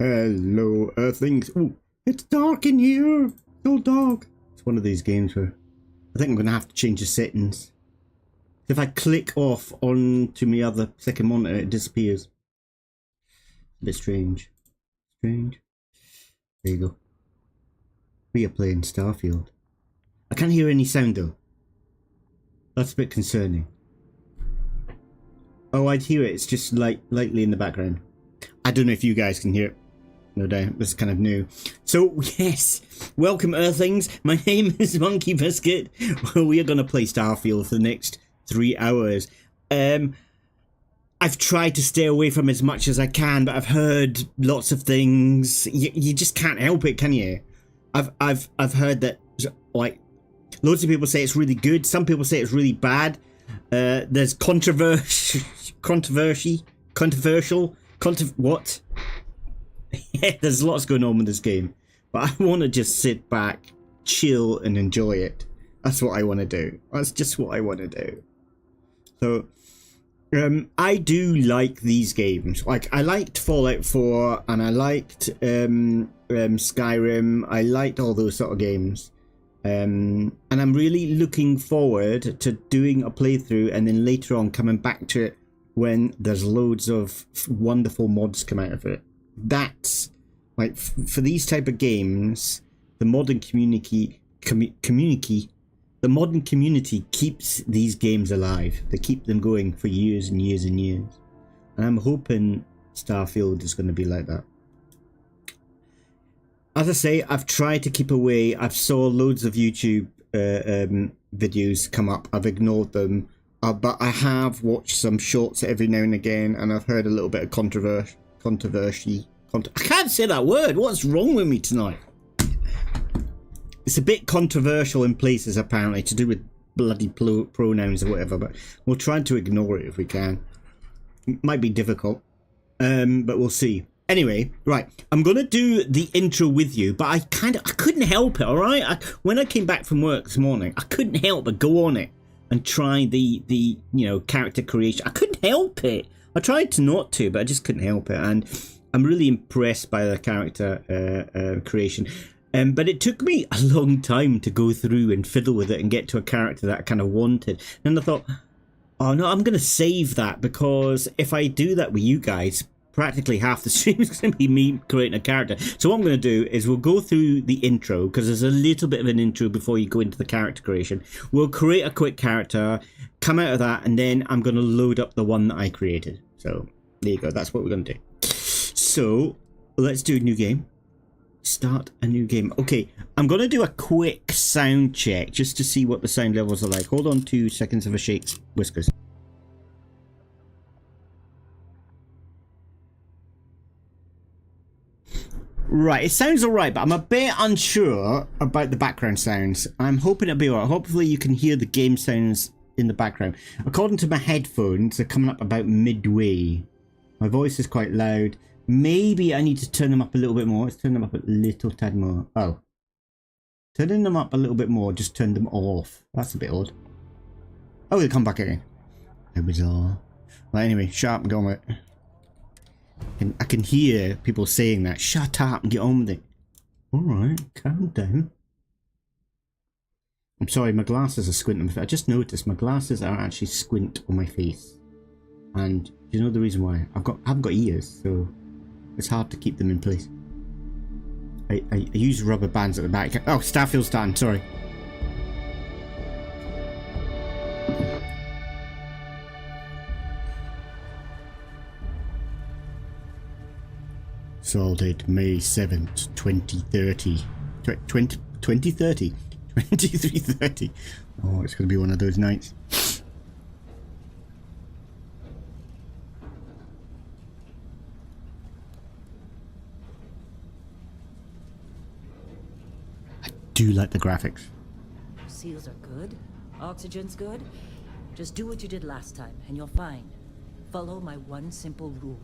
Hello, Earthlings. Ooh, it's dark in here. So dark. It's one of these games where I think I'm going to have to change the settings. If I click off onto my other second monitor, it disappears. A bit strange. Strange. There you go. We are playing Starfield. I can't hear any sound though. That's a bit concerning. Oh, I'd hear it. It's just lightly in the background. I don't know if you guys can hear it. No doubt. This is kind of new. So, yes. Welcome, Earthlings. My name is MonkeyBiscuit. We are going to play Starfield for the next 3 hours. I've tried to stay away from as much as I can, but I've heard lots of things. You just can't help it, can you? I've heard that, like, loads of people say it's really good. Some people say it's really bad. There's what? Yeah, there's lots going on with this game, but I want to just sit back, chill, and enjoy it. That's what I want to do. That's just what I want to do. So, I do like these games. Like, I liked Fallout 4, and I liked Skyrim. I liked all those sort of games. And I'm really looking forward to doing a playthrough and then later on coming back to it when there's loads of wonderful mods come out of it. That's like for these type of games, the modern community keeps these games alive. They keep them going for years and years and years. And I'm hoping Starfield is going to be like that. As I say, I've tried to keep away. I've saw loads of YouTube videos come up. I've ignored them. But I have watched some shorts every now and again, and I've heard a little bit of controversy. I can't say that word. What's wrong with me tonight? It's a bit controversial in places, apparently, to do with bloody pronouns or whatever, but we'll try to ignore it if we can. It might be difficult, but we'll see. Anyway, right, I'm going to do the intro with you, but I couldn't help it, all right? When I came back from work this morning, I couldn't help but go on it and try the character creation. I couldn't help it. I tried to not to, but I just couldn't help it, and I'm really impressed by the character creation. But it took me a long time to go through and fiddle with it and get to a character that I kind of wanted. And I thought, oh no, I'm going to save that, because if I do that with you guys, practically half the stream is going to be me creating a character. So what I'm going to do is we'll go through the intro, because there's a little bit of an intro before you go into the character creation. We'll create a quick character, come out of that, and then I'm going to load up the one that I created. So there you go. That's what we're going to do. So let's do a new game. Start a new game. Okay, I'm going to do a quick sound check just to see what the sound levels are like. Hold on 2 seconds of a shake, Whiskers. Right, it sounds alright, but I'm a bit unsure about the background sounds. I'm hoping it'll be alright. Hopefully you can hear the game sounds in the background. According to my headphones, they're coming up about midway. My voice is quite loud. Maybe I need to turn them up a little bit more. Let's turn them up a little tad more. Oh. Turning them up a little bit more, just turned them off. That's a bit odd. Oh, they come back again. How bizarre. Well, anyway, shut up and go on with it. And I can hear people saying that. Shut up and get on with it. Alright, calm down. I'm sorry, my glasses are squinting. I just noticed my glasses are actually squint on my face. And you know the reason why? I haven't got ears, so it's hard to keep them in place. I use rubber bands at the back. Oh, Starfield's starting, sorry. Salted May 7th, 2030. 2030? 2330. Oh, it's going to be one of those nights. I do like the graphics. Seals are good. Oxygen's good. Just do what you did last time, and you're fine. Follow my one simple rule.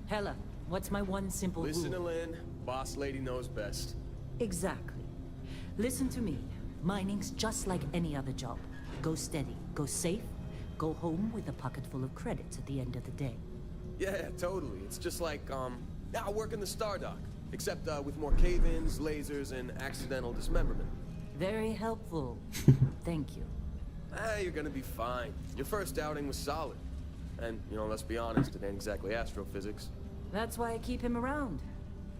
Hella, what's my one simple rule? Listen to Lynn. Boss lady knows best. Exactly. Listen to me. Mining's just like any other job. Go steady, go safe, go home with a pocket full of credits at the end of the day. Yeah, totally. It's just like, Yeah, I work in the Stardock, except with more cave-ins, lasers, and accidental dismemberment. Very helpful. Thank you. You're gonna be fine. Your first outing was solid. And, you know, let's be honest, it ain't exactly astrophysics. That's why I keep him around.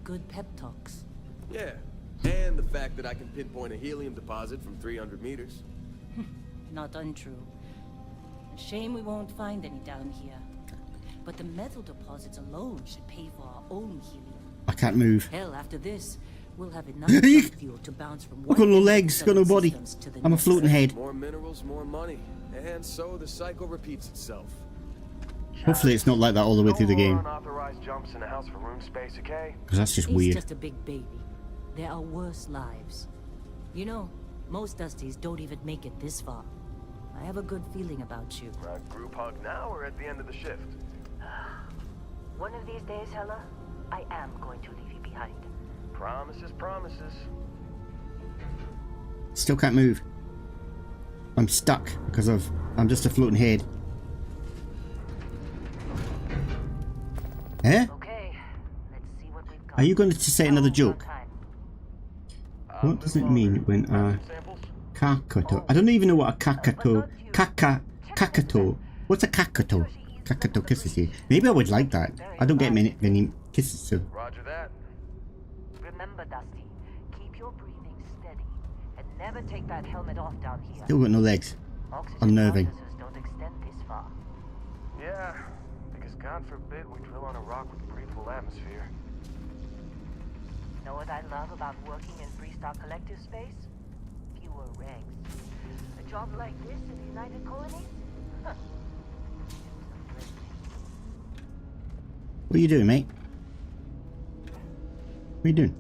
Good pep talks. Yeah, and the fact that I can pinpoint a helium deposit from 300 meters. Not untrue. Shame we won't find any down here. But the metal deposits alone should pay for our own helium. I can't move. Hell, after this, we'll have enough junk fuel to bounce from one I've got no legs, got no body. systems to the I'm a next. floating head. More minerals, more money. And so the cycle repeats itself. Hopefully it's not like that all the way through the game. Unauthorized jumps in the house for room space, okay? Because that's just He's weird. just a big baby. There are worse lives. You know, most Dusties don't even make it this far. I have a good feeling about you. Group hug now or at the end of the shift? One of these days, Hella, I am going to leave you behind. Promises, promises. Still can't move. I'm stuck because I'm just a floating head. Eh? Okay, let's see what we've got. Are you going to say another joke? What does it mean when a kakato? I don't even know what a kakato. Kakato. What's a kakato? Kakato kisses you. Maybe I would like that. I don't get many kisses, so. Roger that. Remember, Dusty, keep your breathing steady and never take that helmet off down here. Still got no legs. Oxygen Unnerving. processes don't extend this far. Yeah, because God forbid we drill on a rock with breathable atmosphere. Know what I love about working in Freestar Collective space? Fewer regs. A job like this in the United Colonies? Huh. What are you doing, mate? What are you doing?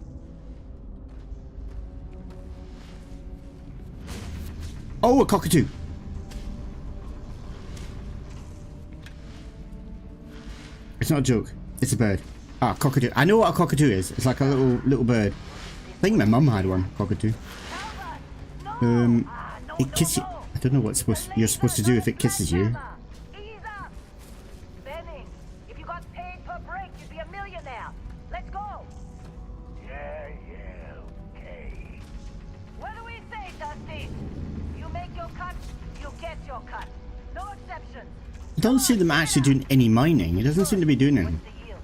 Oh, a cockatoo! It's not a joke. It's a bird. Ah, cockatoo. I know what a cockatoo is. It's like a little bird. I think my mum had one, cockatoo. It kisses you. I don't know what you're supposed to do if it kisses you. If you got paid per break, you'd be a millionaire. Let's go. Yeah, okay. What do we say, Dusty? You make your cut, you get your cut. No exceptions. I don't see them actually doing any mining. It doesn't seem to be doing anything. The yield.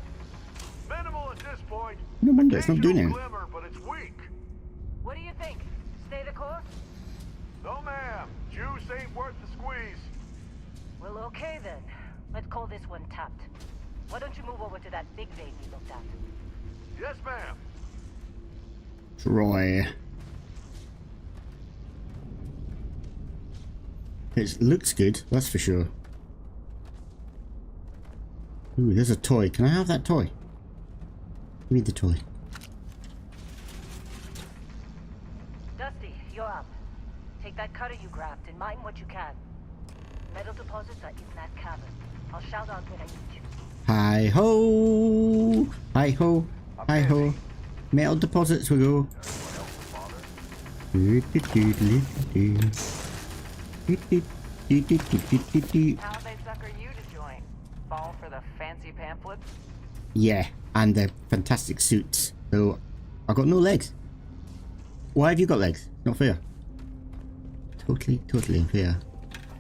Minimal at this point. No wonder it's not doing anything. Glimmer, but it's weak. What do you think? Stay the course? No, ma'am. Juice ain't worth the squeeze. Well, okay then. Let's call this one tapped. Why don't you move over to that big vein you looked at? Yes, ma'am. Troy. It looks good, that's for sure. Ooh, there's a toy. Can I have that toy? Give me the toy. Dusty, you're up. Take that cutter you grabbed and mine what you can. Metal deposits are in that cavern. I'll shout out when I need you. Hi ho! Hi ho! Hi ho! Metal deposits we go. How'd they sucker you to join? Fall for the fancy pamphlets? Yeah, and the fantastic suits. So, I've got no legs. Why have you got legs? Not fair. Totally unfair.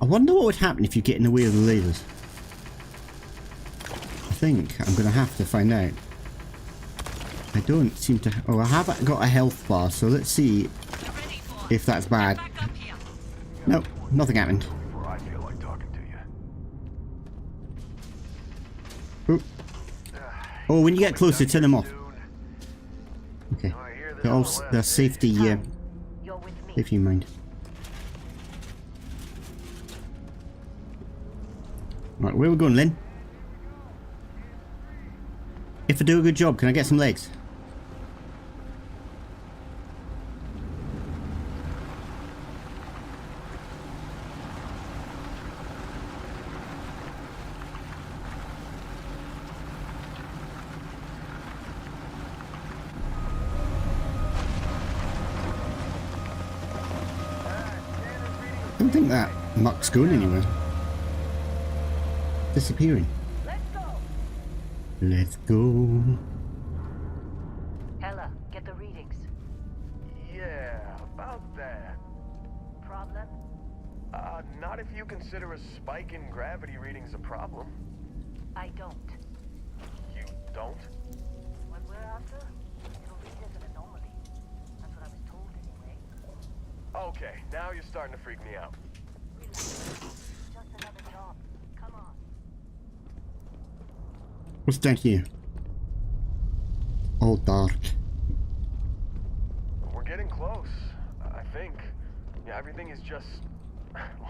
I wonder what would happen if you get in the way of the lasers. I think I'm gonna have to find out. I don't seem to. Oh, I have got a health bar, so let's see if that's bad. Nope, nothing happened. Before I feel like talking to you. Oop. Oh, when you get closer, turn them off. Okay. They're all they're safety. You're with me. Safety in mind. Right, where are we going, Lynn? If I do a good job, can I get some legs? I don't think that muck's going anywhere. Disappearing. Let's go. Let's go. Not if you consider a spike in gravity readings a problem. I don't. You don't? What we're after, it'll read as an anomaly. That's what I was told anyway. Okay, now you're starting to freak me out. Relax. Just another job. Come on. What's down here? All dark. We're getting close, I think. Yeah, everything is just...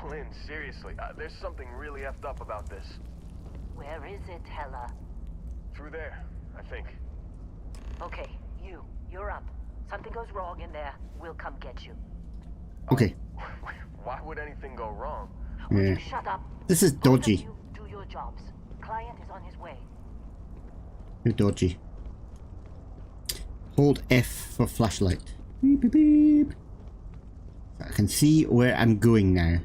Lynn, seriously, there's something really effed up about this. Where is it, Hella? Through there, I think. Okay, you're up. Something goes wrong in there, we'll come get you. Okay. Why would anything go wrong? Would Yeah. you shut up? This is Both of dodgy. you do your jobs. Client is on his way. You're dodgy. Hold F for flashlight. Beep, beep, beep. I can see where I'm going now.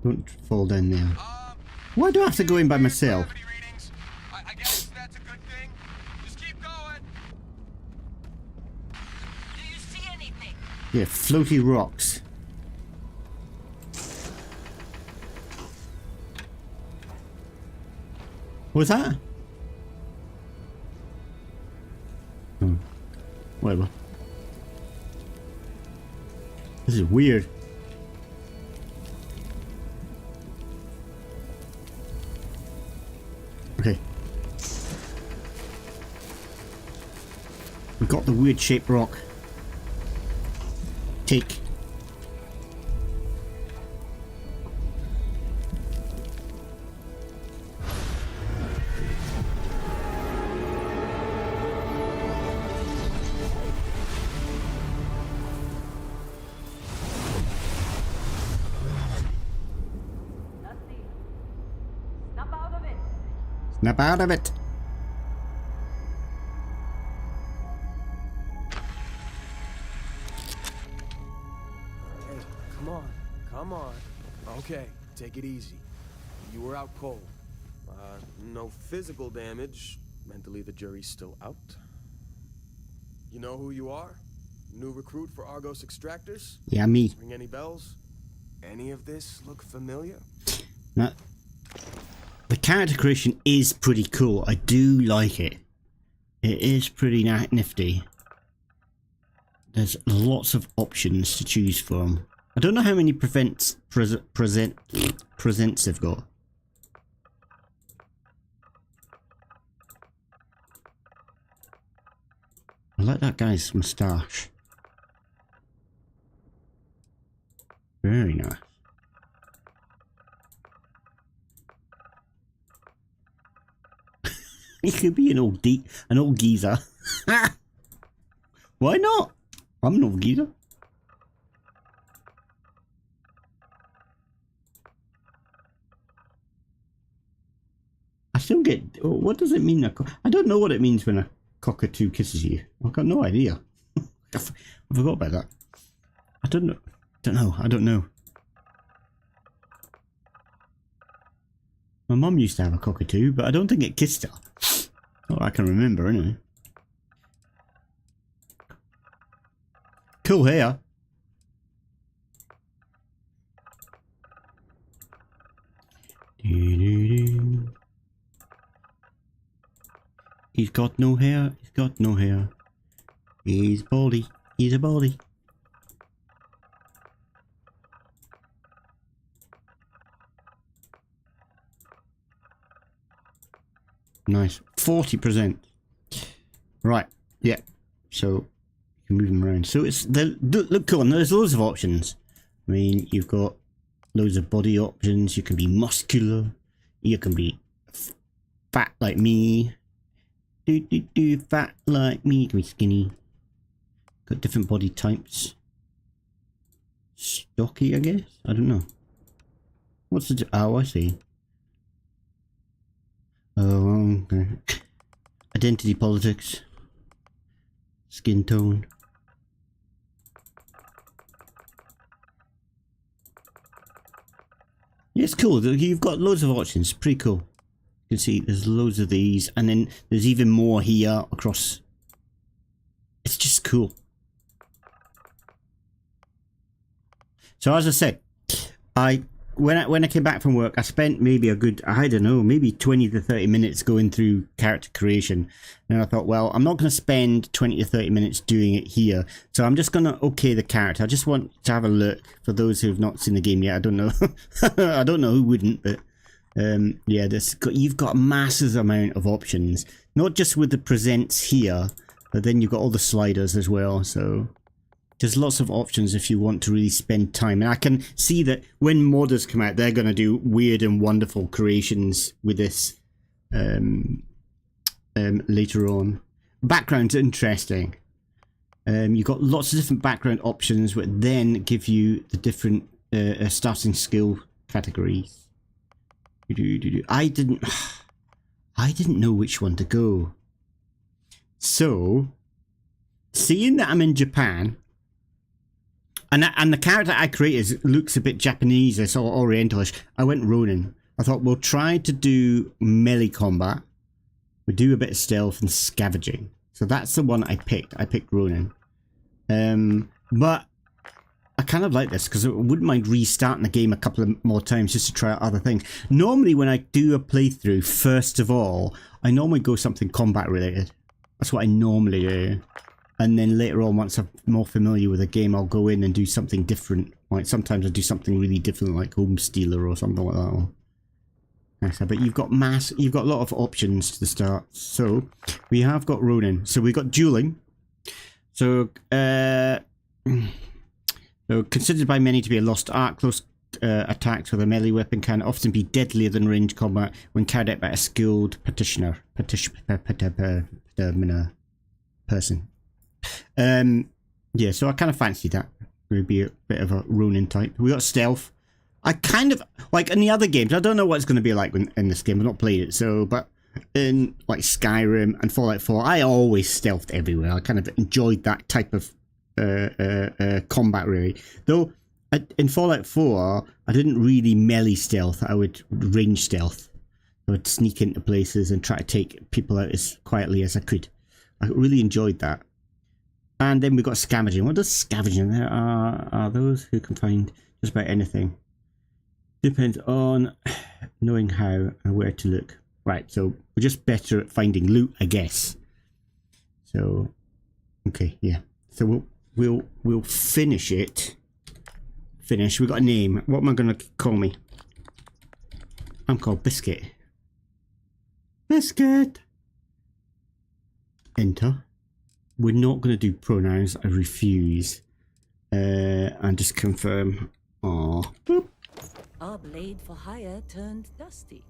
Don't fall down there. Why do I have to go in by myself? I guess that's a good thing. Just keep going. Do you see anything? Yeah, floaty rocks. What's that? Hmm. Whatever. This is weird. Okay. We got the weird shaped rock. Take. Nothing. Snap out of it. Snap out of it. Hey, come on. Okay, take it easy. You were out cold. No physical damage. Mentally, the jury's still out. You know who you are? New recruit for Argos Extractors? Yeah, me. Ring any bells? Any of this look familiar? Now, the character creation is pretty cool. I do like it. It is pretty nifty. There's lots of options to choose from. I don't know how many presents they've got. I like that guy's moustache. Very nice. He could be an old geezer. Why not? I'm an old geezer. I still get. What does it mean? I don't know what it means when a cockatoo kisses you. I've got no idea. I forgot about that. I don't know. I don't know. My mum used to have a cockatoo, but I don't think it kissed her. Not that I can remember, anyway. Cool hair. He's got no hair. He's got no hair. He's baldy. He's a baldy. Nice. 40%. Right. Yeah. So you can move them around. So it's look cool. And there's loads of options. I mean, you've got loads of body options. You can be muscular. You can be fat like me. Fat like me. You can be skinny. Got different body types. Stocky, I guess. I don't know. What's the? Oh, I see. Oh, okay. Identity politics. Skin tone. Yeah, it's cool. You've got loads of options. Pretty cool. You can see there's loads of these, and then there's even more here across. It's just cool. So as I said, When I came back from work, I spent maybe a good, I don't know, maybe 20 to 30 minutes going through character creation. And I thought, well, I'm not going to spend 20 to 30 minutes doing it here. So I'm just going to okay the character. I just want to have a look for those who have not seen the game yet. I don't know. I don't know who wouldn't, but yeah, you've got a massive amount of options. Not just with the presents here, but then you've got all the sliders as well. So there's lots of options if you want to really spend time. And I can see that when modders come out, they're going to do weird and wonderful creations with this later on. Background's interesting. You've got lots of different background options, which then give you the different starting skill categories. I didn't know which one to go. So, seeing that I'm in Japan, and the character I created looks a bit Japanese or Orientalish, I went Ronin. I thought we'll try to do melee combat. We do a bit of stealth and scavenging. So that's the one I picked. I picked Ronin. But I kind of like this because I wouldn't mind restarting the game a couple of more times just to try out other things. Normally when I do a playthrough, first of all, I normally go something combat related. That's what I normally do. And then later on, once I'm more familiar with the game, I'll go in and do something different. Like sometimes I do something really different, like Home Stealer or something like that. But you've got a lot of options to the start. So we have got Ronin. So we've got dueling. So, considered by many to be a lost art, close attacks with a melee weapon can often be deadlier than range combat when carried out by a skilled practitioner person. Yeah, so I kind of fancy that. It would be a bit of a Ronin type. We got stealth. I kind of, like in the other games, I don't know what it's going to be like in this game. I've not played it, so, but in like Skyrim and Fallout 4, I always stealthed everywhere. I kind of enjoyed that type of combat, really. Though, in Fallout 4, I didn't really melee stealth. I would range stealth. I would sneak into places and try to take people out as quietly as I could. I really enjoyed that. And then we've got scavenging. What does scavenging? There are those who can find just about anything. Depends on knowing how and where to look. Right, so we're just better at finding loot, I guess. So, okay, yeah. So we'll finish it. Finish. We got a name. What am I gonna call me? I'm called Biscuit. Biscuit. Enter. We're not going to do pronouns. I refuse. And just confirm. Aww. Boop. Our blade for hire turned dusty.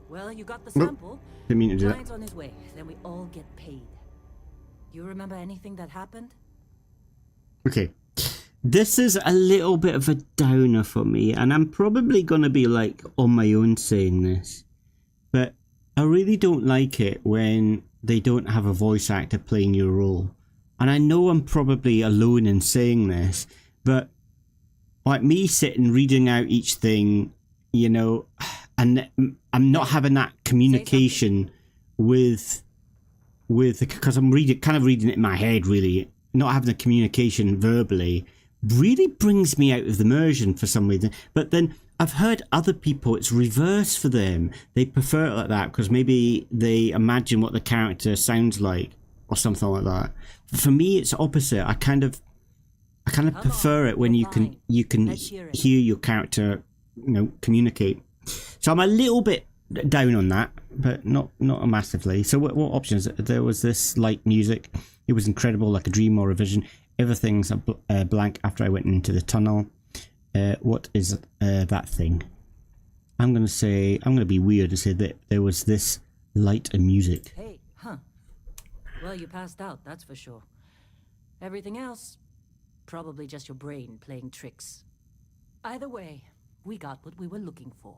Well, you got the sample. Didn't mean to do that. Client's on his way. Then we all get paid. You remember anything that happened? Okay. This is a little bit of a downer for me. And I'm probably going to be like on my own saying this. But I really don't like it when they don't have a voice actor playing your role. And I know I'm probably alone in saying this, but like me sitting reading out each thing, you know, and I'm not having that communication with because I'm kind of reading it in my head, really, not having the communication verbally really brings me out of the immersion for some reason. But then I've heard other people, it's reverse for them. They prefer it like that because maybe they imagine what the character sounds like or something like that. For me, it's opposite. I kind of prefer it when you can hear your character, you know, communicate. So I'm a little bit down on that, but not massively. So what options? There was this light music. It was incredible, like a dream or a vision. Everything's a blank after I went into the tunnel. What is that thing? I'm going to be weird and say that there was this light and music. Hey, huh. Well, you passed out, that's for sure. Everything else, probably just your brain playing tricks. Either way, we got what we were looking for.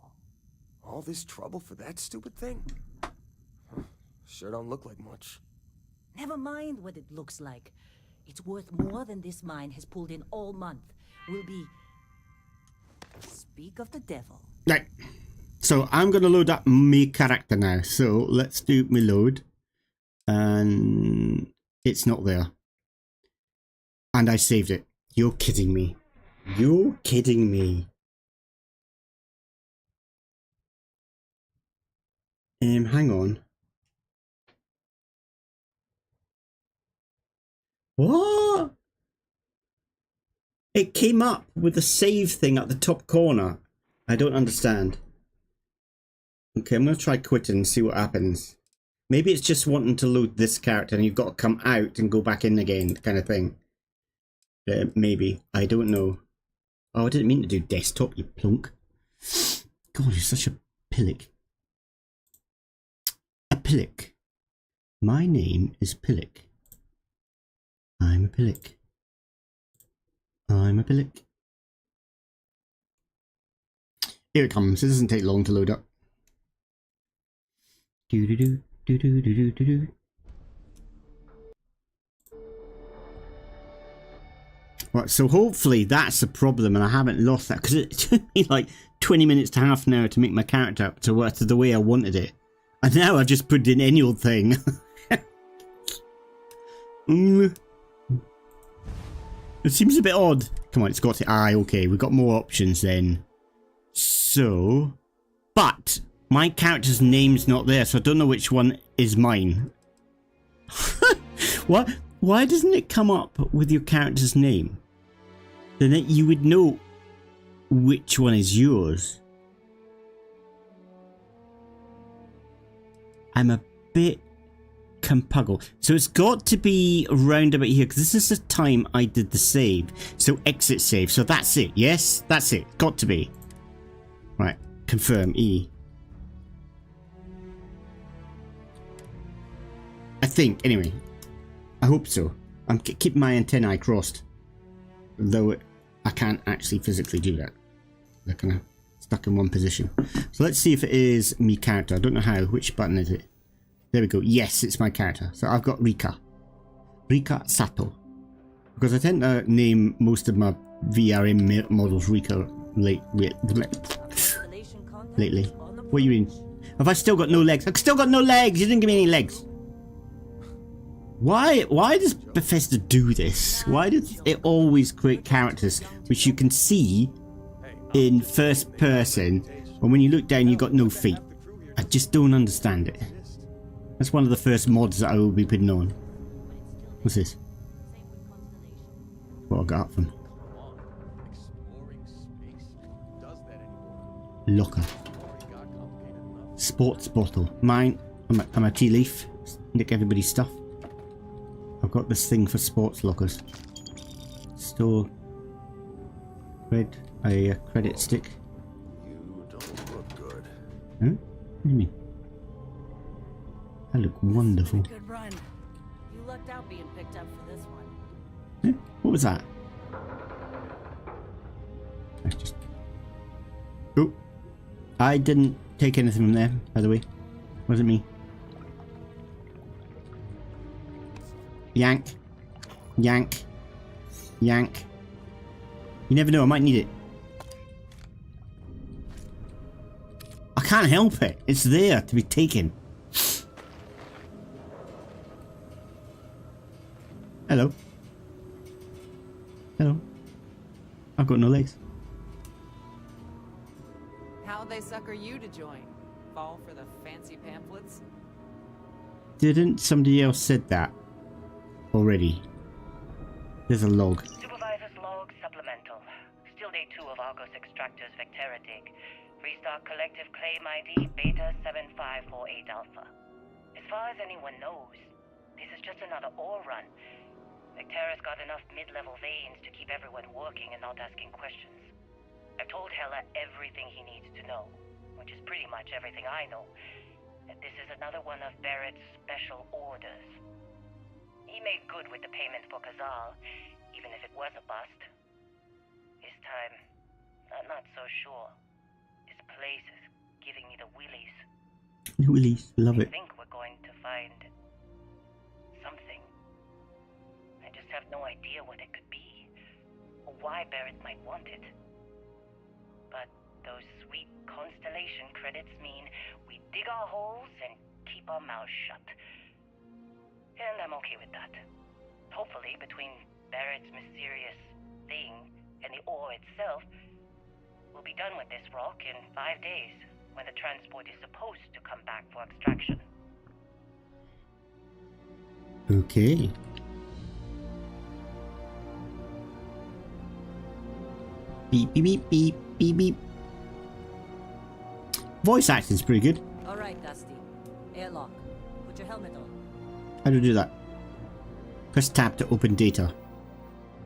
All this trouble for that stupid thing? Huh. Sure don't look like much. Never mind what it looks like. It's worth more than this mine has pulled in all month. We'll be... Speak of the devil. Right. So I'm going to load up my character now. So let's do my load. And it's not there. And I saved it. You're kidding me. You're kidding me. Hang on. What? It came up with the save thing at the top corner. I don't understand. Okay, I'm going to try quitting and see what happens. Maybe it's just wanting to load this character and you've got to come out and go back in again, kind of thing. Maybe. I don't know. Oh, I didn't mean to do desktop, you plunk. God, you're such a pillock. A pillock. My name is Pillock. I'm a pillock. I'm a pillock. Here it comes. It doesn't take long to load up. Do do do do do do do do. Right, so hopefully that's the problem and I haven't lost that, because it took me like 20 minutes to half an hour to make my character up to the way I wanted it. And now I've just put in any old thing. It seems a bit odd. Come on, it's got to... okay, we've got more options then. So... But my character's name's not there, so I don't know which one is mine. What? Why doesn't it come up with your character's name? Then you would know which one is yours. I'm a bit compuggled. So it's got to be around about here, because this is the time I did the save. So exit save. So that's it. Yes, that's it. Got to be. Right. Confirm. E. I think. Anyway. I hope so. I'm keeping my antennae crossed. Though I can't actually physically do that. They're kind of stuck in one position. So let's see if it is me character. I don't know how. Which button is it? There we go. Yes, it's my character. So I've got Rika. Rika Sato. Because I tend to name most of my VRM models Rika lately. What are you in? Have I still got no legs? I've still got no legs! You didn't give me any legs! Why does Bethesda do this? Why does it always create characters which you can see in first person, and when you look down you've got no feet? I just don't understand it. That's one of the first mods that I will be putting on. What's this? What I got up from? Locker. Sports bottle. Mine. I'm a tea leaf. Nick everybody's stuff. I've got this thing for sports lockers. Store. A credit stick. You don't look good. Huh? What do you mean? I look wonderful. Good run. You lucked out being picked up for this one. Huh? What was that? That's just... Oh. I didn't take anything from there, by the way. Wasn't me. Yank. Yank. Yank. You never know, I might need it. I can't help it. It's there to be taken. Hello. Hello. I've got no legs. How'd they sucker you to join? Fall for the fancy pamphlets? Didn't somebody else said that already? There's a log. Supervisor's log supplemental. Still day 2 of Argos Extractor's Vectera dig. Restart collective claim ID Beta 7548 Alpha. As far as anyone knows, this is just another ore run. Vectera's got enough mid-level veins to keep everyone working and not asking questions. I've told Hella everything he needs to know, which is pretty much everything I know. That this is another one of Barrett's special orders. He made good with the payment for Kazal, even if it was a bust. This time, I'm not so sure. This place is giving me the willies. Willies, love I it. think we're going to find something. I just have no idea what it could be, or why Barrett might want it. But those sweet constellation credits mean we dig our holes and keep our mouths shut. And I'm okay with that. Hopefully, between Barrett's mysterious thing and the ore itself. We'll be done with this rock in 5 days, when the transport is supposed to come back for extraction. Okay. Beep, beep, beep, beep, beep, beep. Voice acting's pretty good. Alright, Dusty. Airlock. Put your helmet on. How do I do that? Press tab to open data.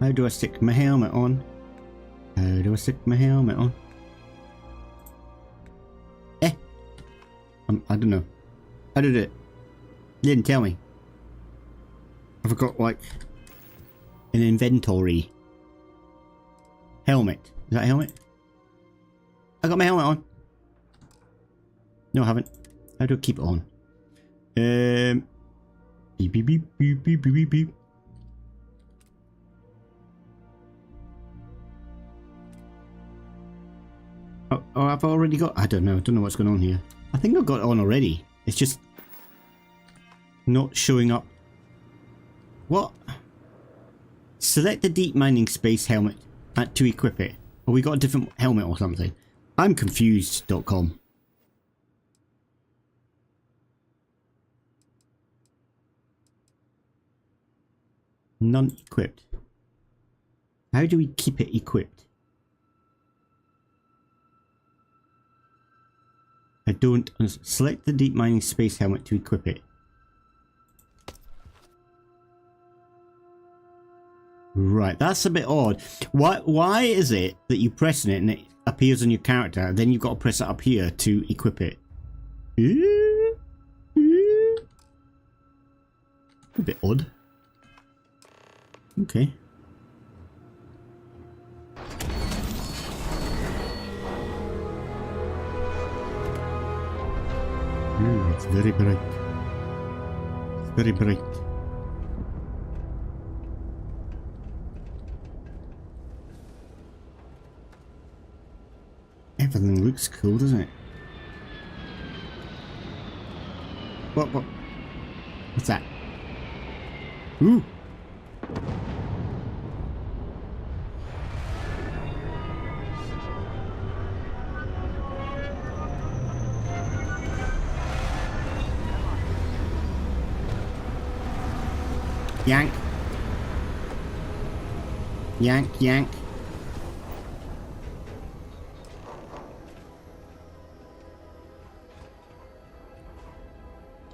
How do I stick my helmet on? How do I stick my helmet on? I don't know. How did it? You didn't tell me. I forgot, like, an inventory. Helmet. Is that a helmet? I got my helmet on. No, I haven't. How do I keep it on? Beep, beep, beep, beep, beep, beep, beep, beep. Oh, I've already got... I don't know what's going on here. I think I've got it on already. It's just not showing up. What? Select the deep mining space helmet to equip it. Or we got a different helmet or something. I'm confused.com. None equipped. How do we keep it equipped? I don't. Select the deep mining space helmet to equip it. Right, that's a bit odd. Why is it that you press it and it appears on your character, then you've got to press it up here to equip it? A bit odd. Okay. It's very bright. It's very bright. Everything looks cool, doesn't it? What? What's that? Ooh! Yank. Yank, yank.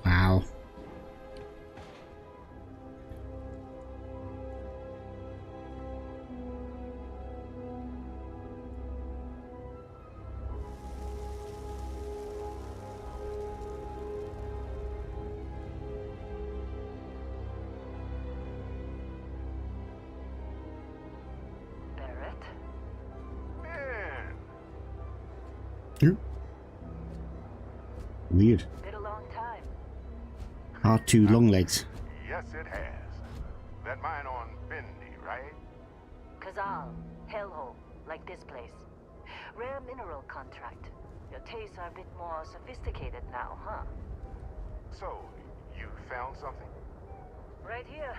Wow. Weird. Been a long time. R2 long legs. Yes, it has. That mine on Bendy, right? Kazal, hellhole, like this place. Rare mineral contract. Your tastes are a bit more sophisticated now, huh? So, you found something? Right here.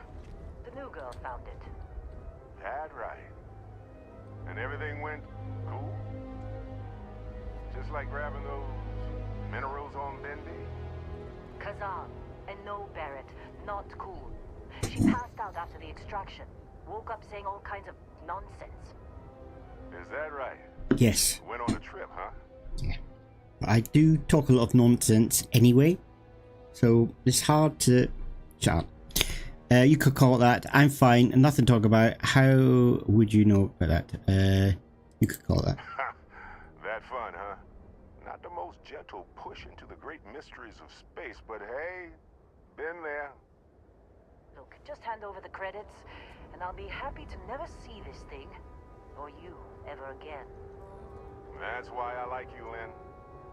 The new girl found it. That right. And everything went cool? Just like grabbing those minerals on Bendy? Kazal, and no Barrett, not cool. She passed out after the extraction. Woke up saying all kinds of nonsense. Is that right? Yes. Went on a trip, huh? Yeah. I do talk a lot of nonsense anyway, so it's hard to shut up. You could call it that. I'm fine. Nothing to talk about. How would you know about that? You could call it that. That fun, huh? Not the most gentle push into the great mysteries of space, but hey, been there. Look, just hand over the credits, and I'll be happy to never see this thing, or you, ever again. That's why I like you, Lynn.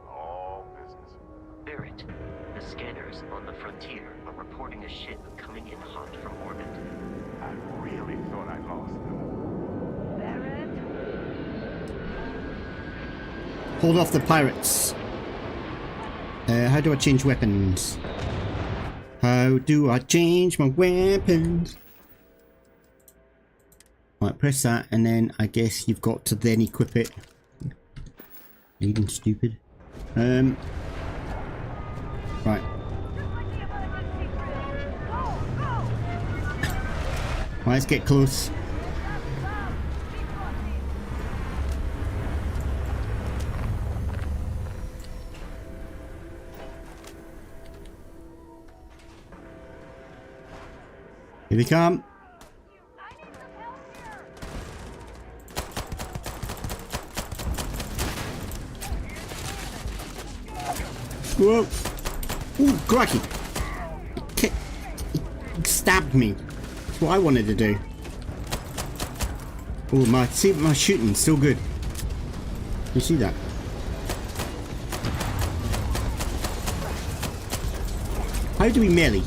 All business. Barrett, the scanners on the frontier are reporting a ship coming in hot from orbit. I really thought I lost them. Barrett? Hold off the pirates. How do I change weapons? How do I change my weapons? Right, press that, and then I guess you've got to then equip it. Even stupid. Right. Right, let's get close. Here they come. Whoa! Ooh, crikey! It stabbed me. That's what I wanted to do. Oh, my shooting's so good. You see that? How do we melee?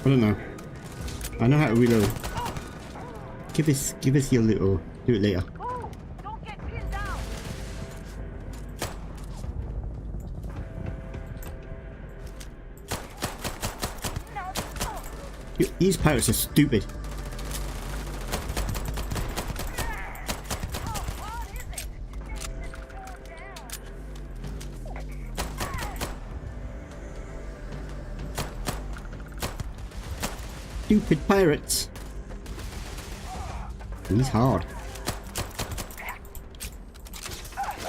I don't know. I know how to reload. Give us your little. Do it later. These pirates are stupid. Stupid pirates. He's hard.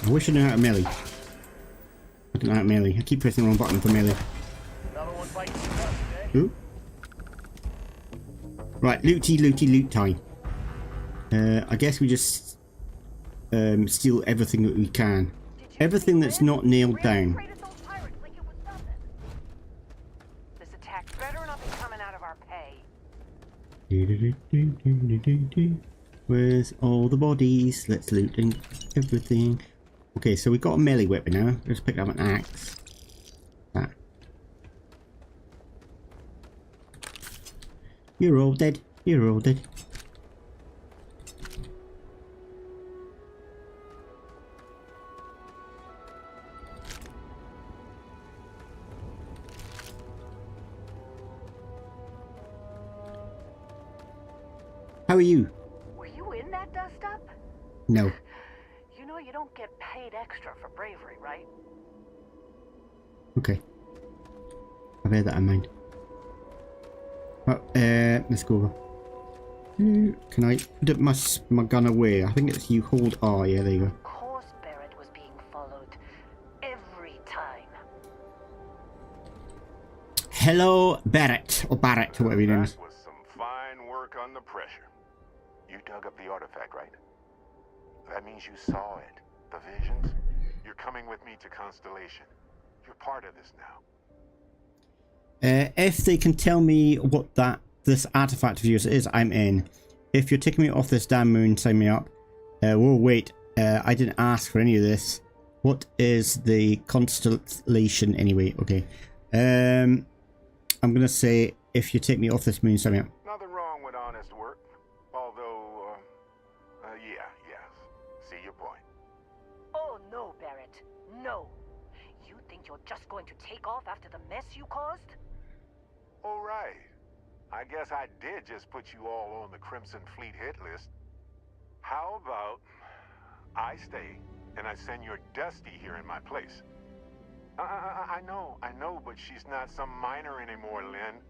I wish I knew how to melee. I don't know how to melee. I keep pressing the wrong button for melee. Ooh. Right, loot time. I guess we just steal everything that we can. Everything that's not nailed down. This attack better not be coming out of our pay. Where's all the bodies? Let's loot everything. Okay, so we got a melee weapon now. Let's pick up an axe. That. You're all dead. You're all dead. How are you? Were you in that dust-up? No. You know you don't get paid extra for bravery, right? Okay. I'll bear that in mind. Oh, let's go over. Can I put my gun away? I think it's you hold R. Yeah, there you go. Of course Barrett was being followed. Every time. Hello, Barrett. Or Barrett, or whatever your name is. That was some fine work under pressure. You dug up the artifact, right? That means you saw it. The visions? You're coming with me to Constellation. You're part of this now. If they can tell me what this artifact of yours is, I'm in. If you're taking me off this damn moon, sign me up. Whoa, wait. I didn't ask for any of this. What is the Constellation anyway? Okay. I'm gonna say if you take me off this moon, sign me up. Nothing wrong with honest work. Although, yes. See your point. Oh no, Barrett. No. You think you're just going to take off after the mess you caused? All right. I guess I did just put you all on the Crimson Fleet hit list. How about I stay and I send your Dusty here in my place? I know, but she's not some minor anymore, Lynn.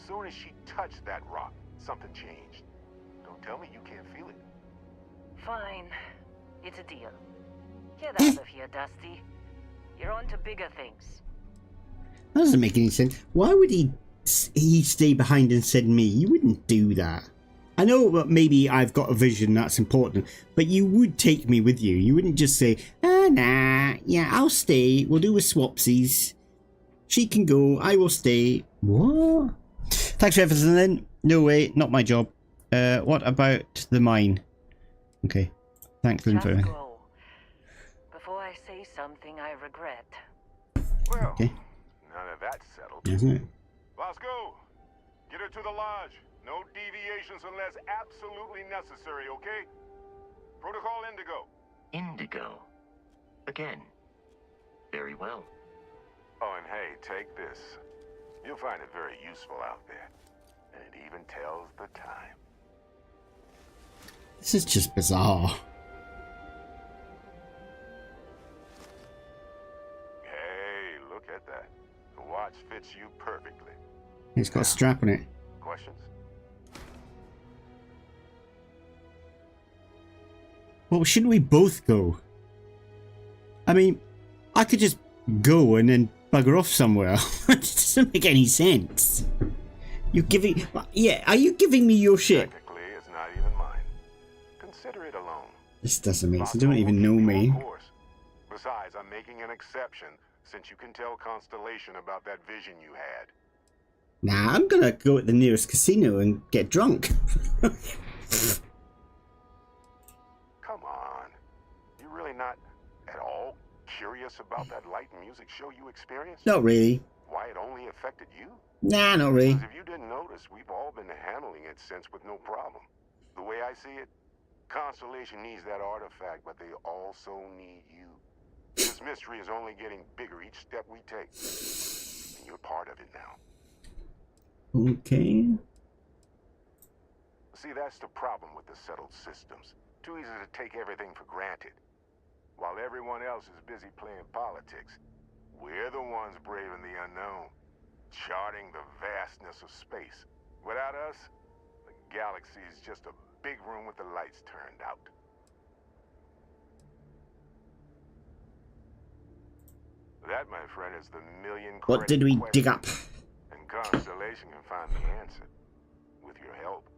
Soon as she touched that rock, something changed. Don't tell me you can't feel it. Fine. It's a deal. Get out of here, Dusty. You're on to bigger things. That doesn't make any sense. Why would he stay behind and send me? You wouldn't do that. I know that maybe I've got a vision that's important, but you would take me with you. You wouldn't just say, nah, yeah, I'll stay. We'll do a swapsies. She can go. I will stay. What? Thanks for everything then. No way, not my job. What about the mine? Okay. Thanks, Lynn, for Just go. Before I say something I regret. Well, okay. None of that's settled. Isn't it? Let's go. Get her to the lodge. No deviations unless absolutely necessary, okay? Protocol Indigo. Indigo. Again. Very well. Oh, and hey, take this. You'll find it very useful out there. and it even tells the time. This is just bizarre. Hey, look at that. The watch fits you perfectly. It's got a strap on it. Questions? Well, shouldn't we both go? I mean, I could just go and then bugger off somewhere. It doesn't make any sense. You're giving... Yeah, are you giving me your shit? Technically, it's not even mine. Consider it alone. This doesn't make sense. You don't even know me. Of course. Besides, I'm making an exception since you can tell Constellation about that vision you had. Nah, I'm gonna go at the nearest casino and get drunk. Come on. You're really not at all curious about that light and music show you experienced? Not really. Why it only affected you? Nah, not really. Because if you didn't notice, we've all been handling it since with no problem. The way I see it, Constellation needs that artifact, but they also need you. This mystery is only getting bigger each step we take. And you're part of it now. Okay. See, that's the problem with the settled systems. Too easy to take everything for granted. While everyone else is busy playing politics, we're the ones braving the unknown, charting the vastness of space. Without us, the galaxy is just a big room with the lights turned out. That, my friend, is the million What did we dig up? And Constellation can find the answer with your help.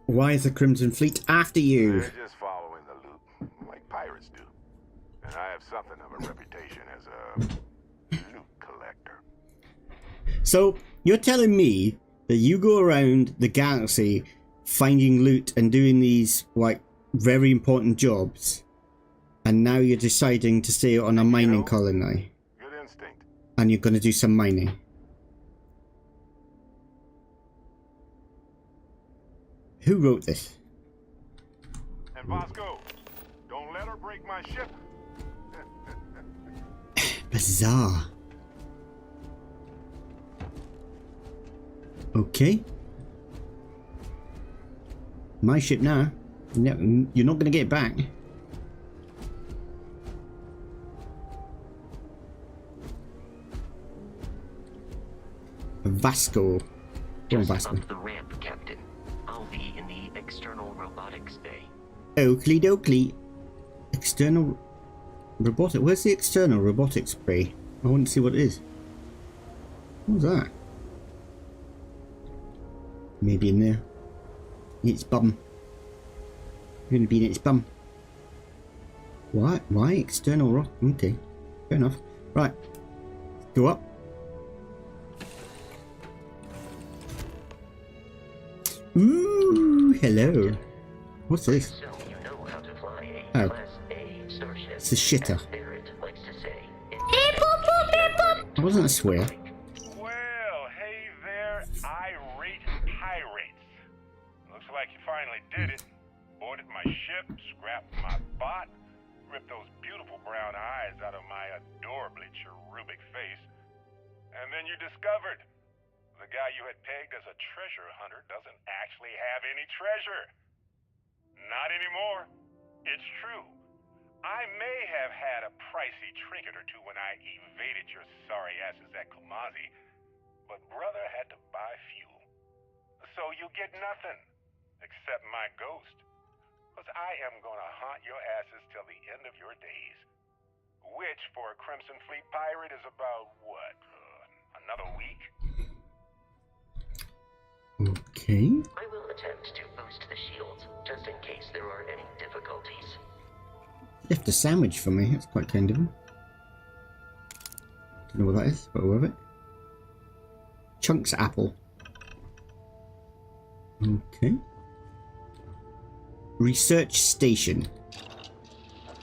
Why is the Crimson Fleet after you? They're just following the loot, like pirates do. And I have something of a reputation as a loot collector. So, you're telling me that you go around the galaxy finding loot and doing these, like, very important jobs, and now you're deciding to stay on a mining colony, Good instinct. and you're going to do some mining. Who wrote this? And Vasco, don't let her break my ship. Bizarre. Okay. My ship now. No, you're not going to get it back. Vasco. Go on, Just Vasco. up the ramp, Captain. I'll be in the external robotics bay. Oakley dokley. External robotic. Where's the external robotics bay? I want to see what it is. What was that? Maybe in there. Its bum. Gonna be in its bum. What? Why external rock? Okay, fair enough. Right, go up. Ooh, hello. What's this? So you know how to fly Oh. a Class A starship. It's a shitter. As Barrett likes to say. It wasn't a swear. Well, hey there, irate pirates. Looks like you finally did it. Boarded my ship, scrapped my bot, ripped those beautiful brown eyes out of my adorably cherubic face, and then you discovered the guy you had pegged as a treasure hunter doesn't actually have any treasure. Not anymore. It's true. I may have had a pricey trinket or two when I evaded your sorry asses at Kumazi, but brother had to buy fuel. So you get nothing, except my ghost. Because I am gonna haunt your asses till the end of your days. Which, for a Crimson Fleet pirate, is about, what, another week? Okay. I will attempt to boost the shields, just in case there are any difficulties. Left a sandwich for me. That's quite kind of him. Don't know what that is, but we'll have it. Chunks apple. Okay. Research station.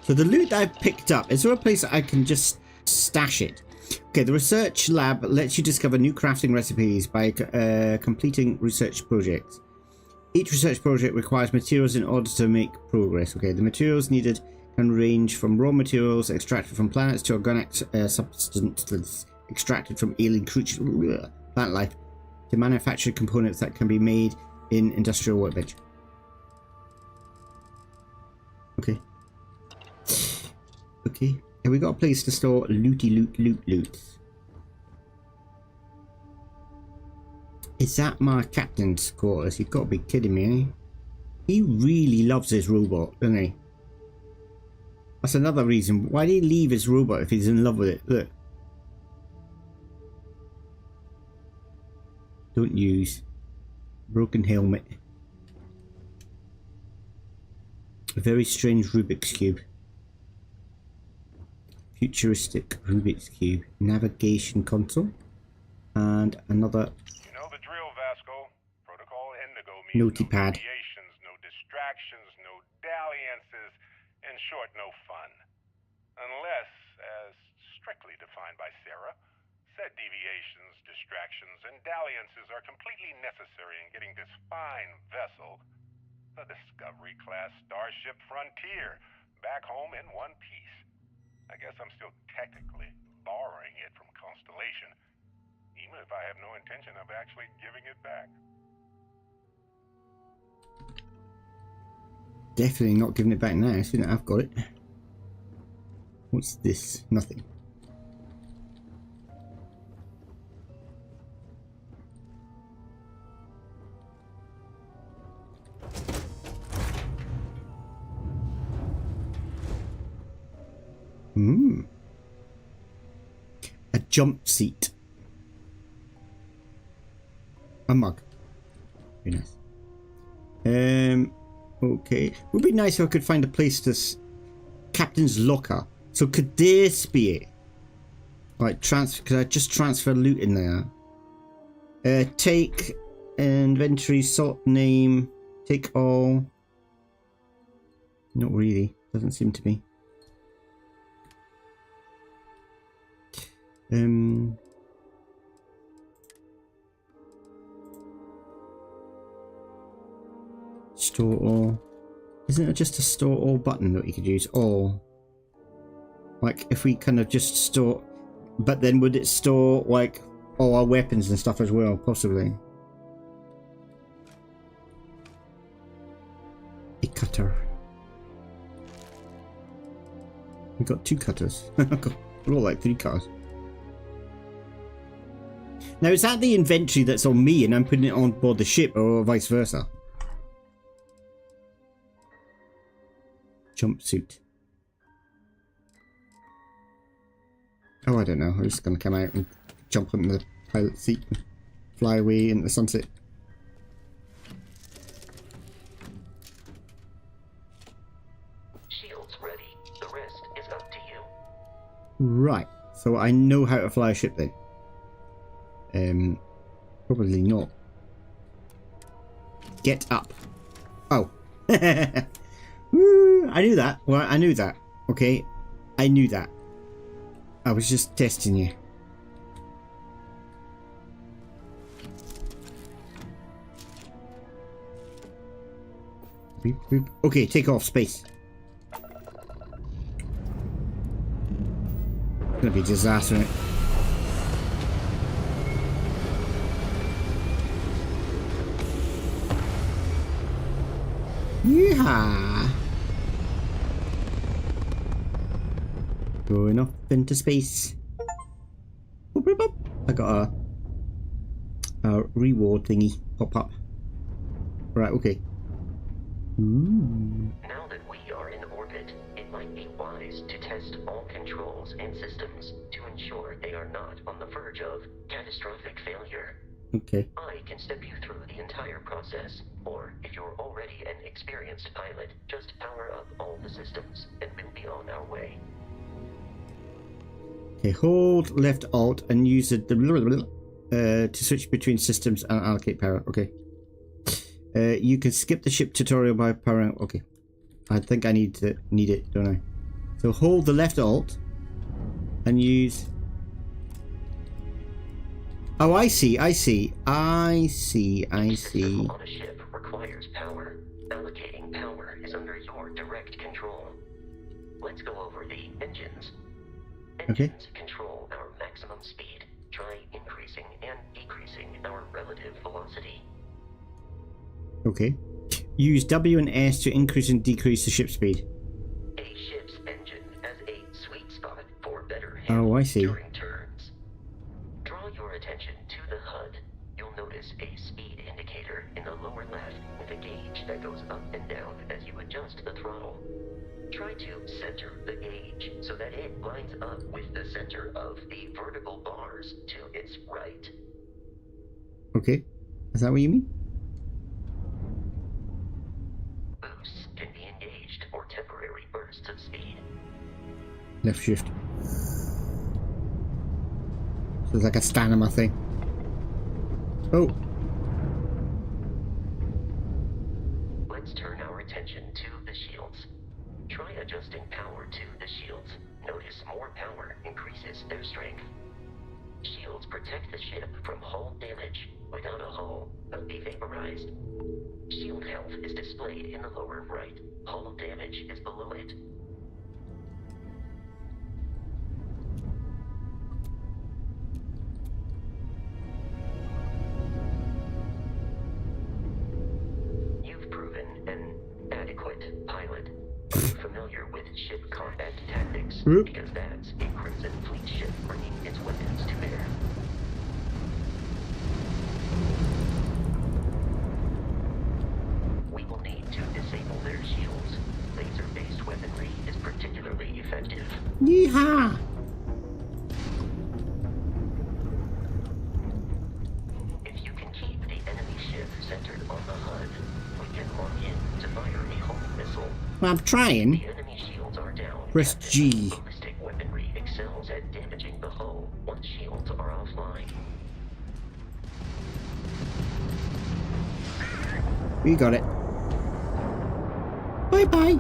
So the loot that I've picked up, is there a place that I can just stash it? Okay, the research lab lets you discover new crafting recipes by completing research projects. Each research project requires materials in order to make progress. Okay, the materials needed can range from raw materials extracted from planets to organic substances extracted from alien creatures. plant life to manufacture components that can be made in industrial workbench. Okay. Okay. Have we got a place to store looty loot? Is that my captain's quarters? You've got to be kidding me, eh? He really loves his robot, doesn't he? That's another reason. Why did he leave his robot if he's in love with it? Look. Don't use. Broken helmet. A very strange Rubik's Cube. Futuristic Rubik's Cube. Navigation console. And another... You know the drill, Vasco. Protocol Indigo means Notepad. no deviations, no distractions, no dalliances, in short, no fun. Unless, as strictly defined by Sarah, said deviations, distractions, and dalliances are completely necessary in getting this fine vessel, the Discovery-class Starship Frontier, back home in one piece. I guess I'm still technically borrowing it from Constellation, even if I have no intention of actually giving it back. Definitely not giving it back now, soon I've got it. What's this? Nothing. A jump seat. A mug. Very nice. Okay. Would be nice if I could find a place to captain's locker. So could this be it? Like transfer? Could I just transfer loot in there? Take inventory, sort name, take all. Not really. Doesn't seem to be. Store all. Isn't it just a store all button that you could use? All. Like if we kind of just store, but then would it store like all our weapons and stuff as well? Possibly. A cutter. We got 2 cutters. We're all like 3 cutters. Now is that the inventory that's on me and I'm putting it on board the ship, or vice versa? Jumpsuit. Oh, I don't know. I'm just going to come out and jump on the pilot seat and fly away into the sunset. Shields ready. The rest is up to you. Right. So I know how to fly a ship then. Probably not. Get up. Oh. Woo, I knew that. Well, I knew that. Okay. I knew that. I was just testing you. Beep, beep. Okay, take off space. It's gonna be a disaster, isn't it? Yeehaw! Going off into space. Boop, boop, boop. I got a reward thingy pop up. Right, okay. Ooh. Now that we are in orbit, it might be wise to test all controls and systems to ensure they are not on the verge of catastrophic failure. Okay. I can step you through the entire process, or if you're already an experienced pilot, just power up all the systems and we'll be on our way. Okay, hold left alt and use it to switch between systems and allocate power. Okay. You can skip the ship tutorial by powering. Okay. I think I need it, don't I? So hold the left alt and use. Oh, I see. On a ship requires power. Allocating power is under your direct control. Let's go over the engines. Engines control our maximum speed, Try increasing and decreasing our relative velocity. Okay. Use W and S to increase and decrease the ship speed. A ship's engine has a sweet spot for better Oh, handling I see. during turns. Draw your attention to the HUD. You'll notice a speed indicator in the lower left with a gauge that goes up and down as you adjust the throttle. Try to center the gauge so that it lines up with the center of the vertical bars to its right. Okay. Is that what you mean? Boosts can be engaged for temporary bursts of speed. Left shift. So it's like a stamina thing. Oh. Let's turn our attention to the shields. Try adjusting power to the shields. Notice more power increases their strength. Shields protect the ship from hull damage. Without a hull, they'll be vaporized. Shield health is displayed in the lower right. Hull damage is below it. You've proven an adequate pilot. Are you familiar with ship combat tactics? Because that's a Crimson Fleet ship bringing its weapons to bear. We will need to disable their shields. Laser-based weaponry is particularly effective. Yeehaw! If you can keep the enemy ship centered on the HUD, we can lock in to fire a homing missile. Well, I'm trying. The enemy shields are down. Press G. Ballistic weaponry excels at damaging the hull once shields are offline. We got it. Bye bye.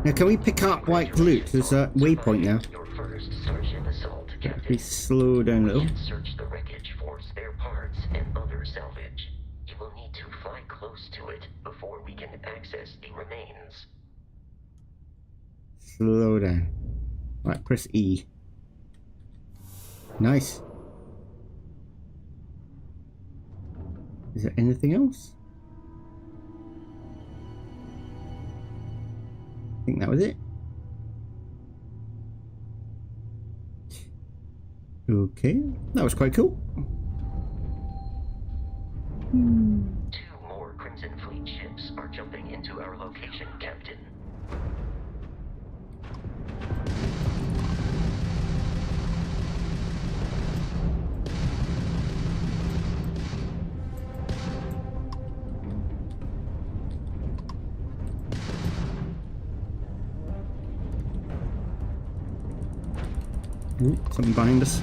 Now, can we pick up white loot? There's a waypoint now. Your first Starship assault, Captain. Please slow down a little. You should search the wreckage for spare parts and other salvage. You will need to fly close to it before we can access the remains. Slow down. Right, press E. Nice. Is there anything else? I think that was it. Okay, that was quite cool. 2 more Crimson Fleet ships are jumping into our location, Captain. Ooh, something behind us.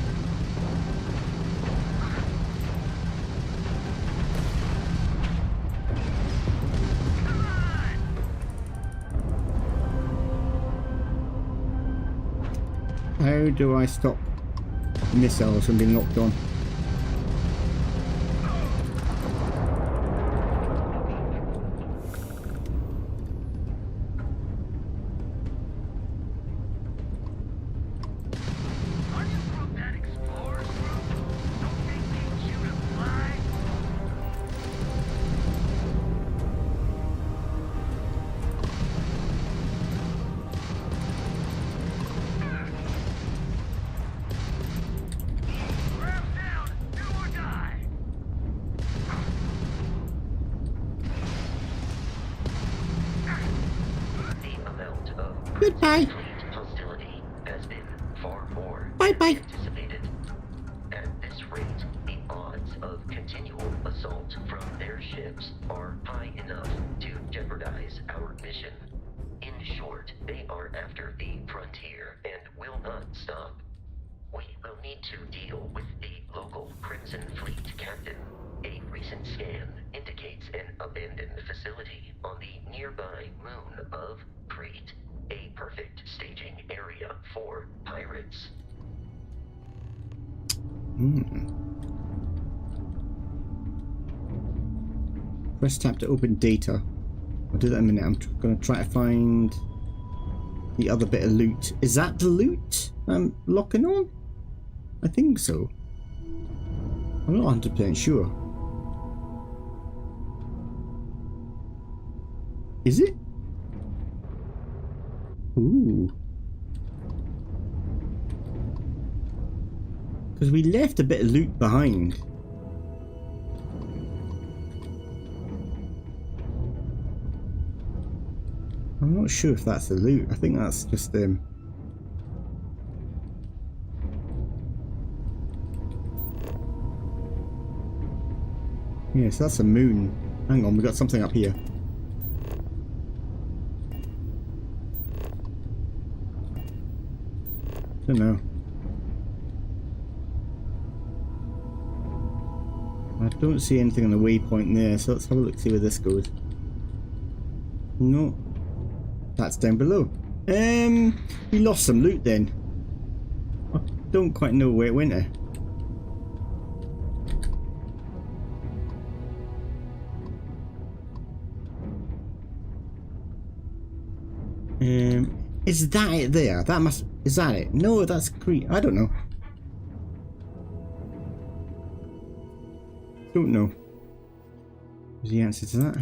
How do I stop missiles from being locked on? Goodbye. Hostility has been far more Bye-bye. anticipated. At this rate, the odds of continual assault from their ships are high enough to jeopardize our mission. In short, they are after the frontier and will not stop. We will need to deal with the local Crimson Fleet captain. A recent scan indicates an abandoned facility on the nearby moon of Crete. A perfect staging area for pirates. Press tab to open data. I'll do that in a minute. I'm going to try to find the other bit of loot. Is that the loot I'm locking on? I think so. I'm not 100% sure. Is it? Ooh. Because we left a bit of loot behind. I'm not sure if that's the loot. I think that's just yes, that's a moon. Hang on, we got something up here. Don't know. I don't see anything on the waypoint there, so let's have a look, see where this goes. No. That's down below. We lost some loot then. I don't quite know where it went to. Is that it there? That must... Is that it? No, that's Crete. I don't know. Don't know. Is the answer to that?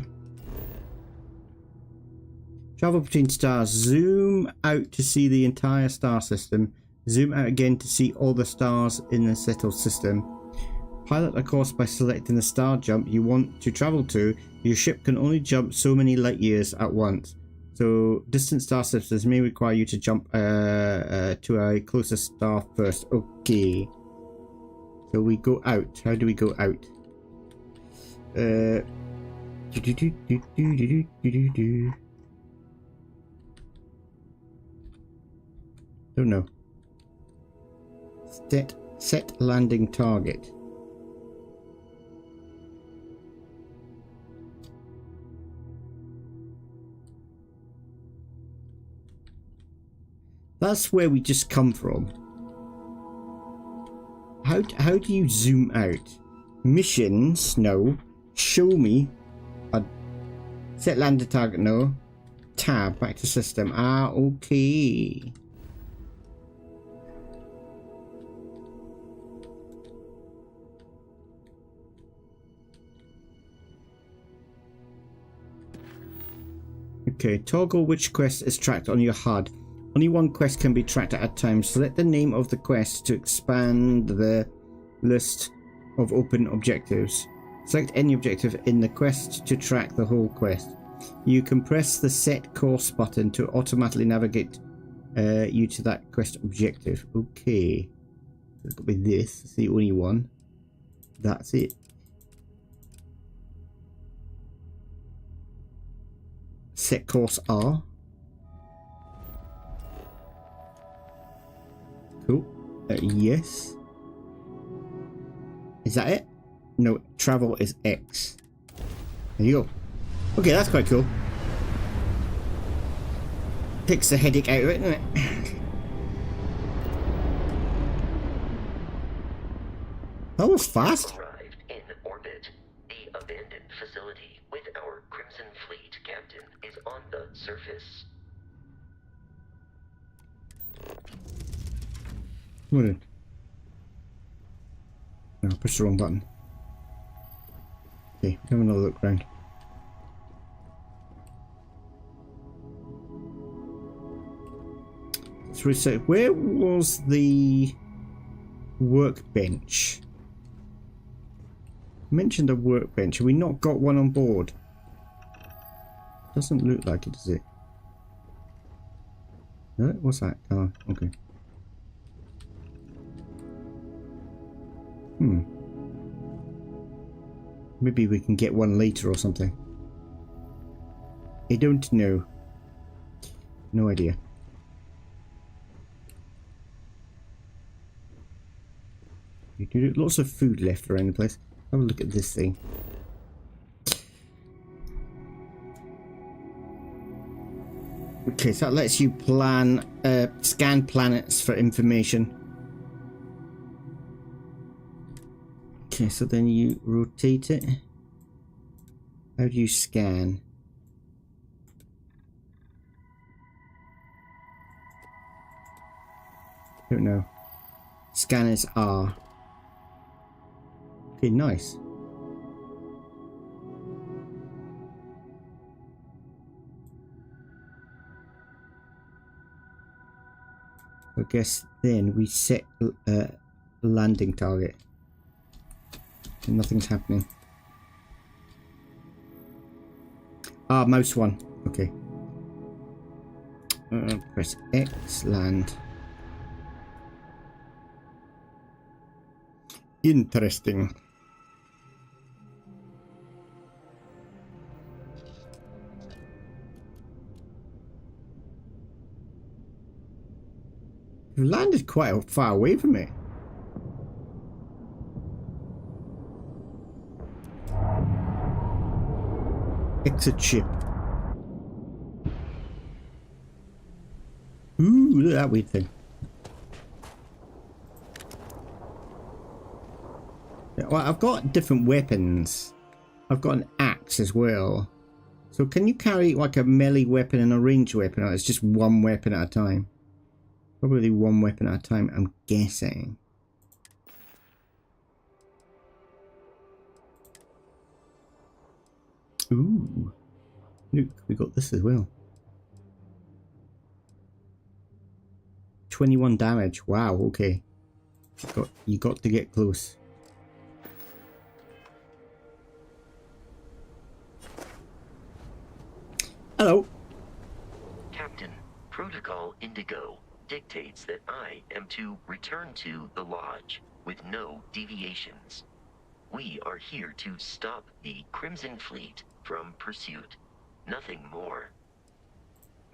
Travel between stars. Zoom out to see the entire star system. Zoom out again to see all the stars in the settled system. Pilot a course by selecting the star jump you want to travel to. Your ship can only jump so many light years at once. So distant star systems may require you to jump to a closest star first. Okay. So we go out. How do we go out? Don't know. Set landing target. That's where we just come from. How do you zoom out? Missions? No. Show me. Set landing target? No. Tab. Back to system. Ah, okay. Okay. Toggle which quest is tracked on your HUD. Only one quest can be tracked at a time. Select the name of the quest to expand the list of open objectives. Select any objective in the quest to track the whole quest. You can press the set course button to automatically navigate you to that quest objective. Okay. It's got to be this. It's the only one. That's it. Set course R. Cool. Yes. Is that it? No, travel is X. There you go. Okay, that's quite cool. Takes the headache out of it, doesn't it? That was fast. Arrived in orbit. The abandoned facility with our Crimson Fleet captain is on the surface. What is it? No, I pushed the wrong button. Okay, have another look round. Let's reset. Where was the workbench? Mentioned a workbench. Have we not got one on board? Doesn't look like it, does it? No, what's that? Oh, okay. Maybe we can get one later or something. I don't know. No idea. Lots of food left around the place. Have a look at this thing. Okay, so that lets you plan, scan planets for information. Okay, so then you rotate it. How do you scan? Don't know. Scan is R. Okay, nice. I guess then we set a landing target. And nothing's happening. Ah, mouse one. Okay. Press X, land. Interesting. You landed quite far away from it. Exit ship. Ooh, look at that weird thing. Well, I've got different weapons. I've got an axe as well. So can you carry like a melee weapon and a ranged weapon? Or it's just one weapon at a time? Probably one weapon at a time, I'm guessing. Ooh. Look, we got this as well. 21 damage. Wow, okay. You got to get close. Hello. Captain, Protocol Indigo dictates that I am to return to the Lodge with no deviations. We are here to stop the Crimson Fleet from pursuit. Nothing more.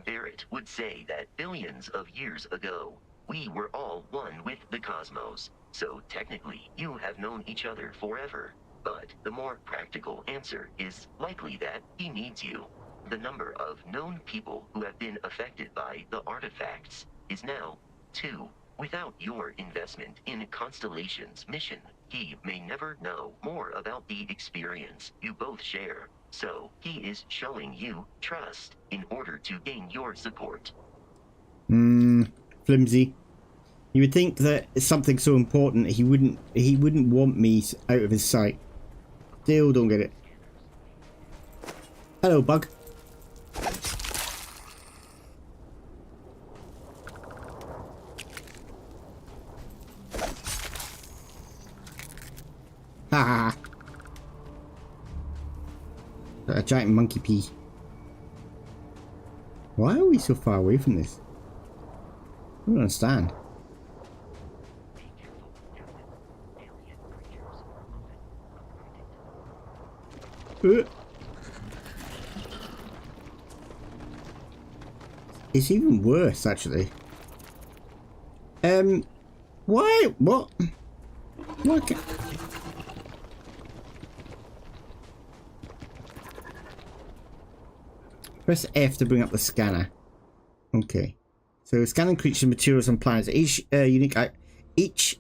Barrett would say that billions of years ago, we were all one with the cosmos. So technically, you have known each other forever. But the more practical answer is likely that he needs you. The number of known people who have been affected by the artifacts is now 2. Without your investment in Constellation's mission, he may never know more about the experience you both share. So he is showing you trust in order to gain your support. Flimsy. You would think that it's something so important he wouldn't want me out of his sight. Still don't get it. Hello, bug. Ha! A giant monkey pea. Why are we so far away from this? I don't understand. It's even worse, actually. Why? What? What? Press F to bring up the scanner. Okay. So scanning creatures, materials, and planets. Each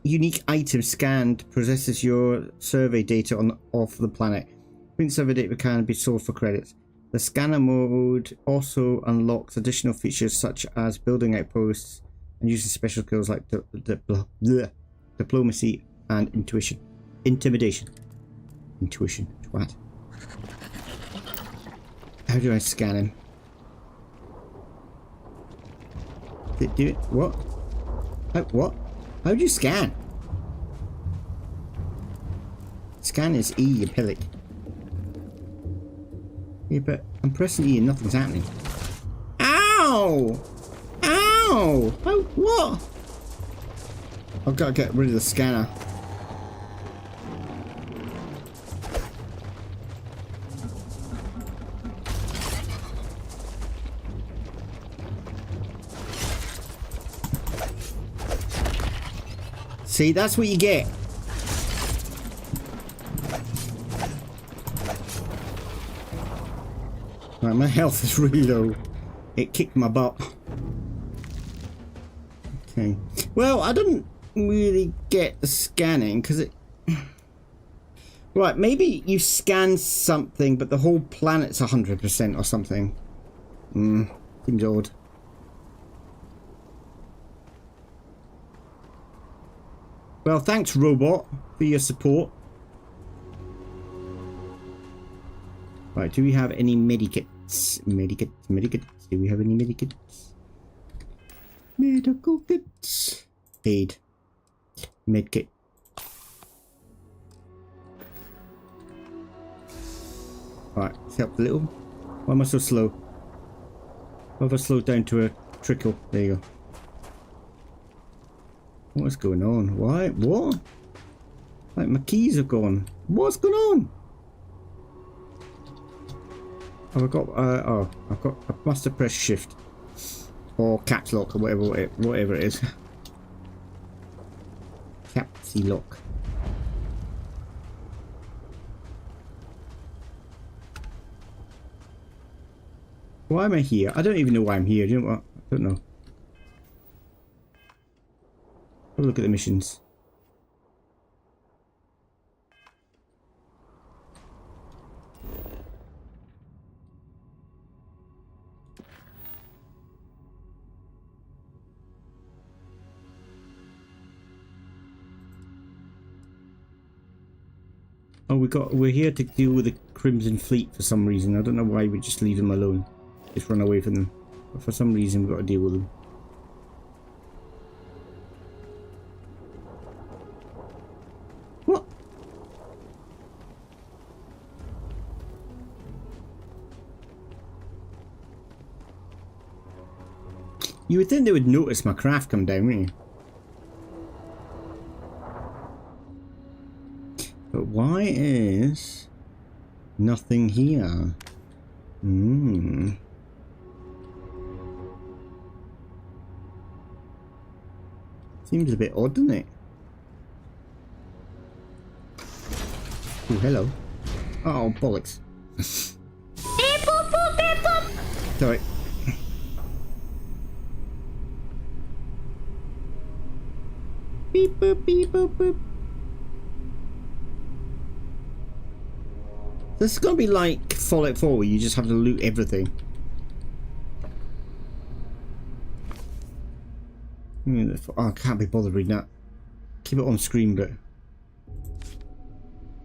unique item scanned processes your survey data of the planet. Print survey data can be sold for credits. The scanner mode also unlocks additional features such as building outposts and using special skills like diplomacy and intuition. Intimidation. Intuition. What? How do I scan him? Did it do it? What? What? How do you scan? Scan is E, you pillock. Yeah, but I'm pressing E and nothing's happening. Ow! Ow! Oh, what? I've got to get rid of the scanner. See, that's what you get. Right, my health is really low. It kicked my butt. Okay. Well, I didn't really get the scanning because it... Right, maybe you scan something, but the whole planet's 100% or something. Seems odd. Well, thanks, robot, for your support. Right, do we have any medikits? Medikits. Do we have any medikits? Medical kits. Aid. Medkit. Right, let's help a little. Why am I so slow? Why have I slowed down to a trickle? There you go. What's going on? Why? What? Like my keys are gone. What's going on? Have I got? Oh, I've got. I must have pressed shift or caps lock or whatever it is. Capsy lock. Why am I here? I don't even know why I'm here. Do you know what? I don't know. Have a look at the missions. Oh, we're here to deal with the Crimson Fleet for some reason. I don't know why we just leave them alone. Just run away from them. But for some reason we've got to deal with them. What? You would think they would notice my craft come down, wouldn't you? But why is nothing here? Seems a bit odd, doesn't it? Oh, hello. Oh, bollocks. Sorry. Beep boop beep boop boop. This is gonna be like Fallout 4 where you just have to loot everything. Oh, I can't be bothered reading that. Keep it on screen, but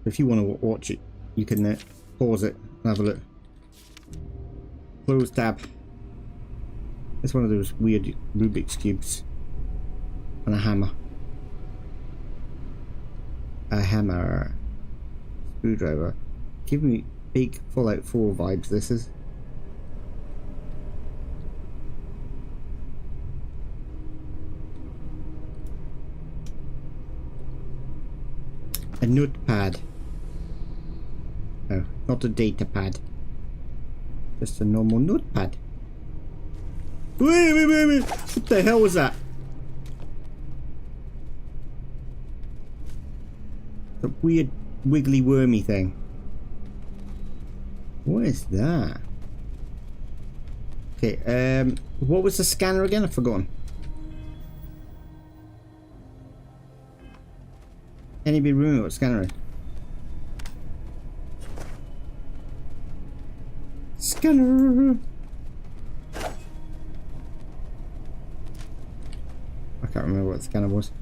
if you want to watch it, you can pause it and have a look. Close tab. It's one of those weird Rubik's cubes. And a hammer. A hammer. Screwdriver. Give me big Fallout 4 vibes, this is. A notepad. No, not a data pad. Just a normal notepad. Wait. What the hell was that? The weird wiggly wormy thing. What is that? Okay, what was the scanner again? I've forgotten. Anybody remember what scanner is? Scanner! I can't remember what the scanner was.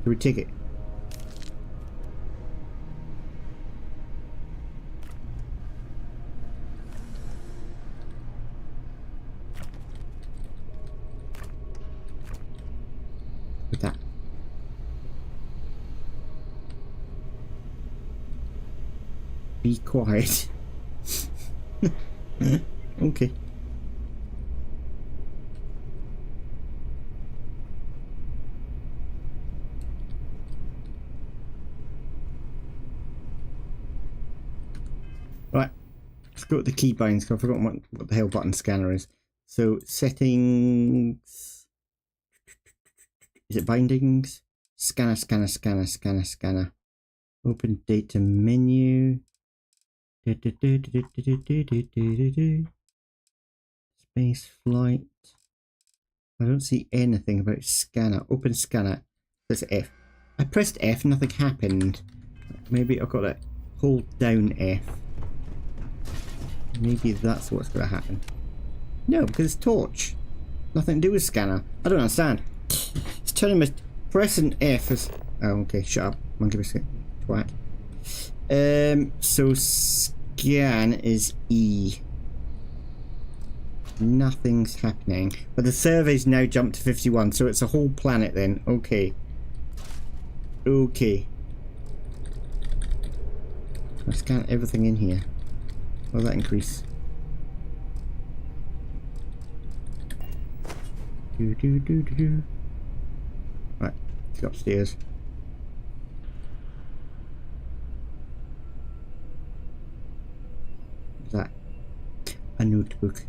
Do we take it? With that. Be quiet. Okay. Right, let's go to the keybinds because I've forgotten what the hell button scanner is. So settings, is it bindings? Scanner. Open data menu. Space flight. I don't see anything about scanner. Open scanner. Press F. I pressed F, nothing happened. Maybe I've got to hold down F. Maybe that's what's going to happen. No, because it's torch. Nothing to do with scanner. I don't understand. It's telling me pressing F is... Oh, okay, shut up. MonkeyBiscuit. Twat. So scan is E. Nothing's happening. But the survey's now jumped to 51, so it's a whole planet then. Okay. Okay. I scan everything in here. Will that increase? Do. Right, let's go upstairs. What's that? A notebook.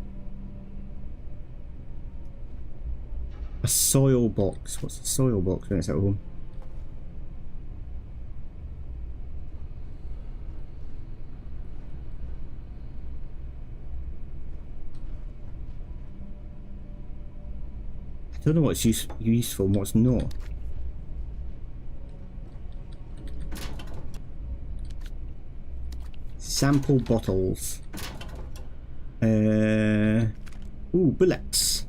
A soil box. What's a soil box when it's at home? I don't know what's useful and what's not. Sample bottles. Ooh, bullets.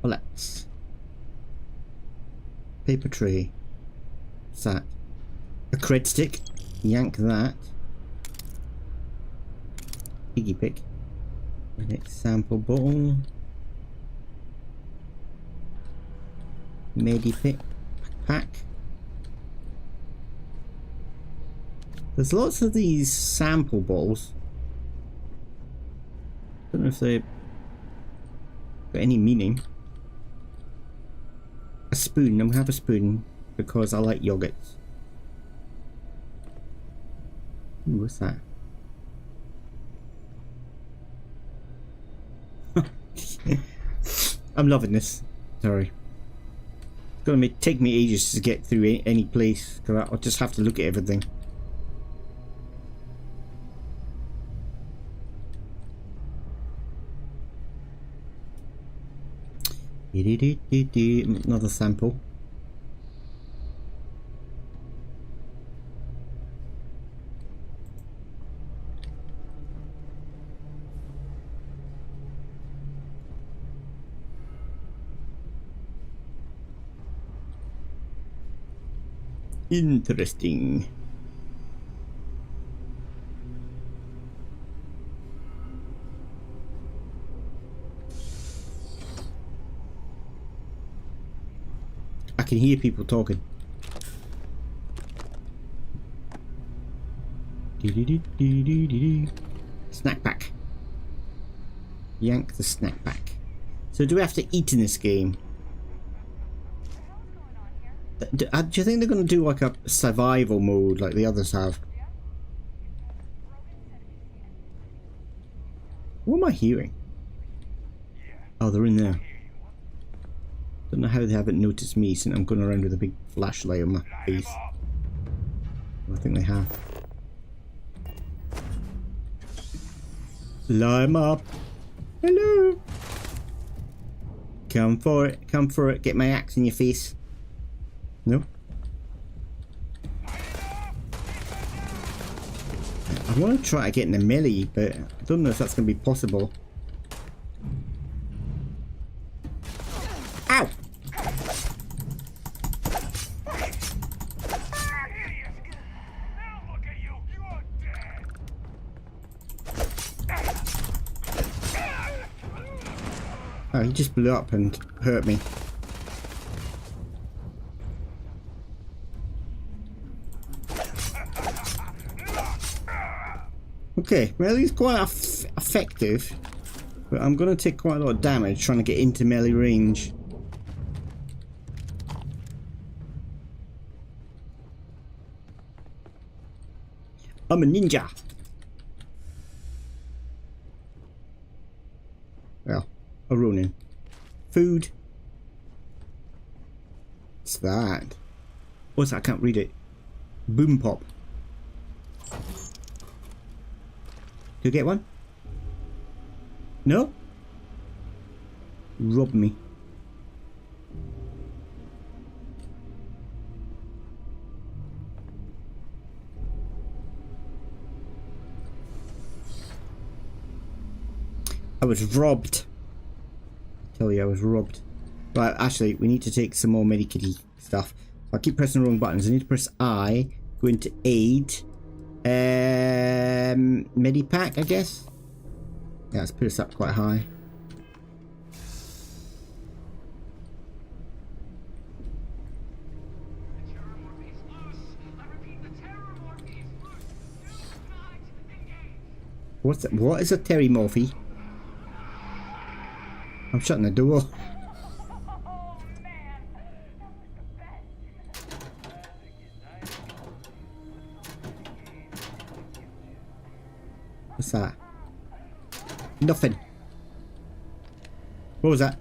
Bullets. Paper tray. What's that? A cred stick. Yank that. Piggy pick. Next sample bottle. Medipick. Pack. There's lots of these sample bottles. Don't know if they've got any meaning. A spoon. I'm gonna have a spoon because I like yogurts. Ooh, what's that? I'm loving this. Sorry. It's gonna take me ages to get through any place because I'll just have to look at everything. Another sample. Interesting. I can hear people talking. Snack pack. Yank the snack pack. So do we have to eat in this game? Do you think they're going to do like a survival mode like the others have? What am I hearing? Oh, they're in there. Don't know how they haven't noticed me since I'm going around with a big flashlight on my face. I think they have. Line up. Hello. Come for it. Come for it. Get my axe in your face. No. I want to try to get in the melee, but I don't know if that's going to be possible. Ow! Oh, he just blew up and hurt me. Okay, well he's quite effective, but I'm going to take quite a lot of damage trying to get into melee range. I'm a ninja! Well, a Ronin. Food. What's that? What's that? I can't read it. Boom pop. Do I get one? No? Rob me. I was robbed. I tell you, I was robbed. Right, actually, we need to take some more medikitty stuff. I keep pressing the wrong buttons. I need to press I, go into aid. Medipack, I guess. Yeah, let's put us up quite high. What's that? What is a Terrymorphy? I'm shutting the door. What's that? Nothing. What was that?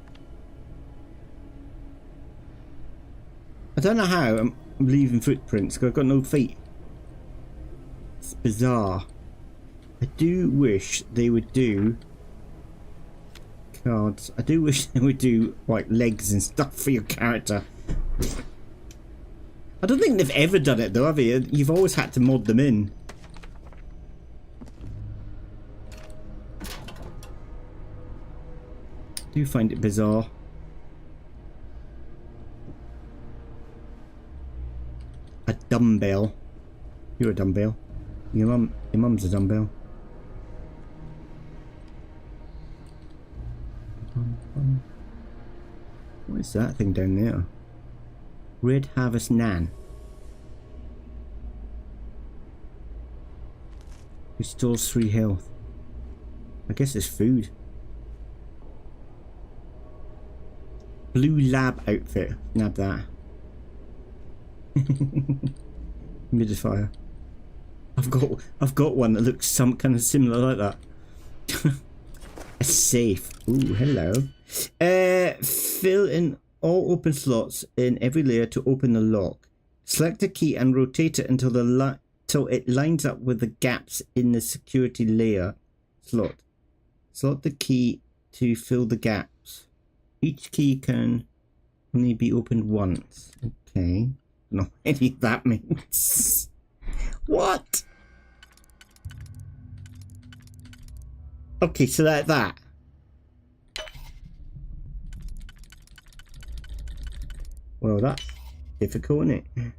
I don't know how I'm leaving footprints because I've got no feet. It's bizarre. I do wish they would do cards. I do wish they would do like legs and stuff for your character. I don't think they've ever done it though, have you? You've always had to mod them in. I do find it bizarre. A dumbbell. You're a dumbbell. Your mum's a dumbbell. What is that thing down there? Red Harvest Nan. Restores 3 health. I guess it's food. Blue lab outfit. Nab that. Humidifier. I've got one that looks some kind of similar like that. A safe. Ooh, hello. Fill in all open slots in every layer to open the lock. Select a key and rotate it until it lines up with the gaps in the security layer slot. Slot the key to fill the gaps. Each key can only be opened once. Okay. No, any of that means. What? Okay, so like that. Well, that's difficult, isn't it?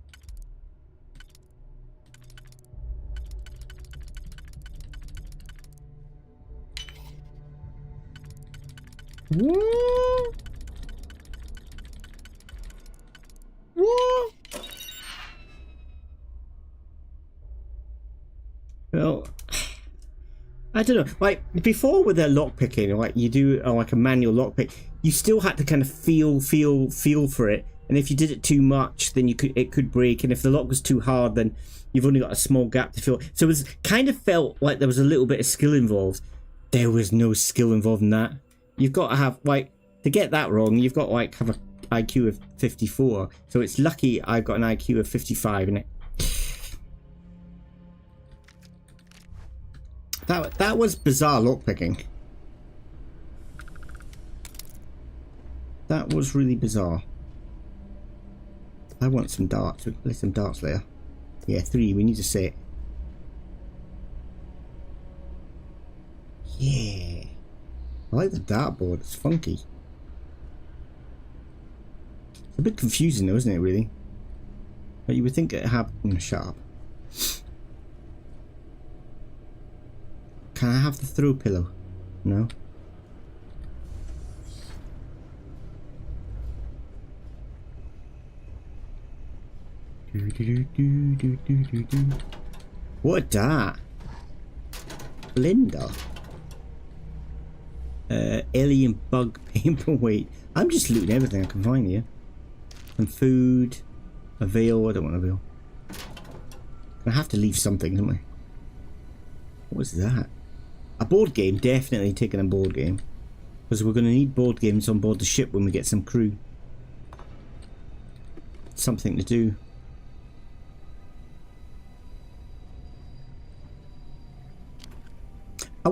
What? What? Well, I don't know. Like before, with their lockpicking, like you do like a manual lockpick, you still had to kind of feel for it. And if you did it too much, then it could break. And if the lock was too hard, then you've only got a small gap to fill. So it was kind of felt like there was a little bit of skill involved. There was no skill involved in that. You've got to have like to get that wrong. You've got to like have an IQ of 54. So it's lucky I got an IQ of 55 in it. That was bizarre lockpicking. That was really bizarre. I want some darts. We can play some darts later. Yeah, 3. We need a set. Yeah. I like the dartboard. It's funky. It's a bit confusing though, isn't it, really? But you would think it'd have... shut up. Can I have the throw pillow? No. What a dart. Blender. Alien bug paperweight. I'm just looting everything I can find here. Some food. A veil. I don't want a veil. I have to leave something, don't I? What is that? A board game. Definitely taking a board game. Because we're going to need board games on board the ship when we get some crew. Something to do.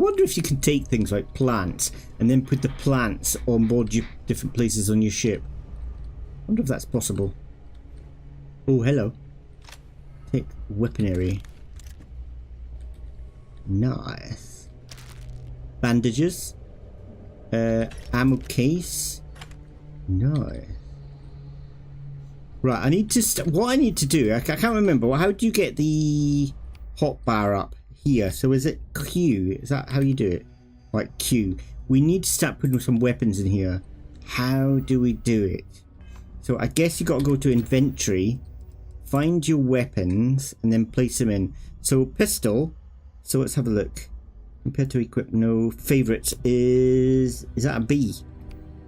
wonder if you can take things like plants and then put the plants on board your different places on your ship. I wonder if that's possible. Oh, hello. Take weaponry. Nice. Bandages. Ammo case. Nice. Right, I need to... what I need to do... I can't remember. Well, how do you get the hotbar up here? So is it Q? Is that how you do it? Like Q. We need to start putting some weapons in here. How do we do it? So I guess you got to go to inventory. Find your weapons and then place them in. So pistol. So let's have a look. Compared to equip, no. Favorites is that a B?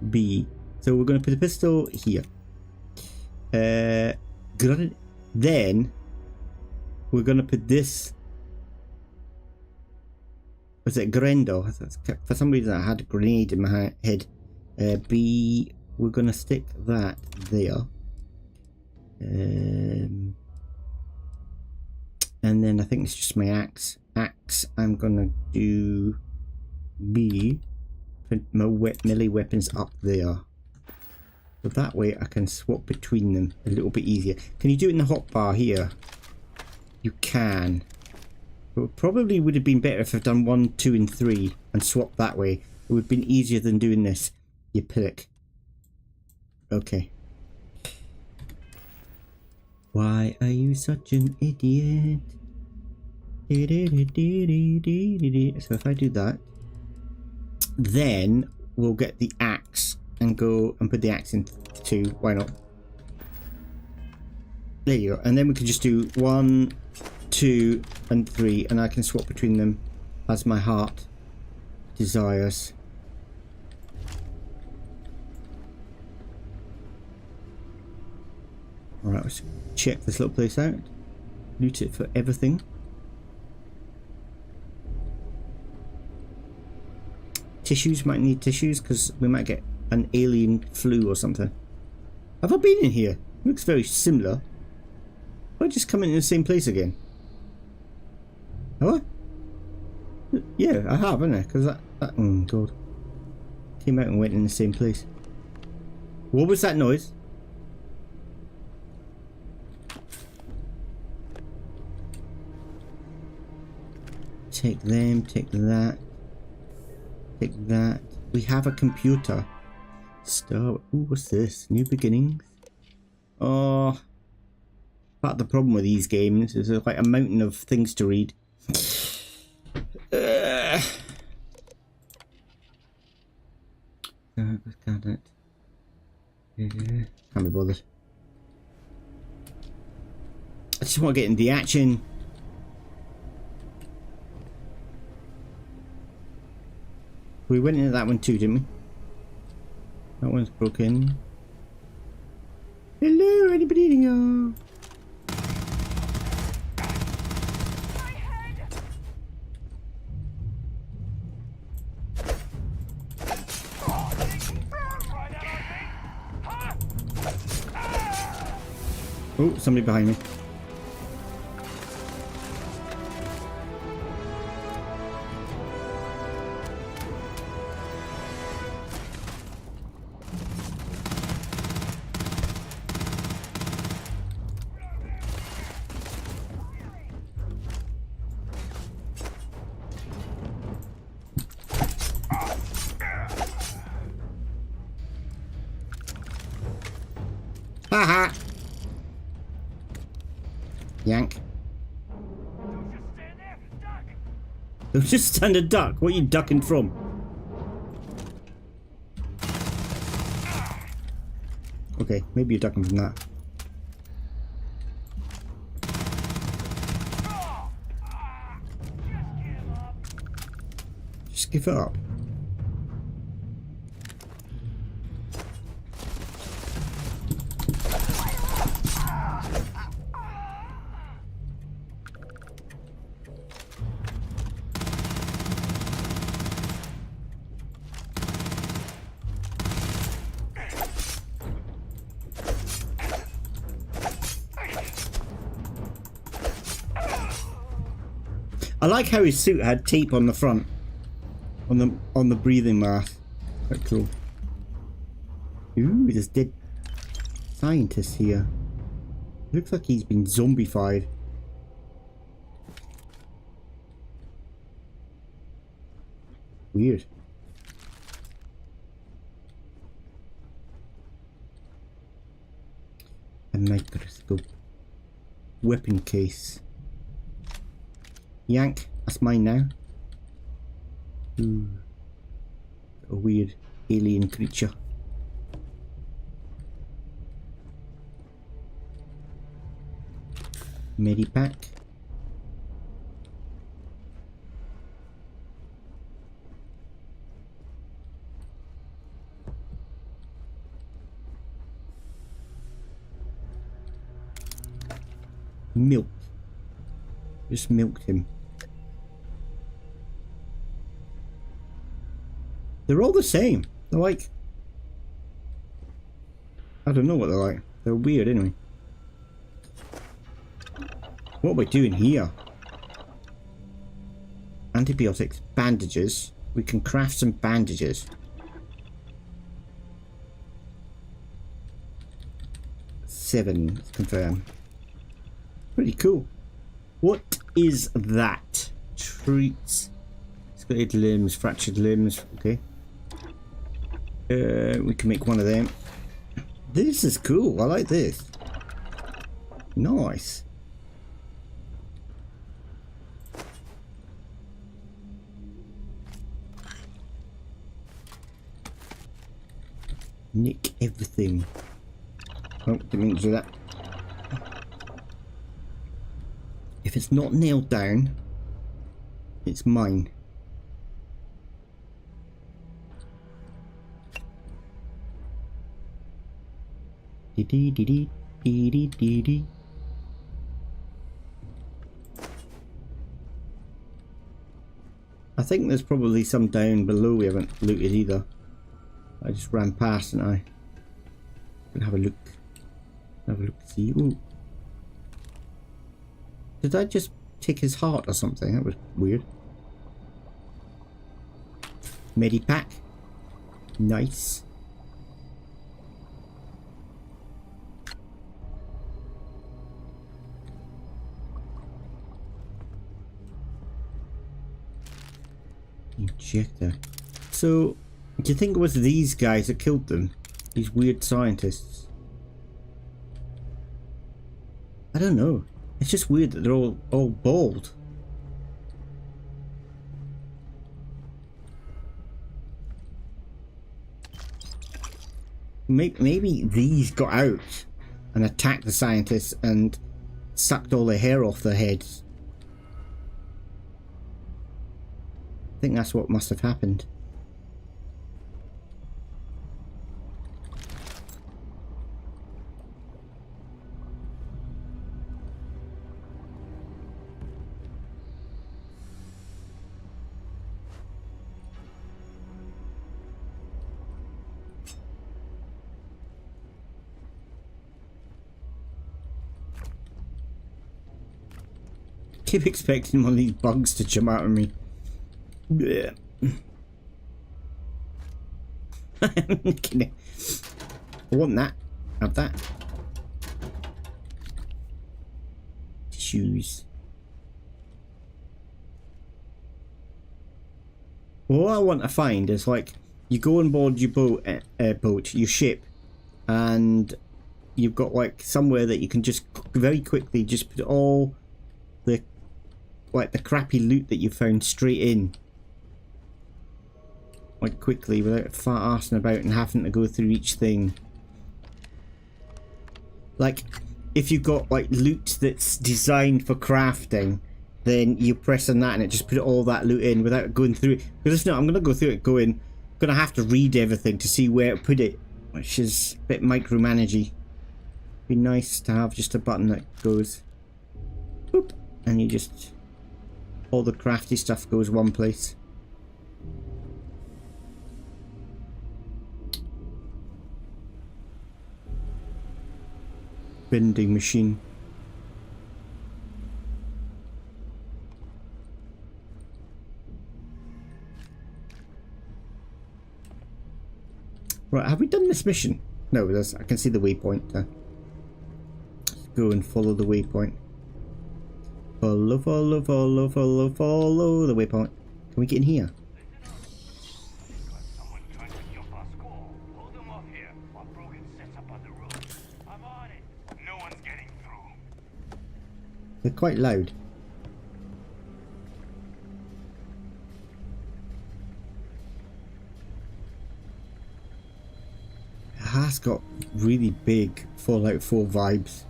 B. So we're going to put the pistol here. Then we're going to put this. Was it Grendo? For some reason I had a grenade in my head. B. We're going to stick that there. And then I think it's just my axe. I'm gonna do B. Put my melee weapons up there. So that way I can swap between them a little bit easier. Can you do it in the hotbar here? You can. It probably would have been better if I've done 1, 2, and 3 and swapped that way. It would have been easier than doing this. You prick. Okay. Why are you such an idiot? So if I do that, then we'll get the axe and go and put the axe in 2. Why not? There you go. And then we can just do 1, 2, and 3, and I can swap between them as my heart desires. Alright, let's check this little place out. Loot it for everything. Tissues, might need tissues because we might get an alien flu or something. Have I been in here? Looks very similar. Have I just come in the same place again? Have I? Yeah, I have, haven't I? Because that oh god. Came out and went in the same place. What was that noise? Take them, take that. Take that. We have a computer. Ooh, what's this? New beginnings? Oh. Part of the problem with these games is there's like a mountain of things to read. Got it. Can't be bothered. I just want to get into the action. We went into that one too, didn't we? That one's broken. Hello, anybody in here? Oh, somebody behind me. Haha! Yank. Don't just stand and duck. What are you ducking from? Okay, maybe you're ducking from that. Just give it up. I like how his suit had tape on the front. on the breathing mask. Quite cool. Ooh, there's dead scientist here. Looks like he's been zombified. Weird. A microscope. Weapon case. Yank. That's mine now. Ooh. A weird alien creature. Medipack. Milk. Just milked him. They're all the same. They're like... I don't know what they're like. They're weird anyway. What are we doing here? Antibiotics. Bandages. We can craft some bandages. Seven. Let's confirm. Pretty cool. What is that? Treats. Skeleted limbs, fractured limbs. Okay. We can make one of them. This is cool. I like this. Nice. Nick everything. Oh, didn't mean to do that. If it's not nailed down, it's mine. Dee dee dee dee dee dee dee dee. I think there's probably some down below we haven't looted either. I just ran past and I can have a look. Have a look, see. Ooh. Did I just take his heart or something? That was weird. Medipack. Nice. Injector. So, do you think it was these guys that killed them? These weird scientists? I don't know. It's just weird that they're all bald. Maybe these got out and attacked the scientists and sucked all the hair off their heads. I think that's what must have happened. Keep expecting one of these bugs to jump out of me. I want that. Have that. Shoes. What I want to find is, like, you go on board your boat, your ship, and you've got like somewhere that you can just very quickly just put all the the crappy loot that you found straight in, like quickly, without fart arsing about and having to go through each thing. Like, if you've got like loot that's designed for crafting, then you press on that and it just put all that loot in without going through it. Because if not, I'm gonna go through it going, I'm gonna have to read everything to see where to put it, which is a bit micromanagey. Be nice to have just a button that goes boop, and you just, all the crafty stuff goes one place. Vending machine. Right, have we done this mission? No, there's, I can see the waypoint there. Let's go and follow the waypoint. Follow, follow, follow, follow, follow the waypoint. Can we get in here? They're quite loud. It has got really big Fallout 4 vibes.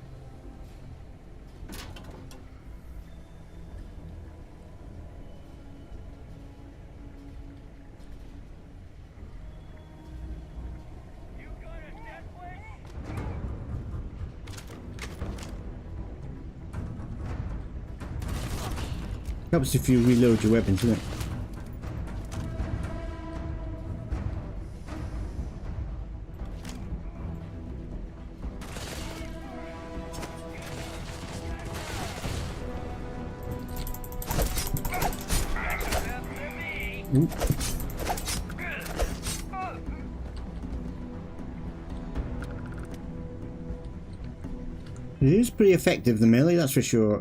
Helps if you reload your weapons, doesn't it? Ooh. It is pretty effective, the melee, that's for sure.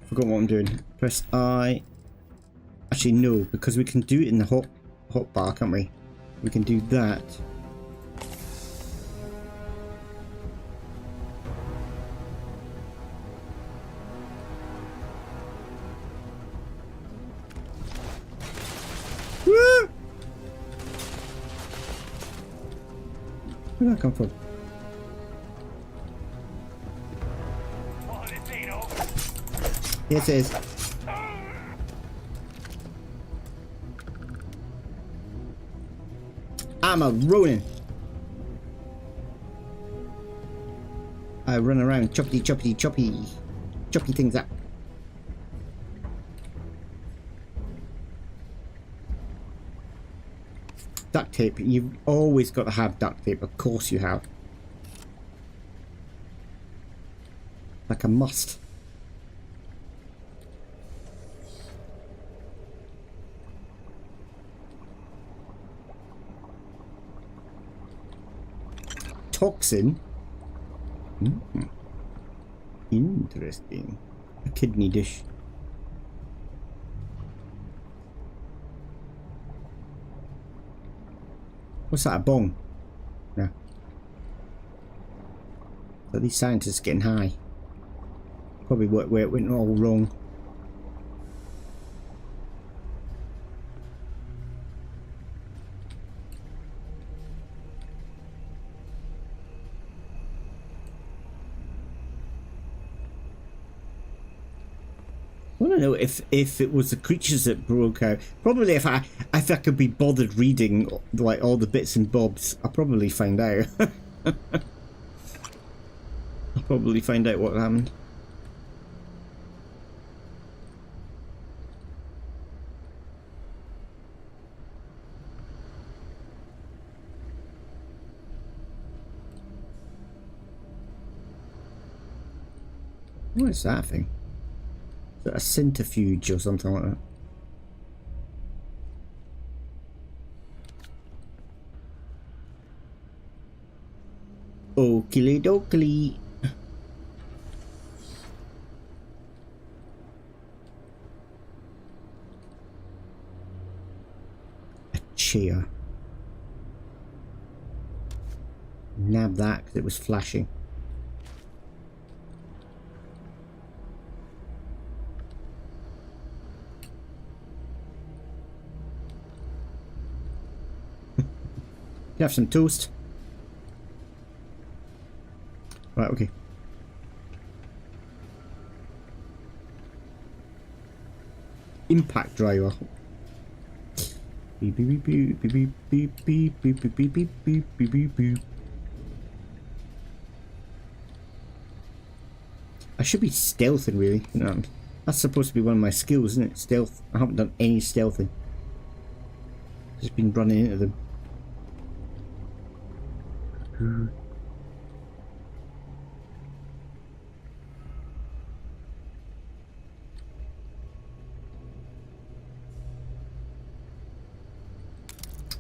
Forgot what I'm doing. Press I. Actually, no, because we can do it in the hot bar, can't we? We can do that. Woo! Where did that come from? Yes, it is. I'm a Ronin. I run around choppity choppity choppy things up. Duct tape. You've always got to have duct tape. Of course you have. Like a must. Toxin? Interesting. A kidney dish. What's that, a bong? Yeah. So these scientists getting high. Probably where it went all wrong. I don't know if it was the creatures that broke out. Probably if I could be bothered reading like all the bits and bobs, I'll probably find out. I'll probably find out what happened. What is that thing? Is that a centrifuge or something like that? Oakley dokley. A chair. Nab that because it was flashing. You have some toast. Right, okay. Impact driver. Beep beep beep beep beep beep beep beep beep beep beep beep beep beep. I should be stealthing, really. You know, that's supposed to be one of my skills, isn't it? Stealth. I haven't done any stealthing. Just been running into them.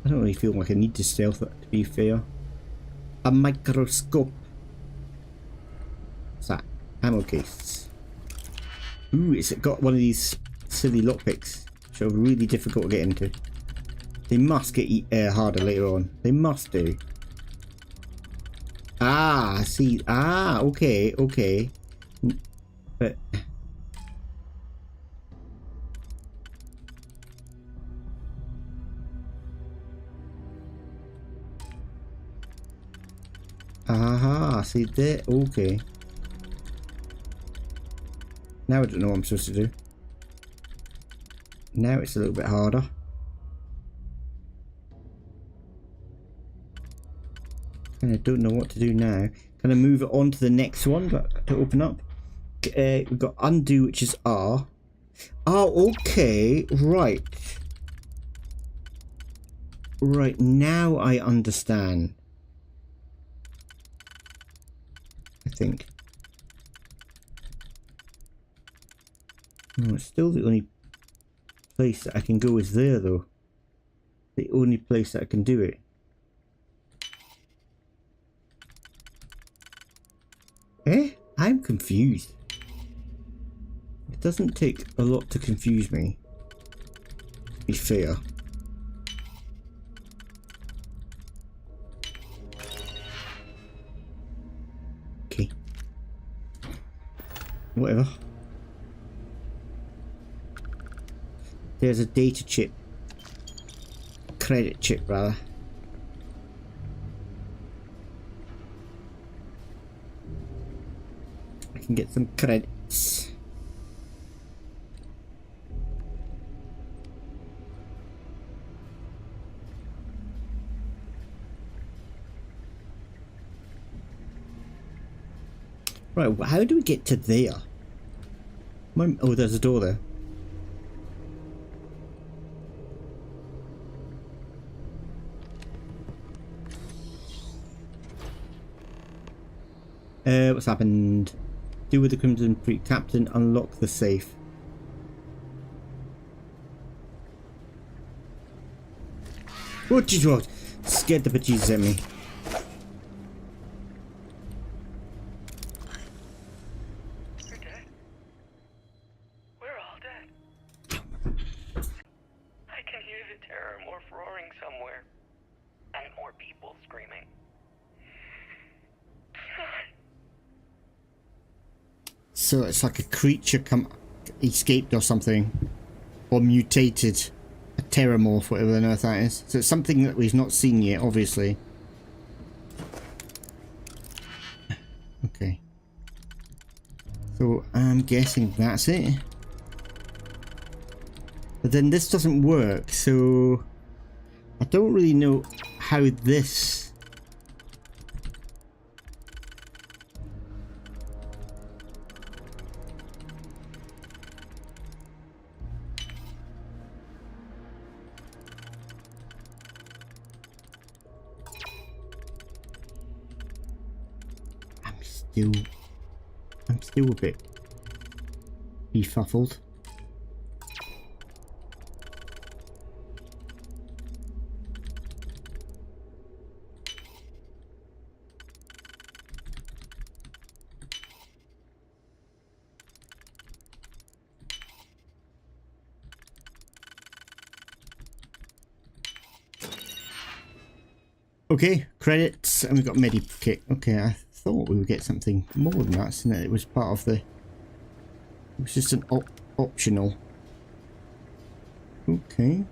I don't really feel like I need to stealth it, to be fair. A microscope. What's that? Ammo case. Ooh, it's got one of these silly lockpicks, which are really difficult to get into. They must get harder later on. They must do. Ah, see. Ah, okay, okay. But... aha, see there? Okay. Now I don't know what I'm supposed to do. Now it's a little bit harder. And I don't know what to do now. Can I move it on to the next one to open up? We've got undo, which is R. Oh, okay. Right. Right, now I understand. I think. Oh, it's still the only place that I can go is there, though. The only place that I can do it. Eh? I'm confused. It doesn't take a lot to confuse me, to be fair. Okay. Whatever. There's a data chip. Credit chip, rather. I can get some credits. Right, how do we get to there? Oh, there's a door there. What's happened? Deal with the Crimson Fleet Captain, unlock the safe. Oh, jeez, what? Scared the bejesus at me. You're dead. We're all dead. I can hear the terror morph roaring somewhere. And more people screaming. So it's like a creature escaped or something, or mutated, a terramorph, whatever on earth that is. So it's something that we've not seen yet, obviously. Okay. So I'm guessing that's it. But then this doesn't work, so I don't really know how this. I'm still a bit befuddled. Okay, credits, and we've got medikit. Okay, I thought we would get something more than that, since it was part of the... It was just an optional. Okay.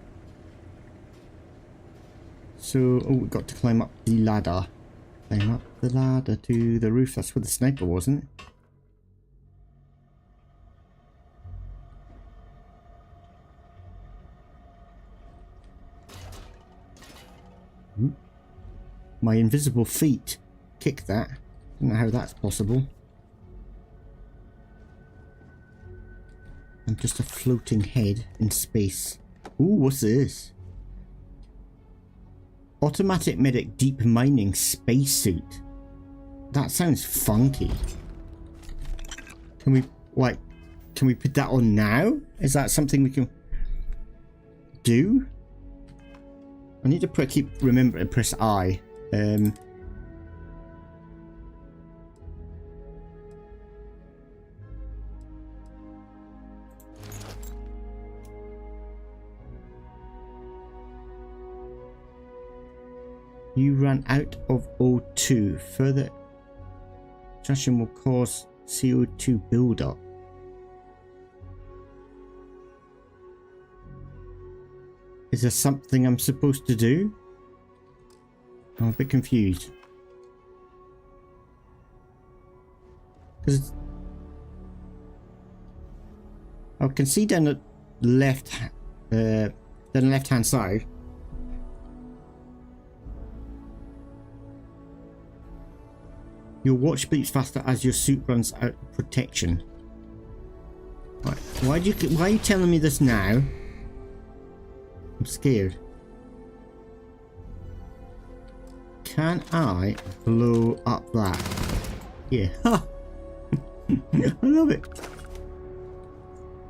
So, oh, we've got to climb up the ladder. Climb up the ladder to the roof. That's where the sniper was, isn't it? Ooh. My invisible feet. Kick that. I don't know how that's possible. I'm just a floating head in space. Ooh, what's this? Automatic medic deep mining spacesuit. That sounds funky. Can we, like, can we put that on now? Is that something we can do? I need to keep remembering to press I. You ran out of O2. Further extraction will cause CO2 buildup. Is there something I'm supposed to do? I'm a bit confused. Because I can see down the left-hand side. Your watch beats faster as your suit runs out of protection. Right. Why are you telling me this now? I'm scared. Can I blow up that? Yeah. Ha! I love it.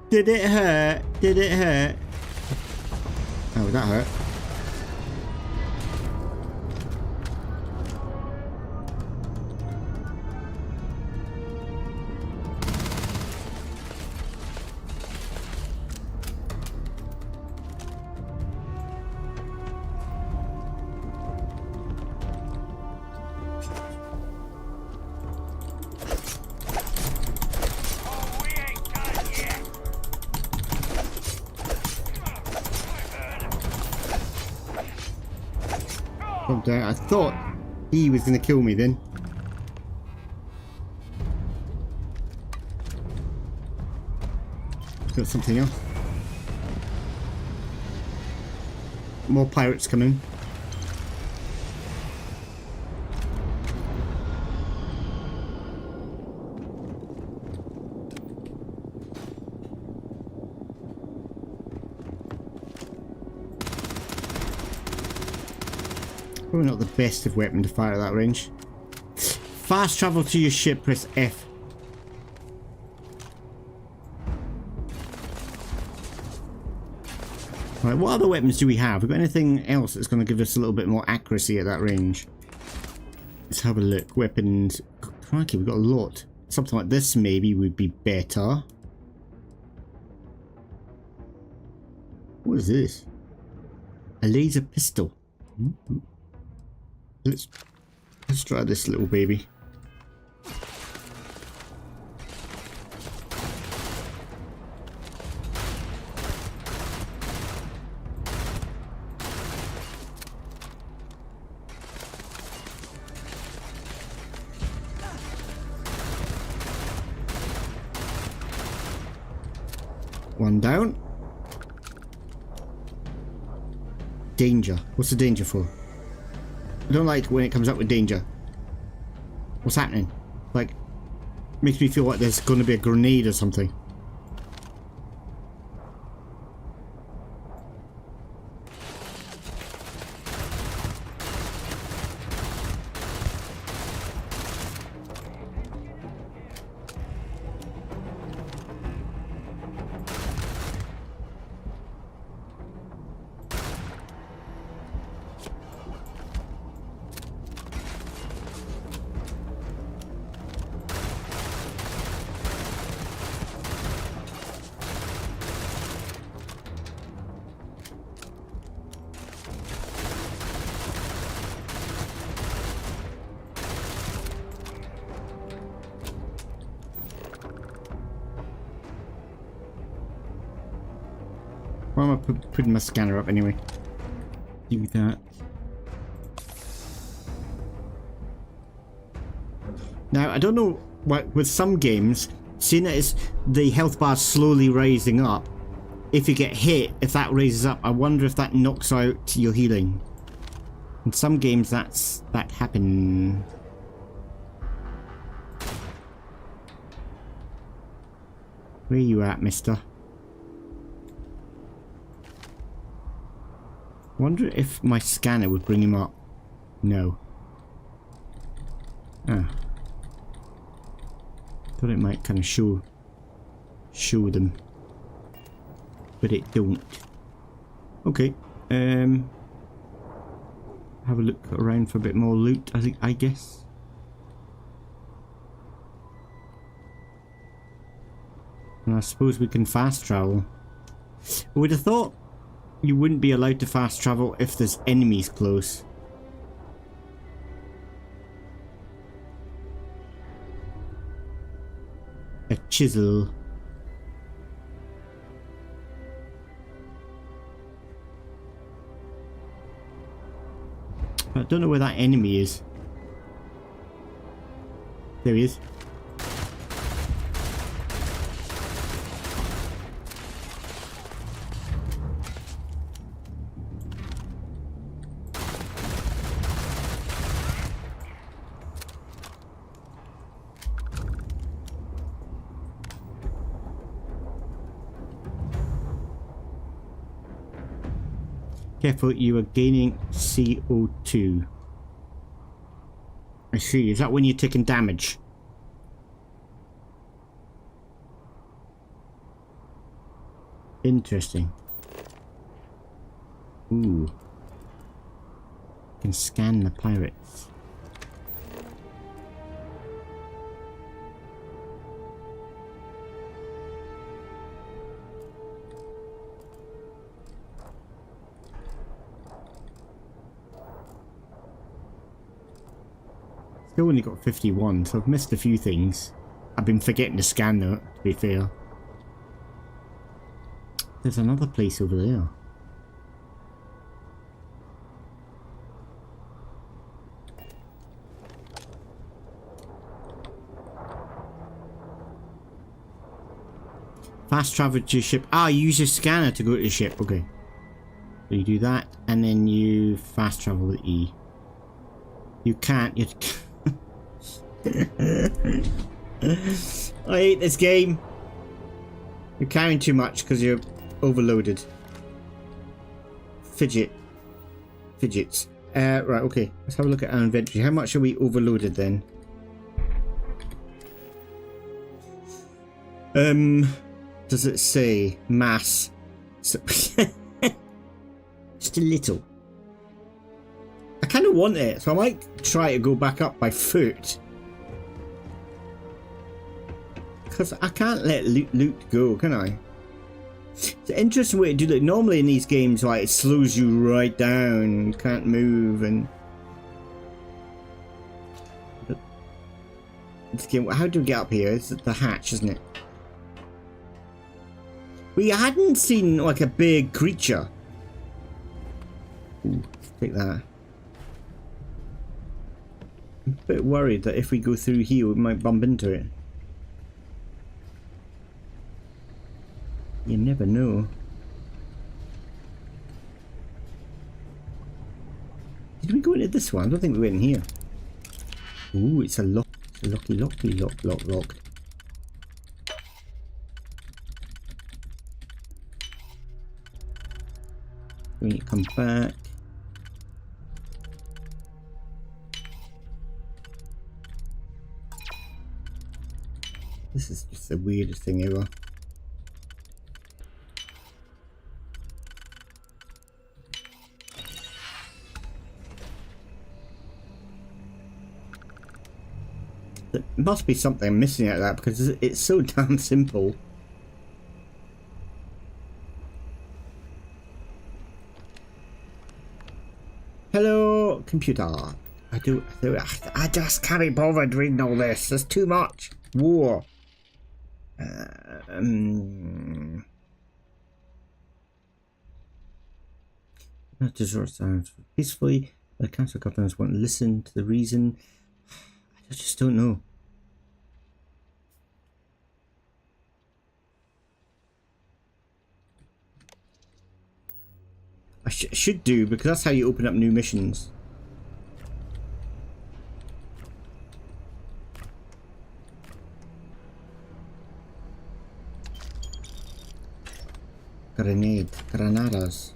Did it hurt? Did it hurt? Oh, that hurt. I thought he was going to kill me then. Got something else. More pirates coming. Probably not the best of weapon to fire at that range. Fast travel to your ship, press F. Right, what other weapons do we have? Have we got anything else that's going to give us a little bit more accuracy at that range? Let's have a look. Weapons. Crikey, we've got a lot. Something like this maybe would be better. What is this? A laser pistol. Let's try this little baby. One down. Danger. What's the danger for? I don't like when it comes up with danger. What's happening? Like, makes me feel like there's going to be a grenade or something. Why am I putting my scanner up anyway? Do that. Now, I don't know what with some games, seeing that it's the health bar slowly raising up, if you get hit, if that raises up, I wonder if that knocks out your healing. In some games, that happen. Where you at, mister? Wonder if my scanner would bring him up. No. Ah. Thought it might kind of show them. But it don't. Okay. have a look around for a bit more loot, I guess. And I suppose we can fast travel. I would have thought you wouldn't be allowed to fast travel if there's enemies close. A chisel. I don't know where that enemy is. There he is. Careful, you are gaining CO2. I see. Is that when you're taking damage? Interesting. Ooh. You can scan the pirates. Still only got 51, so I've missed a few things. I've been forgetting to scan though, to be fair. There's another place over there. Fast travel to your ship. Ah, you use your scanner to go to the ship. Okay. So you do that, and then you fast travel with E. You can't. You I hate this game. You're carrying too much because you're overloaded. Fidgets. Right, okay. Let's have a look at our inventory. How much are we overloaded then? Does it say mass? Just a little. I kind of want it, so I might try to go back up by foot. Because I can't let loot go, can I? It's an interesting way to do that. Normally in these games, like, it slows you right down. You can't move and... This game, how do we get up here? It's the hatch, isn't it? We hadn't seen, like, a big creature. Ooh, take that. I'm a bit worried that if we go through here, we might bump into it. You never know. Did we go into this one? I don't think we went in here. Ooh, it's a lock. It's a lock. We need to come back. This is just the weirdest thing ever. There must be something missing out of that because it's so damn simple. Hello, computer. I just can't be bothered reading all this. There's too much. War. Not to short sounds peacefully. The council governors won't listen to the reason. I just don't know. I should do, because that's how you open up new missions. Granadas.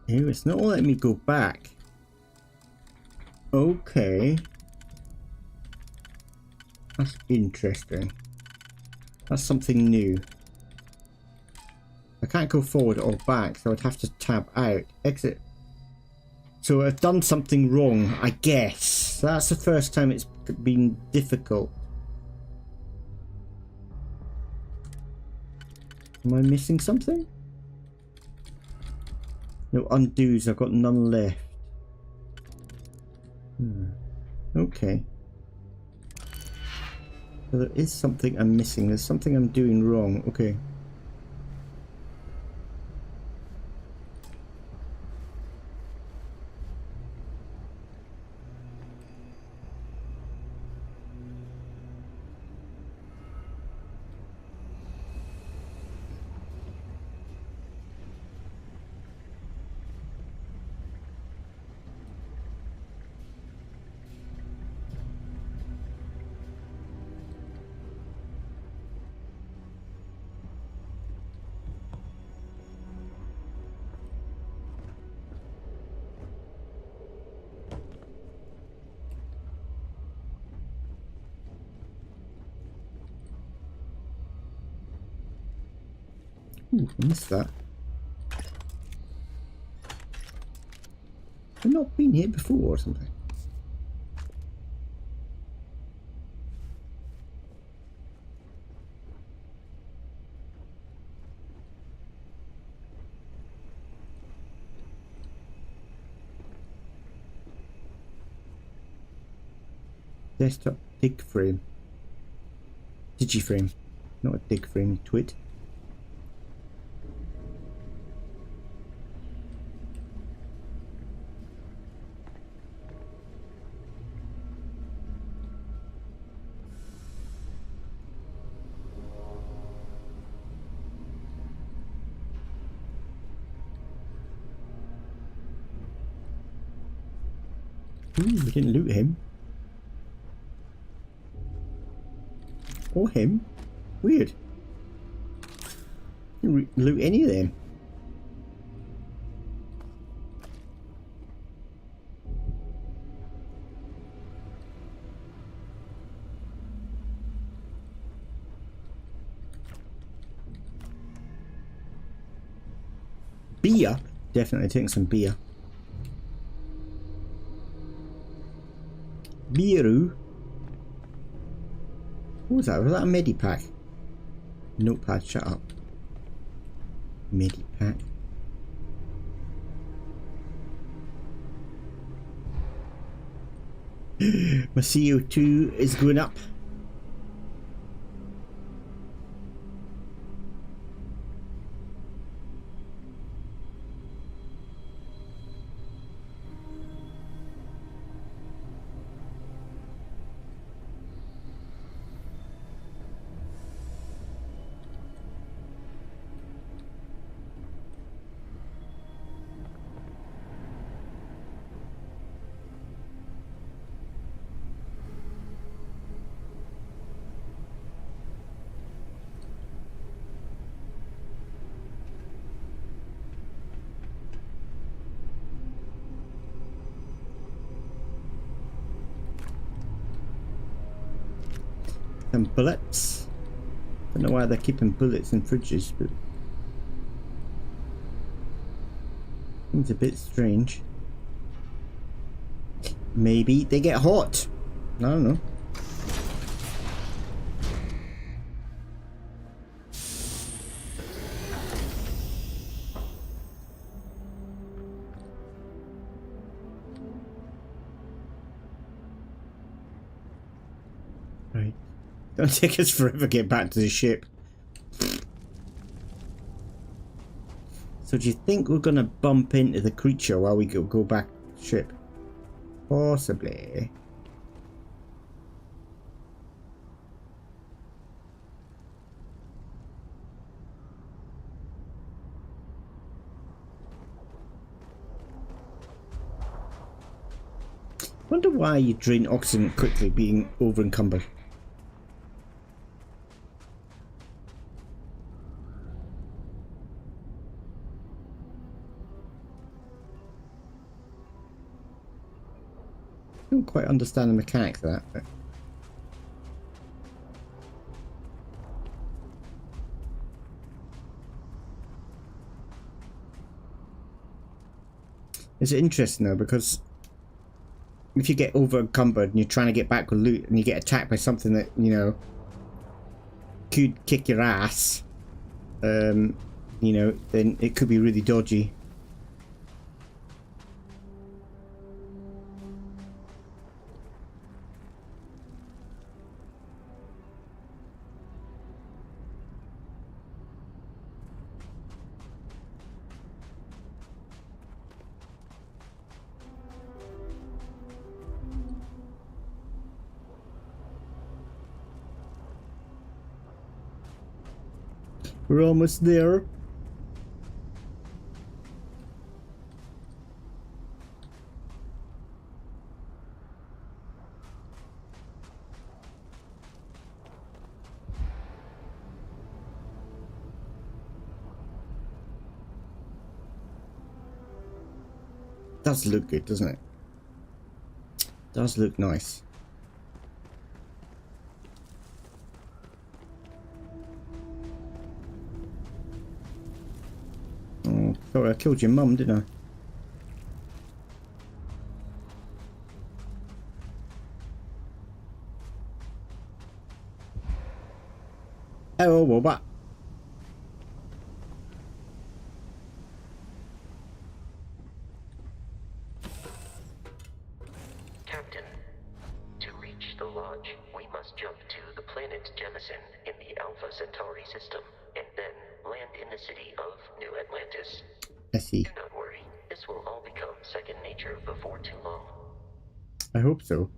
Ew, it's not letting me go back. Okay. That's interesting. That's something new. I can't go forward or back, so I'd have to tab out. Exit. So I've done something wrong, I guess. That's the first time it's been difficult. Am I missing something? No undos, I've got none left. Okay. So there is something I'm missing. There's something I'm doing wrong. Okay. Ooh, I missed that. I've not been here before or something. Desktop dig frame. Digiframe. Not a dig frame, you twit. Ooh, we didn't loot him. Or him. Weird. Didn't loot any of them. Beer? Definitely taking some beer. Beeru? What was that? Was that a medipack? Notepad, shut up. Medipack. My CO2 is going up. And bullets. Don't know why they're keeping bullets in fridges, but seems a bit strange. Maybe they get hot. I don't know. Right. Don't take us forever to get back to the ship. So do you think we're gonna bump into the creature while we go back to the ship? Possibly. Wonder why you drain oxygen quickly being over encumbered. I don't quite understand the mechanics of that, but It's interesting though, because if you get over encumbered and you're trying to get back with loot and you get attacked by something that, you know, could kick your ass, you know, then it could be really dodgy. We're almost there. Does look good, doesn't it? Does look nice. Oh, sorry, I killed your mum, didn't I? Oh, well, what? Captain, to reach the lodge, we must jump to the planet Jemison in the Alpha Centauri system, and then land in the city of New Atlantis. I see. Do not worry, this will all become second nature before too long. I hope so.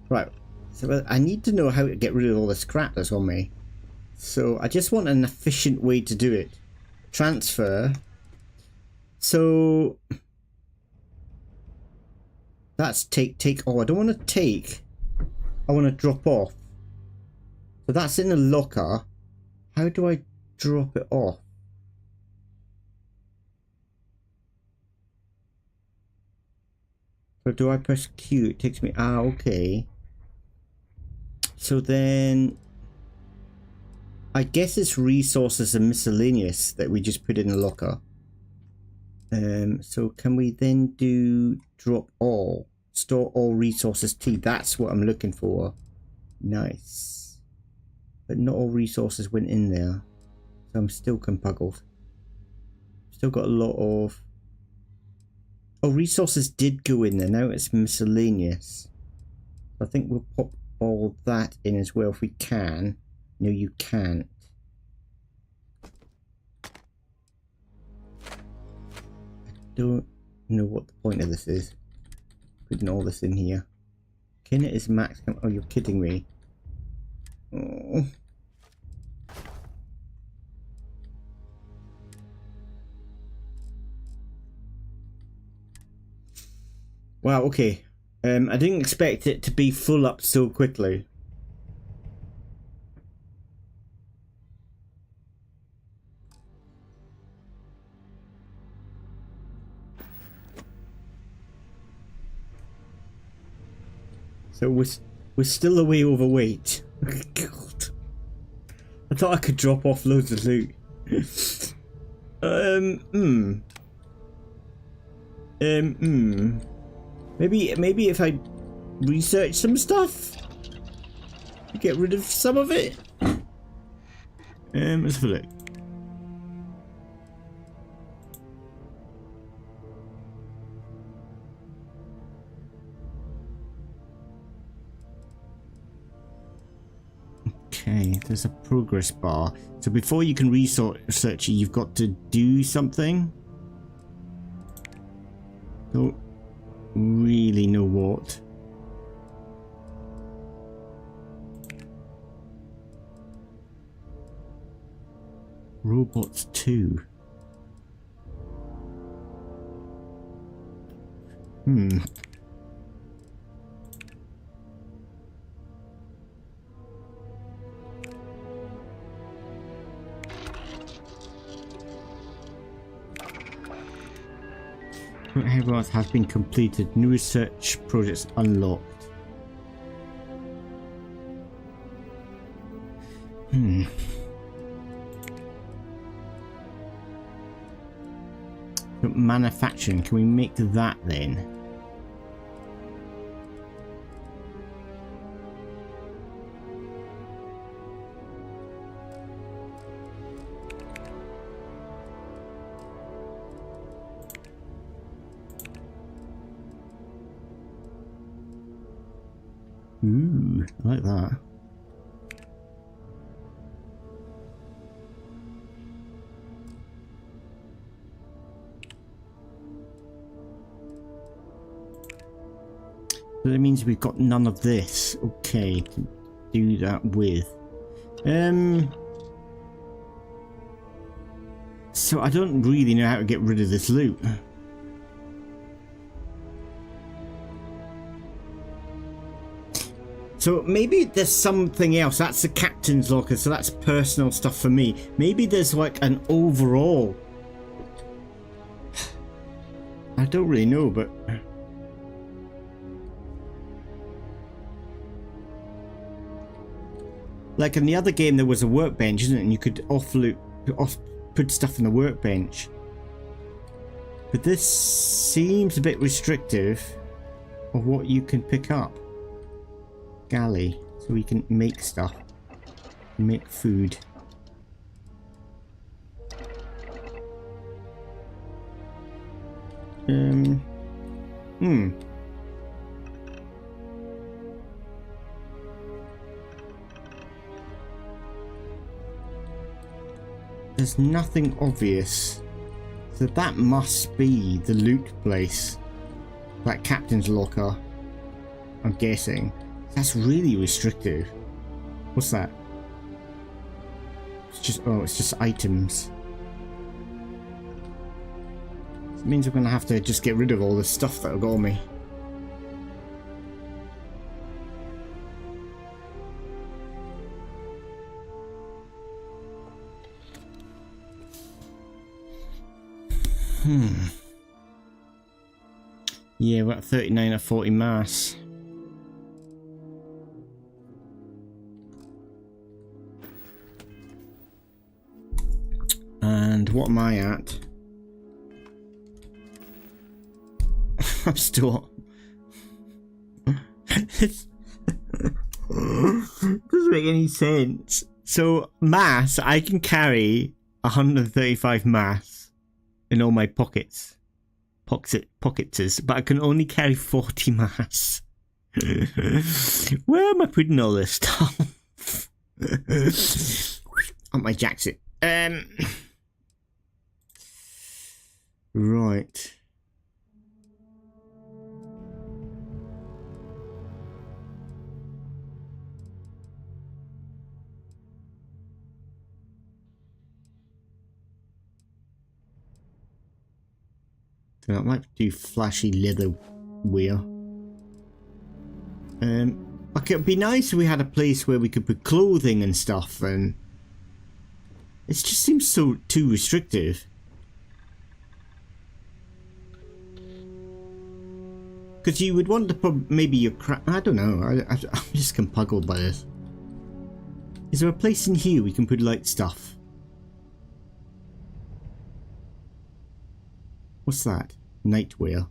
Right, so I need to know how to get rid of all the scrap that's on me. So I just want an efficient way to do it. Transfer. So that's take. Oh, I don't want to take. I want to drop off. So that's in the locker. How do I drop it off? So do I press Q? It takes me. Ah, okay. So then I guess it's resources and miscellaneous that we just put in the locker. So can we then do drop all? Store all resources T. That's what I'm looking for. Nice. But not all resources went in there. So I'm still compuggled. Still got a lot of... Oh, resources did go in there. Now it's miscellaneous. I think we'll pop all that in as well if we can. No, you can't. I don't know what the point of this is. Putting all this in here. Can it is max? Oh, you're kidding me. Oh. Wow, okay. I didn't expect it to be full up so quickly. So we're still a way overweight. God. I thought I could drop off loads of loot. Maybe if I research some stuff, get rid of some of it. Let's have a look. Okay, there's a progress bar. So before you can research it, you've got to do something. Don't really know what. Robots 2. Robots has been completed. New research projects unlocked. But manufacturing, can we make that then? Ooh, I like that. So that means we've got none of this. Okay, to do that with. So I don't really know how to get rid of this loot. So maybe there's something else. That's the captain's locker, so that's personal stuff for me. Maybe there's like an overall. I don't really know, but like in the other game there was a workbench, isn't it? And you could put stuff in the workbench. But this seems a bit restrictive of what you can pick up. Galley, so we can make stuff, make food. There's nothing obvious, so that must be the loot place, that captain's locker, I'm guessing. That's really restrictive. What's that? It's just, oh, it's just items. It means we're gonna have to just get rid of all this stuff that I've got on me. Yeah, we're at 39 or 40 mass. And what am I at? I'm still. Doesn't make any sense. So mass, I can carry 135 mass in all my pockets, pockets, but I can only carry 40 mass. Where am I putting all this stuff? On my jacket. Right. So I might do flashy leather wear. Okay, it'd be nice if we had a place where we could put clothing and stuff, and it just seems so too restrictive. Because you would want to put maybe your I don't know. I'm just puzzled by this. Is there a place in here we can put light stuff? What's that? Nightwear.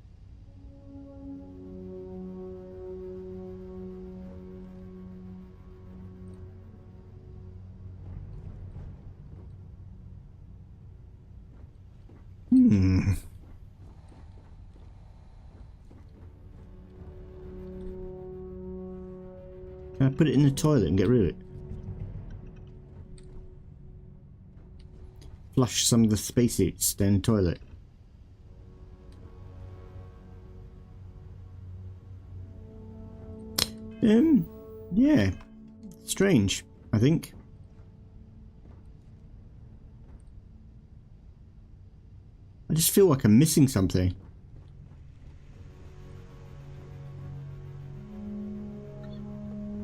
Can I put it in the toilet and get rid of it? Flush some of the spacesuits down the toilet. Yeah. Strange, I think. I just feel like I'm missing something.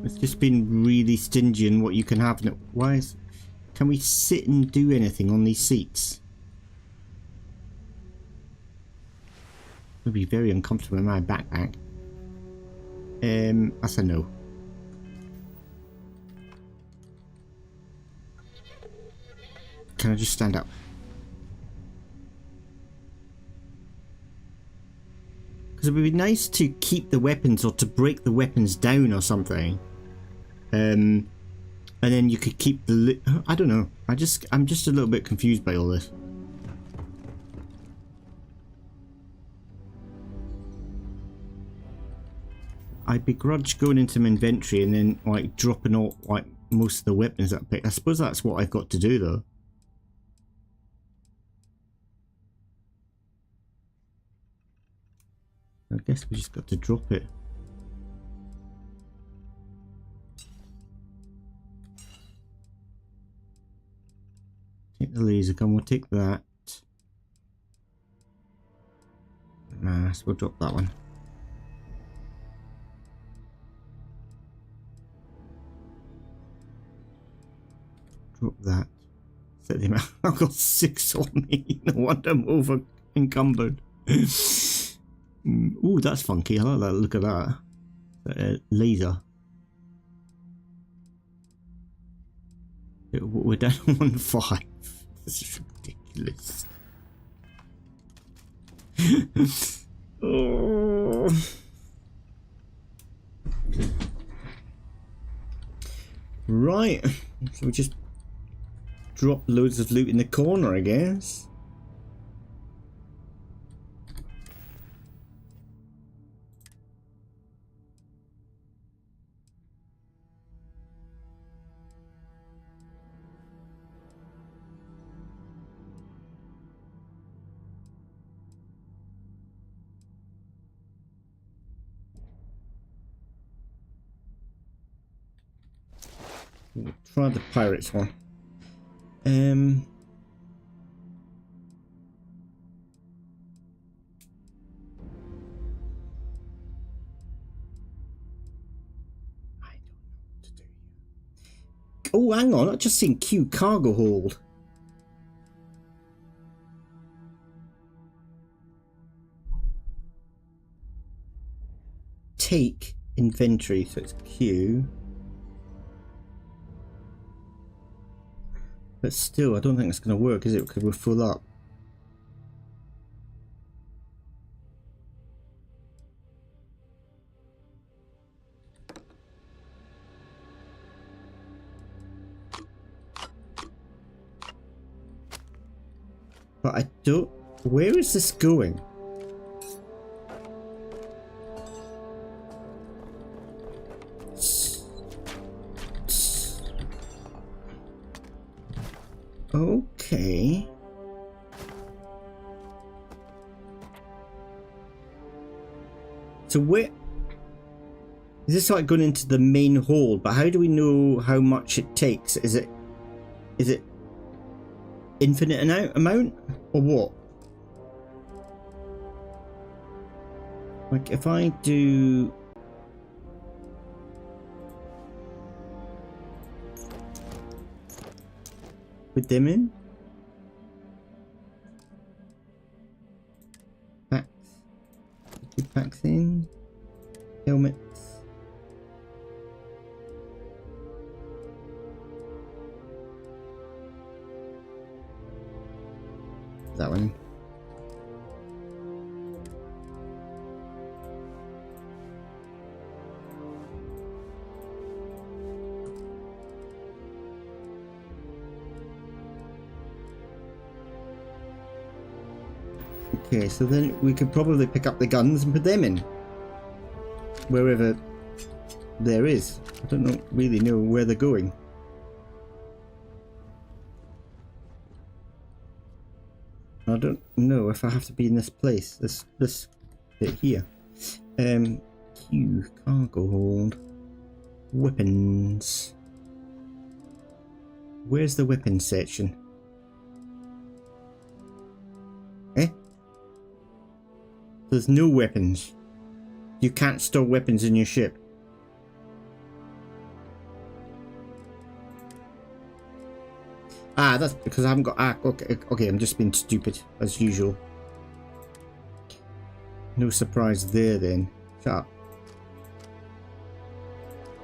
It's just been really stingy in what you can have. Why is... Can we sit and do anything on these seats? It would be very uncomfortable in my backpack. That's a no. Can I just stand up? Because it would be nice to keep the weapons or to break the weapons down or something. And then you could keep the... I don't know. I'm just a little bit confused by all this. I begrudge going into my inventory and then like dropping all like most of the weapons that I picked. I suppose that's what I've got to do though. I guess we just got to drop it. Take the laser gun, we'll take that. So we'll drop that one. Drop that. Set them out. I've got 6 on me. No wonder I'm over encumbered. Ooh, that's funky. I like that. Look at that. Laser. We're down on 5. This is ridiculous. Oh. Right. So we just drop loads of loot in the corner, I guess. We'll try the pirates one. I don't know what to do here. Oh, hang on, I just seen Q cargo hold. Take inventory, so it's Q. But still, I don't think it's going to work, is it? Because we're full up. But I don't... Where is this going? Okay. So where... Is this like going into the main hold? But how do we know how much it takes? Is it infinite amount or what? Like if I do... Put them in. Packs. 2 packs in. Helmets. That one. Okay, so then we could probably pick up the guns and put them in. Wherever there is. I don't really know where they're going. I don't know if I have to be in this place. This bit here. Q, cargo hold. Weapons. Where's the weapons section? Eh? There's no weapons. You can't store weapons in your ship. Ah, that's because I haven't got... Ah, okay, I'm just being stupid, as usual. No surprise there, then. Shut up.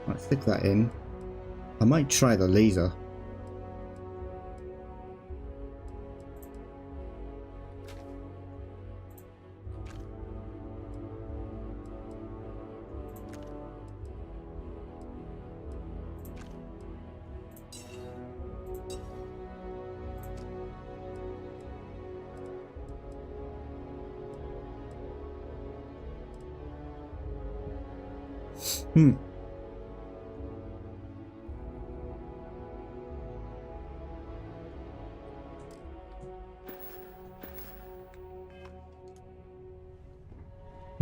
Right, stick that in. I might try the laser.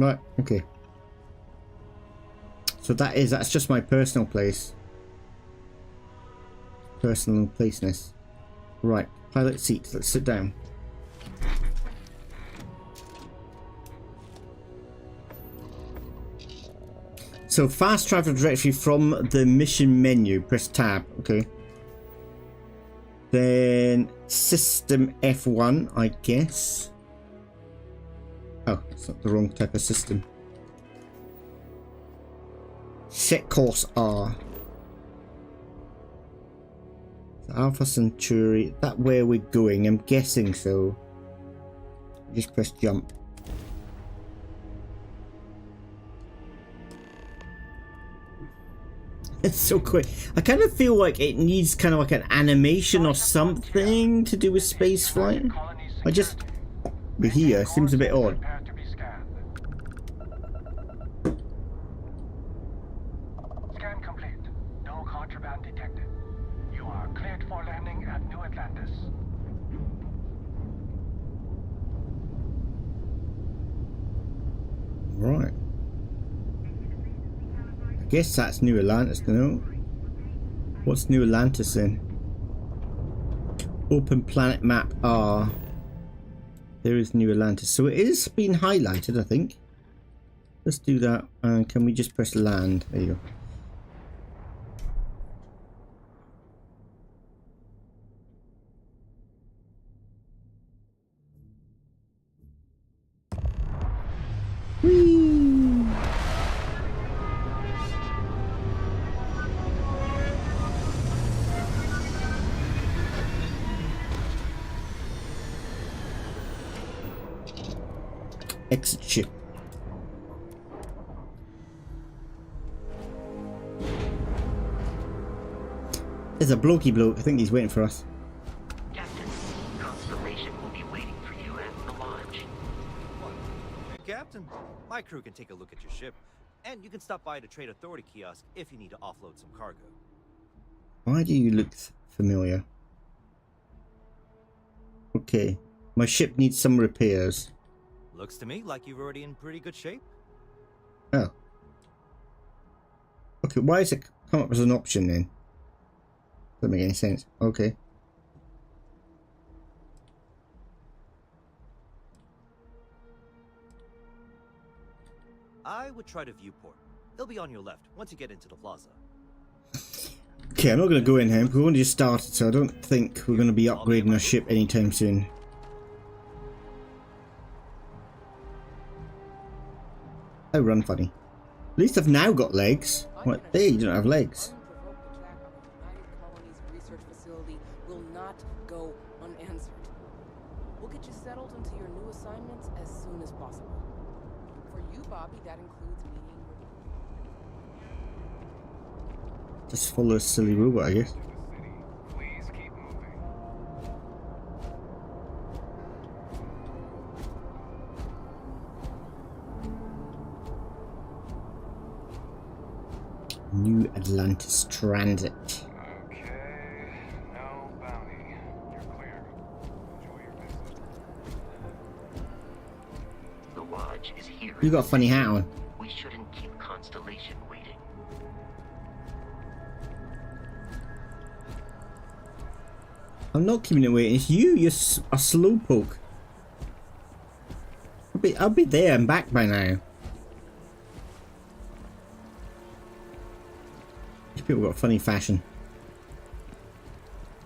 Right, okay. So that's just my personal place. Personal placeness. Right, pilot seat, let's sit down. So fast travel directly from the mission menu, press tab, okay. Then system F1, I guess. Oh, it's not the wrong type of system. Set course R. Alpha Centauri, that where we're going? I'm guessing so. Just press jump. It's so quick. I kind of feel like it needs kind of like an animation or something to do with space flight. But here seems a bit odd. Scan complete. No contraband detected. You are cleared for landing at New Atlantis. Right. I guess that's New Atlantis, no? What's New Atlantis then? Open planet map R. There is New Atlantis. So it is being highlighted, I think. Let's do that. And can we just press land? There you go. Exit ship. There's a blokey bloke. I think he's waiting for us. Captain, Constellation will be waiting for you at the lodge. Captain, my crew can take a look at your ship, and you can stop by the Trade Authority kiosk if you need to offload some cargo. Why do you look familiar? Okay, my ship needs some repairs. Looks to me like you're already in pretty good shape. Oh. Okay, why is it come up as an option then? Doesn't make any sense. Okay. I would try the viewport. It'll be on your left once you get into the plaza. Okay, I'm not going to go in here. We've only just started, so I don't think we're going to be upgrading our ship anytime soon. I run funny. At least I've now got legs. What? There, you don't have legs. Research facility will not go unanswered. We'll get you settled into your new assignments as soon as possible. For you, Bobby, that includes meeting. Just follow a silly robot, I guess. New Atlantis Transit. Okay, no bounty. You're clear. Enjoy your visit. The lodge is here. You got a funny hat on. We shouldn't keep Constellation waiting. I'm not keeping it waiting. It's you. You're a slowpoke. I'll be there and back by now. These people got funny fashion.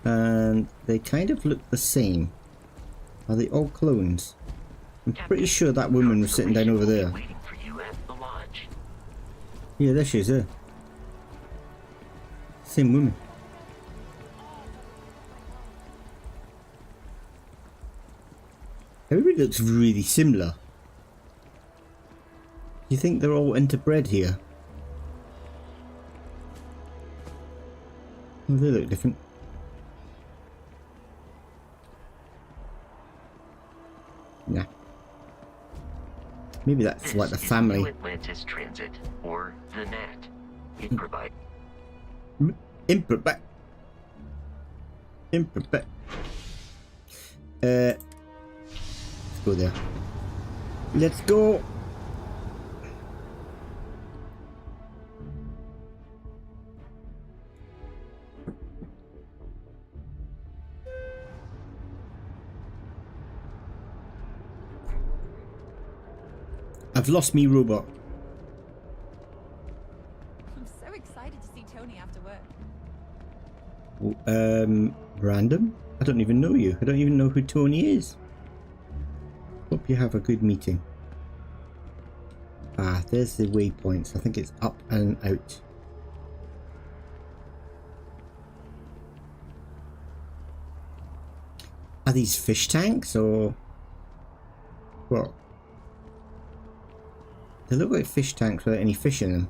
And they kind of look the same. Are they all clones? I'm pretty sure that woman was sitting down over there. Waiting for you at the lodge. Yeah, there she is, there. Same woman. Everybody looks really similar. You think they're all interbred here? Oh, they look different. Nah. Maybe that's like the family. Atlantis Transit, or the NAT. Improvise. Input back. Input back. Let's go there. Let's go. I've lost me robot. I'm so excited to see Tony after work. Random? I don't even know you. I don't even know who Tony is. Hope you have a good meeting. Ah, there's the waypoints. I think it's up and out. Are these fish tanks or what? They look like fish tanks without any fish in them.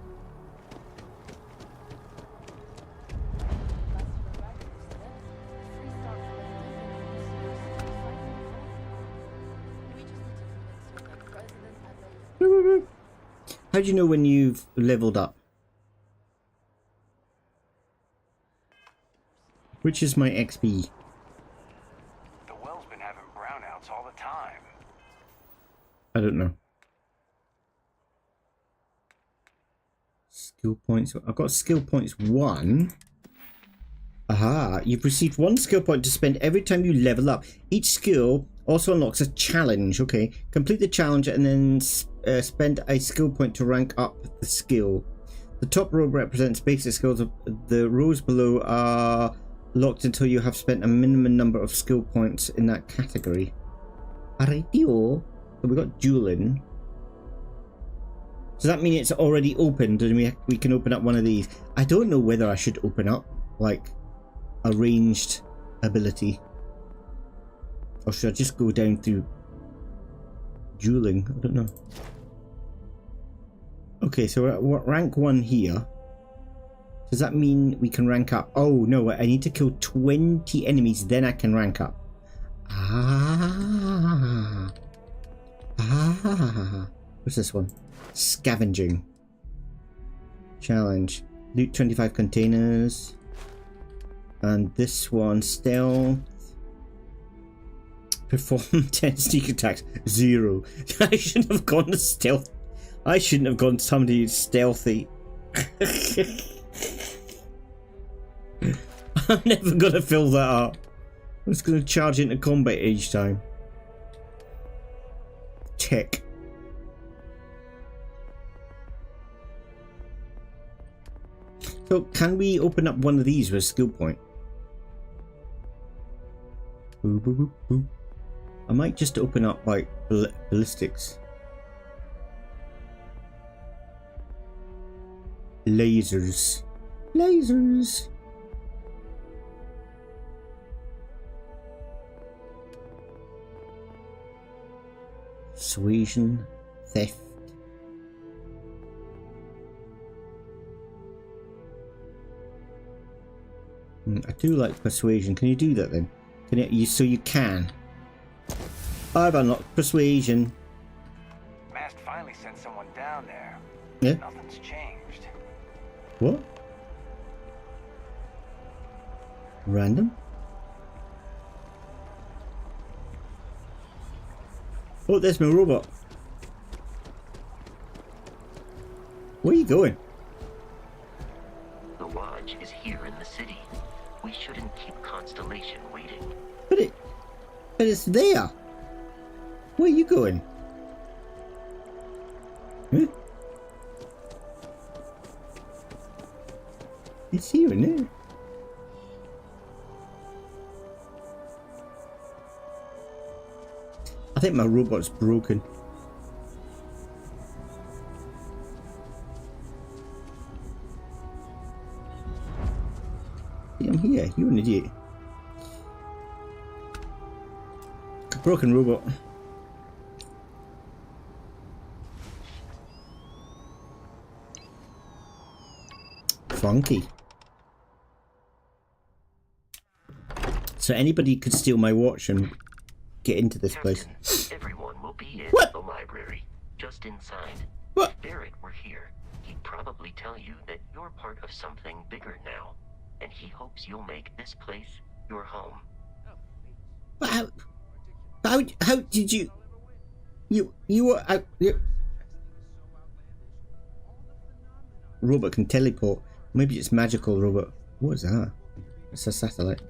How do you know when you've leveled up? Which is my XP? The well's been having brownouts all the time. I don't know. Skill points. I've got skill points 1. Aha, you've received 1 skill point to spend every time you level up. Each skill also unlocks a challenge. Okay, complete the challenge and then spend a skill point to rank up the skill. The top row represents basic skills. The rows below are locked until you have spent a minimum number of skill points in that category. Alrighty-o. So we got dueling. Does that mean it's already opened and we can open up one of these? I don't know whether I should open up like a ranged ability. Or should I just go down through dueling? I don't know. Okay, so we're at rank 1 here. Does that mean we can rank up? Oh no, I need to kill 20 enemies, then I can rank up. Ah. What's this one? Scavenging. Challenge. Loot 25 containers. And this one, stealth. Perform 10 sneak attacks. 0. I shouldn't have gone to stealth. I shouldn't have gone to somebody who's stealthy. I'm never gonna fill that up. I'm just gonna charge into combat each time. Check. So can we open up one of these with a skill point? Boop, boop, boop, boop. I might just open up like ballistics. Lasers. Lasers. Persuasion. Theft. I do like persuasion. Can you do that then? Can you? So you can. I've unlocked persuasion. Mast finally sent someone down there. Yeah. Nothing's changed. What? Random? Oh, there's my robot. Where are you going? The lodge is here in the city. We shouldn't keep Constellation waiting. But it's there. Where are you going? Huh? It's here, isn't it? I think my robot's broken. See, I'm here. You're an idiot. Broken robot. Funky. So anybody could steal my watch and get into this place. Everyone will be in What? the library, just inside. What? Barrett, we're here. He'd probably tell you that you're part of something bigger now, and he hopes you'll make this place your home. But how did you were robot can teleport. Maybe it's magical robot. What is that? It's a satellite.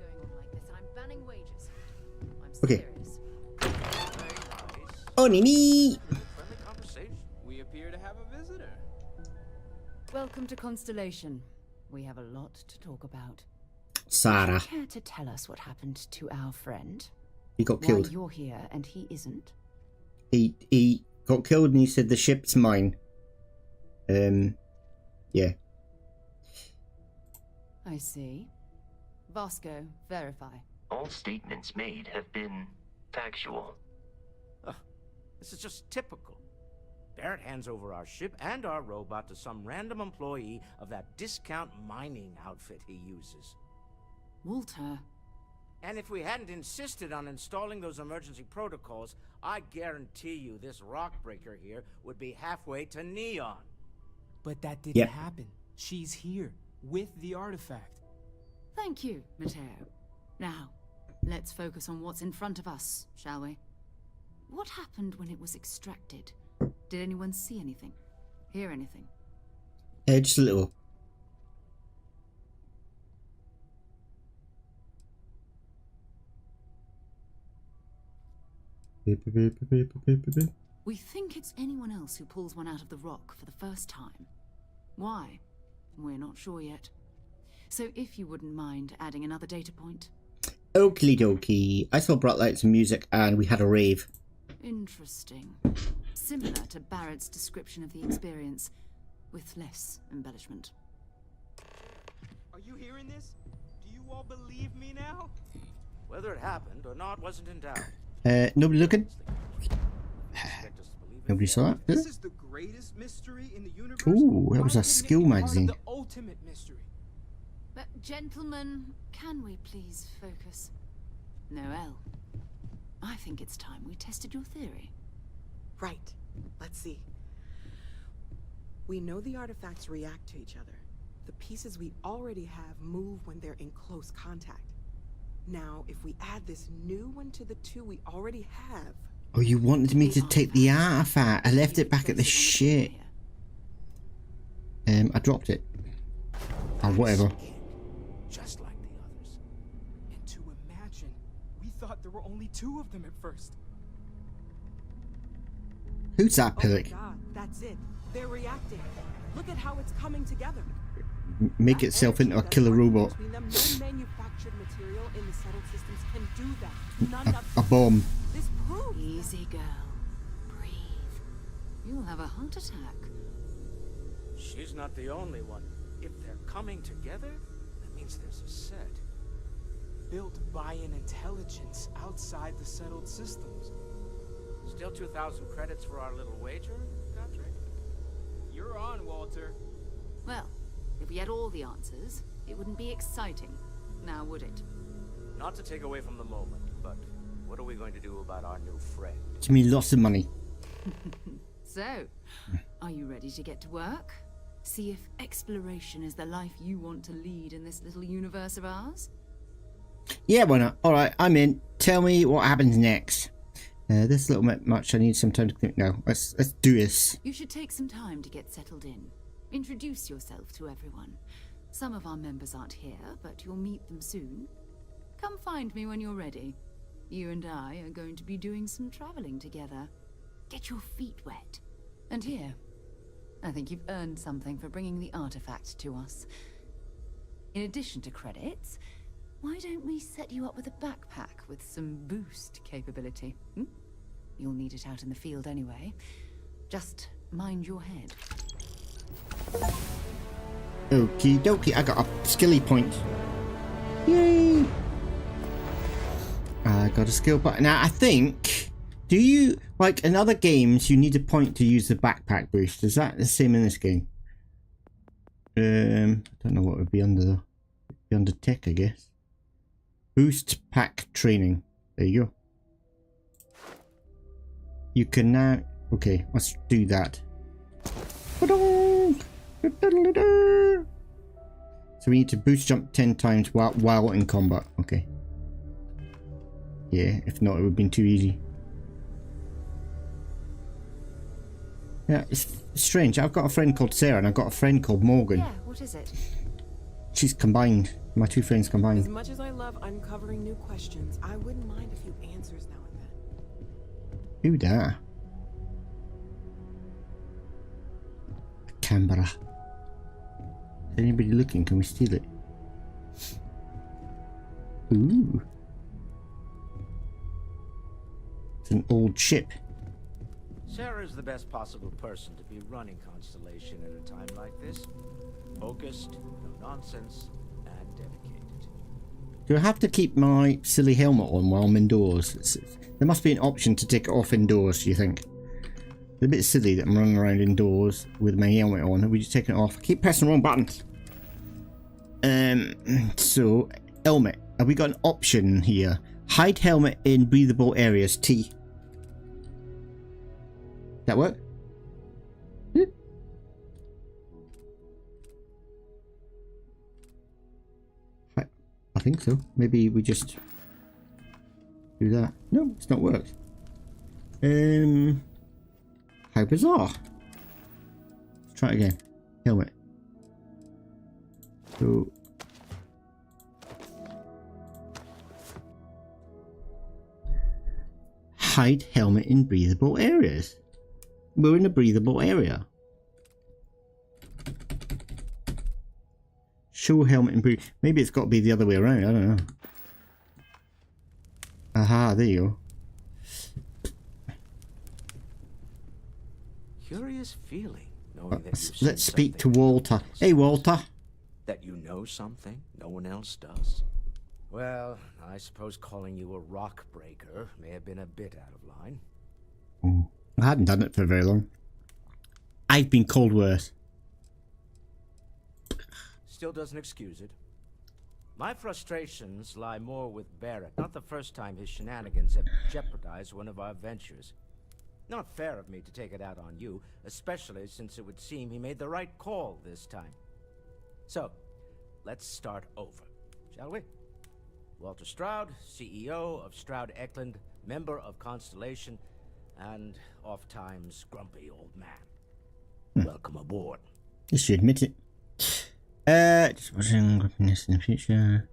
Okay. Oh, Nini! We appear to have a visitor. Welcome to Constellation. We have a lot to talk about. Sarah. Would you care to tell us what happened to our friend? He got killed. Why you're here and he isn't? He got killed and he said the ship's mine. Yeah. I see. Vasco, verify. All statements made have been factual. This is just typical. Barrett hands over our ship and our robot to some random employee of that discount mining outfit he uses. Walter. And if we hadn't insisted on installing those emergency protocols, I guarantee you this rock breaker here would be halfway to Neon. But that didn't happen. She's here, with the artifact. Thank you, Matteo. Now, let's focus on what's in front of us, shall we? What happened when it was extracted? Did anyone see anything? Hear anything? Just a little. We think it's anyone else who pulls one out of the rock for the first time. Why? We're not sure yet. So if you wouldn't mind adding another data point. Okie dokie. I saw bright lights and music and we had a rave. Interesting. Similar to Barrett's description of the experience, with less embellishment. Are you hearing this? Do you all believe me now? Whether it happened or not wasn't in doubt. Nobody looking? Nobody saw that? This is the greatest mystery in the universe. Ooh, that was a skill magazine. The ultimate mystery. But gentlemen, can we please focus? Noel, I think it's time we tested your theory. Right. Let's see. We know the artifacts react to each other. The pieces we already have move when they're in close contact. Now, if we add this new one to the two we already have... Oh, you wanted me to take the artifact. I left it back at the shit. I dropped it. Or whatever. Just like the others. And to imagine, we thought there were only two of them at first. Who's that pillock? Oh my God, that's it. They're reacting. Look at how it's coming together. Make itself into a killer robot. No manufactured material in the settled systems can do that. None of A bomb. this proves. Easy, girl. Breathe. You'll have a heart attack. She's not the only one. If they're coming together, that means there's a set. Built by an intelligence outside the settled systems. Still 2,000 credits for our little wager, Godric? You're on, Walter. Well, if we had all the answers, it wouldn't be exciting, now would it? Not to take away from the moment, but what are we going to do about our new friend? Give me lots of money. So, are you ready to get to work? See if exploration is the life you want to lead in this little universe of ours? Yeah, why not? Alright, I'm in. Tell me what happens next. This little bit much. I need some time to think now. Let's do this. You should take some time to get settled in. Introduce yourself to everyone. Some of our members aren't here, but you'll meet them soon. Come find me when you're ready. You and I are going to be doing some traveling together. Get your feet wet. And here, I think you've earned something for bringing the artifact to us. In addition to credits, why don't we set you up with a backpack with some boost capability? You'll need it out in the field anyway. Just mind your head. Okie dokie, I got a skilly point. Yay! I got a skill point. Now, I think... Do you... Like, in other games, you need a point to use the backpack boost. Is that the same in this game? I don't know what would be under the... Be under tech, I guess. Boost pack training. There you go. You can now... Okay, let's do that. So we need to boost jump 10 times while in combat. Okay. Yeah, if not, it would have been too easy. Yeah, it's strange. I've got a friend called Sarah and I've got a friend called Morgan. Yeah, what is it? She's combined. My two friends As combined. much as I love uncovering new questions, I wouldn't mind a few answers now and then. Who that? Canberra. Is anybody looking? Can we steal it? Ooh. It's an old ship. Sarah's the best possible person to be running Constellation at a time like this. Focused, no nonsense, and dedicated. Do I have to keep my silly helmet on while I'm indoors? There must be an option to take it off indoors, do you think? It's a bit silly that I'm running around indoors with my helmet on. We just taking it off. I keep pressing the wrong buttons. So, helmet. Have we got an option here? Hide helmet in breathable areas. T. That work? I think so. Maybe we just do that. No, it's not worked. How bizarre. Let's try it again. Helmet. So hide helmet in breathable areas. We're in a breathable area. Show helmet and breathe. Maybe it's got to be the other way around. I don't know. Aha, there you go. Curious feeling, knowing that you've Let's seen speak to something Walter. Hey, Walter. that you know something no one else does. Well, I suppose calling you a rock breaker may have been a bit out of line. I hadn't done it for very long. I've been called worse. Still doesn't excuse it. My frustrations lie more with Barrett. Not the first time his shenanigans have jeopardized one of our ventures. Not fair of me to take it out on you, especially since it would seem he made the right call this time. So, let's start over, shall we? Walter Stroud, CEO of Stroud Eklund, member of Constellation, and oft-times grumpy old man. Welcome aboard. Just you admit it. Just watching grumpiness in the future.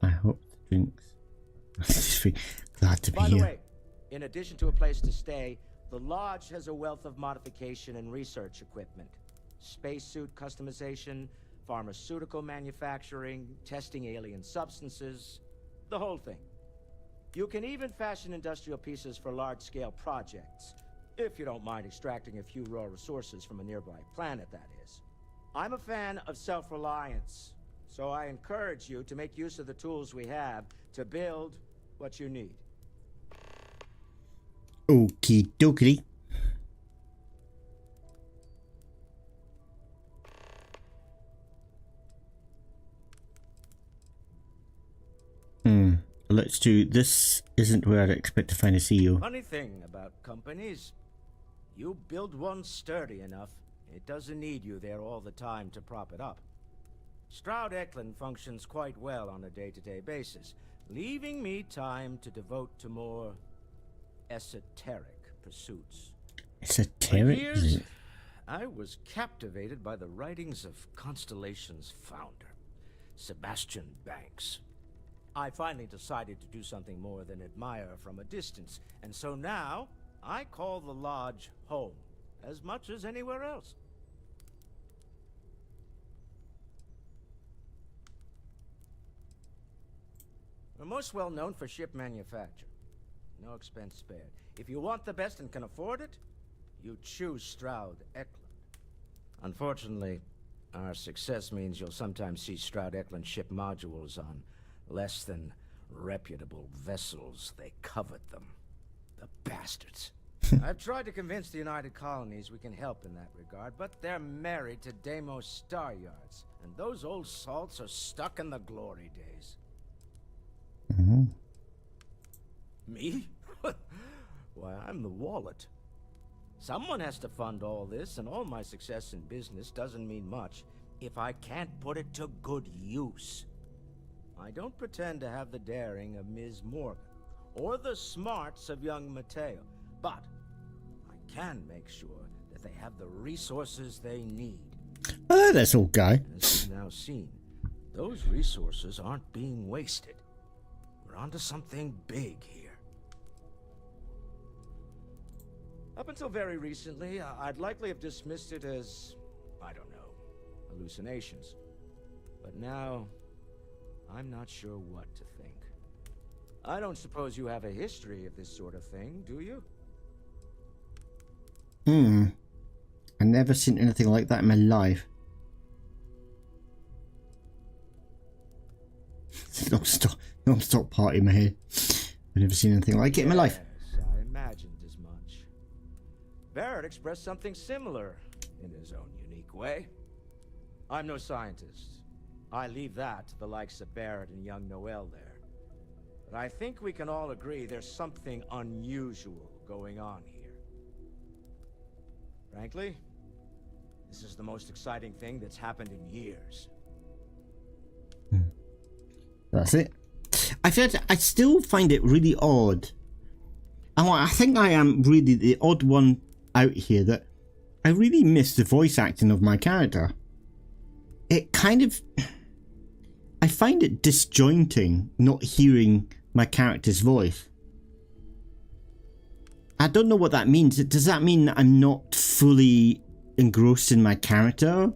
I hope the drinks. Just be glad to be By here. the way, in addition to a place to stay, the Lodge has a wealth of modification and research equipment. Spacesuit customization, pharmaceutical manufacturing, testing alien substances, the whole thing. You can even fashion industrial pieces for large-scale projects, if you don't mind extracting a few raw resources from a nearby planet, that is. I'm a fan of self-reliance, so I encourage you to make use of the tools we have to build what you need. Okie dokie. Let's do this. Isn't where I'd expect to find a CEO. Funny thing about companies, you build one sturdy enough, it doesn't need you there all the time to prop it up. Stroud Eklund functions quite well on a day-to-day basis, leaving me time to devote to more esoteric pursuits. Esoteric? For years, I was captivated by the writings of Constellation's founder, Sebastian Banks. I finally decided to do something more than admire from a distance, and so now I call the Lodge home, as much as anywhere else. We're most well known for ship manufacture. No expense spared. If you want the best and can afford it, you choose Stroud Eklund. Unfortunately, our success means you'll sometimes see Stroud Eklund ship modules on less than reputable vessels. They covet them. The bastards. I've tried to convince the United Colonies we can help in that regard, but they're married to Deimos Star Yards, and those old salts are stuck in the glory days. Me? Why, I'm the wallet. Someone has to fund all this, and all my success in business doesn't mean much if I can't put it to good use. I don't pretend to have the daring of Ms. Morgan, or the smarts of young Matteo, but I can make sure that they have the resources they need. Oh, that's all guy. As you've now seen, those resources aren't being wasted. We're onto something big here. Up until very recently, I'd likely have dismissed it as, I don't know, hallucinations. But now, I'm not sure what to think. I don't suppose you have a history of this sort of thing, do you? I've never seen anything like that in my life. Non-stop party in my head. I've never seen anything like it in my life. Yes, I imagined as much. Barrett expressed something similar in his own unique way. I'm no scientist. I leave that to the likes of Barrett and young Noel there. But I think we can all agree there's something unusual going on here. Frankly, this is the most exciting thing that's happened in years. That's it. I still find it really odd. And I think I am really the odd one out here that I really miss the voice acting of my character. It kind of... I find it disjointing not hearing my character's voice. I don't know what that means. Does that mean that I'm not fully engrossed in my character?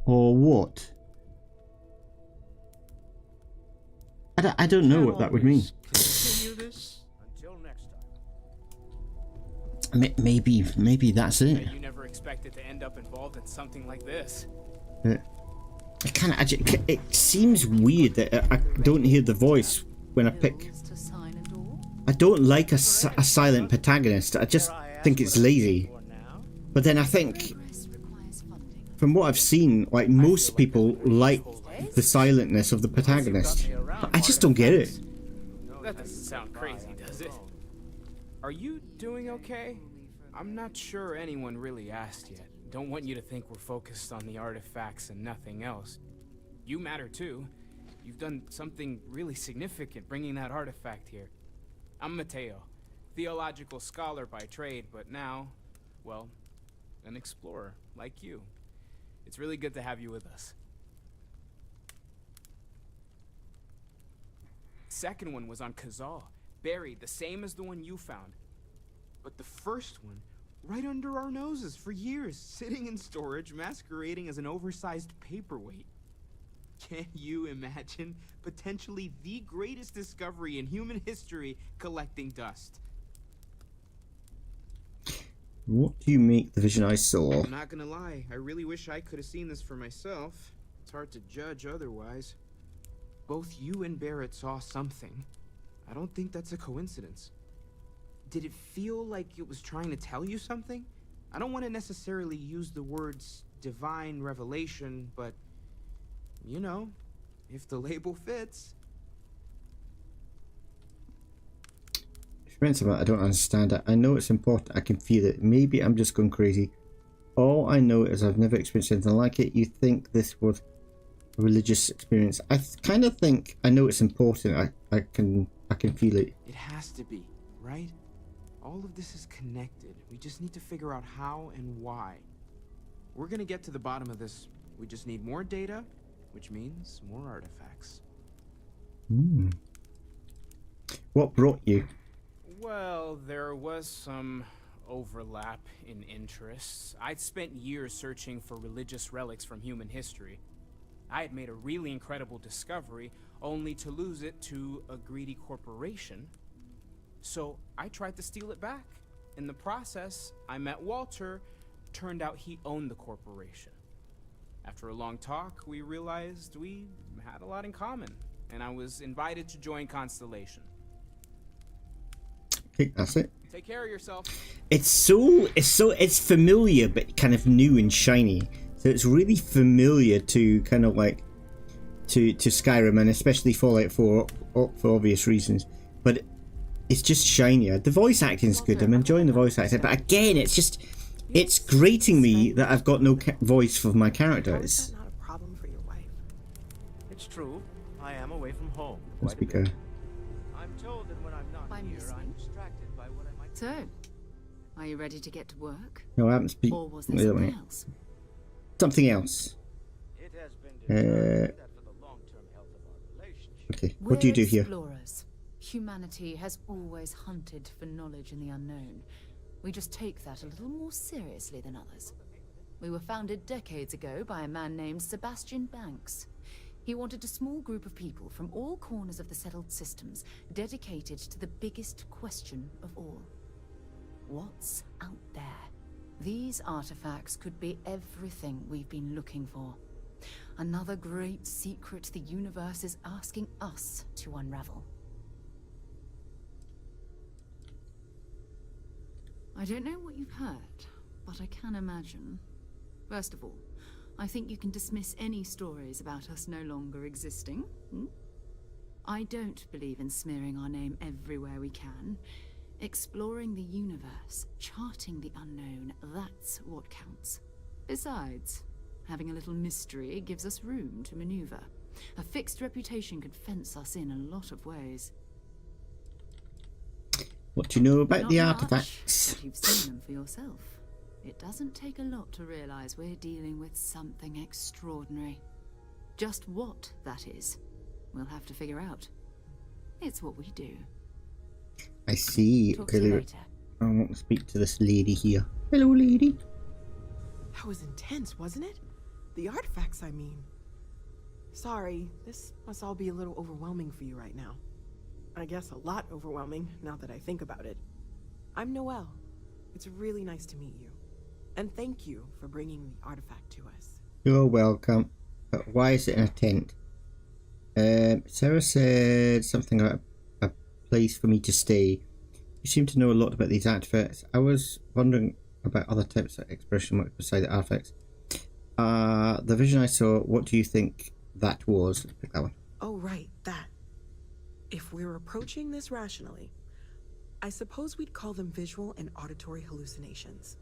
Or what? I don't know what that would mean. Until next time. Maybe that's it. You never expected to end up involved in something like this. It seems weird that I don't hear the voice when I pick. I don't like a silent protagonist. I just think it's lazy. But then I think, from what I've seen, like most people like the silentness of the protagonist. But I just don't get it. That doesn't sound crazy, does it? Are you doing okay? I'm not sure anyone really asked yet. Don't want you to think we're focused on the artifacts and nothing else. You matter too. You've done something really significant bringing that artifact here. I'm Matteo, theological scholar by trade, but now, well, an explorer like you. It's really good to have you with us. Second one was on Kazal, buried the same as the one you found. But the first one, right under our noses for years, sitting in storage, masquerading as an oversized paperweight. Can you imagine potentially the greatest discovery in human history collecting dust? What do you make the vision I saw? I'm not gonna lie, I really wish I could have seen this for myself. It's hard to judge otherwise. Both you and Barrett saw something. I don't think that's a coincidence. Did it feel like it was trying to tell you something? I don't want to necessarily use the words divine revelation, but, you know, if the label fits. I don't understand it. I know it's important. I can feel it. Maybe I'm just going crazy. All I know is I've never experienced anything like it. You think this was a religious experience? I kind of think I know it's important. I can feel it. It has to be, right? All of this is connected. We just need to figure out how and why. We're gonna get to the bottom of this. We just need more data, which means more artifacts. What brought you? Well, there was some overlap in interests. I'd spent years searching for religious relics from human history. I had made a really incredible discovery, only to lose it to a greedy corporation. So I tried to steal it back. In the process, I met Walter. Turned out he owned the corporation. After a long talk, we realized we had a lot in common, and I was invited to join Constellation. Okay, that's it. Take care of yourself. It's familiar but kind of new and shiny. So it's really familiar to kind of like to Skyrim and especially Fallout 4 for obvious reasons. But it's just shinier. The voice acting's good. I'm enjoying the voice acting, but again, it's grating me that I've got no voice for my characters. Not a problem for your wife. It's true. I am away from home. Let's go. I'm told that when I'm not here, I'm distracted by what I might. So, are you ready to get to work? No, I haven't speak. Or was there something else? Something else. It has been determined that for the long-term health of our relationship. Okay, what do you do here? Explorers. Humanity has always hunted for knowledge in the unknown. We just take that a little more seriously than others. We were founded decades ago by a man named Sebastian Banks. He wanted a small group of people from all corners of the settled systems dedicated to the biggest question of all. What's out there? These artifacts could be everything we've been looking for. Another great secret the universe is asking us to unravel. I don't know what you've heard, but I can imagine. First of all, I think you can dismiss any stories about us no longer existing. I don't believe in smearing our name everywhere we can. Exploring the universe, charting the unknown, that's what counts. Besides, having a little mystery gives us room to maneuver. A fixed reputation could fence us in a lot of ways. What do you know about Not the much, artifacts? but you've seen them for yourself. It doesn't take a lot to realize we're dealing with something extraordinary. Just what that is, we'll have to figure out. It's what we do. I see. Talk to you later. I want to speak to this lady here. Hello, lady. That was intense, wasn't it? The artifacts, I mean. Sorry, this must all be a little overwhelming for you right now. I guess a lot overwhelming, now that I think about it. I'm Noelle. It's really nice to meet you. And thank you for bringing the artifact to us. You're welcome. But why is it in a tent? Sarah said something about a place for me to stay. You seem to know a lot about these artifacts. I was wondering about other types of expression work beside the artifacts. The vision I saw, what do you think that was? Let's pick that one. Oh, right, that. If we're approaching this rationally, I suppose we'd call them visual and auditory hallucinations.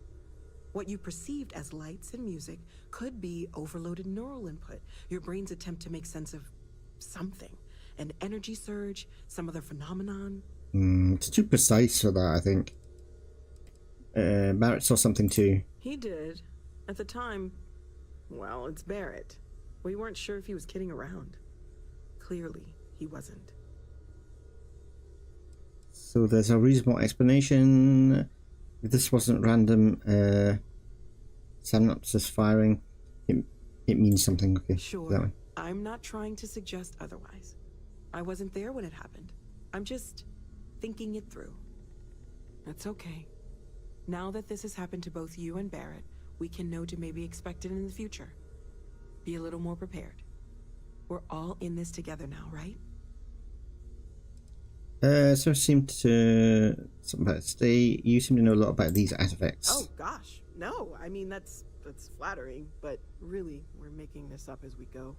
What you perceived as lights and music could be overloaded neural input, your brain's attempt to make sense of something. An energy surge, some other phenomenon. It's too precise for that, I think. Barrett saw something too. He did. At the time, well, it's Barrett. We weren't sure if he was kidding around. Clearly, he wasn't. So there's a reasonable explanation. If this wasn't random synapses firing, it means something. Okay, sure. That one. I'm not trying to suggest otherwise. I wasn't there when it happened. I'm just thinking it through. That's okay. Now that this has happened to both you and Barrett, we can know to maybe expect it in the future. Be a little more prepared. We're all in this together now, right? So seemed to something about stay. You seem to know a lot about these artifacts. Oh gosh, no. I mean that's flattering, but really we're making this up as we go.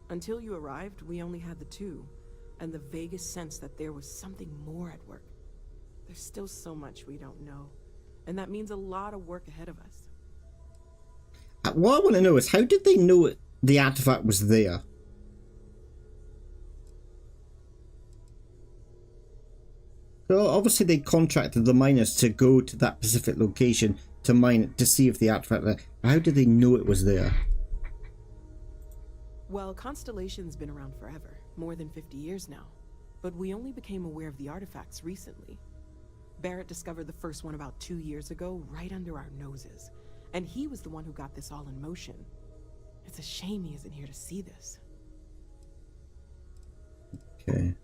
Until you arrived, we only had the two, and the vaguest sense that there was something more at work. There's still so much we don't know, and that means a lot of work ahead of us. What I want to know is how did they know the artifact was there? So obviously they contracted the miners to go to that specific location to mine it to see if the artifact was there. How did they know it was there? Well, Constellation's been around forever, more than 50 years now. But we only became aware of the artifacts recently. Barrett discovered the first one about 2 years ago, right under our noses. And he was the one who got this all in motion. It's a shame he isn't here to see this. Okay.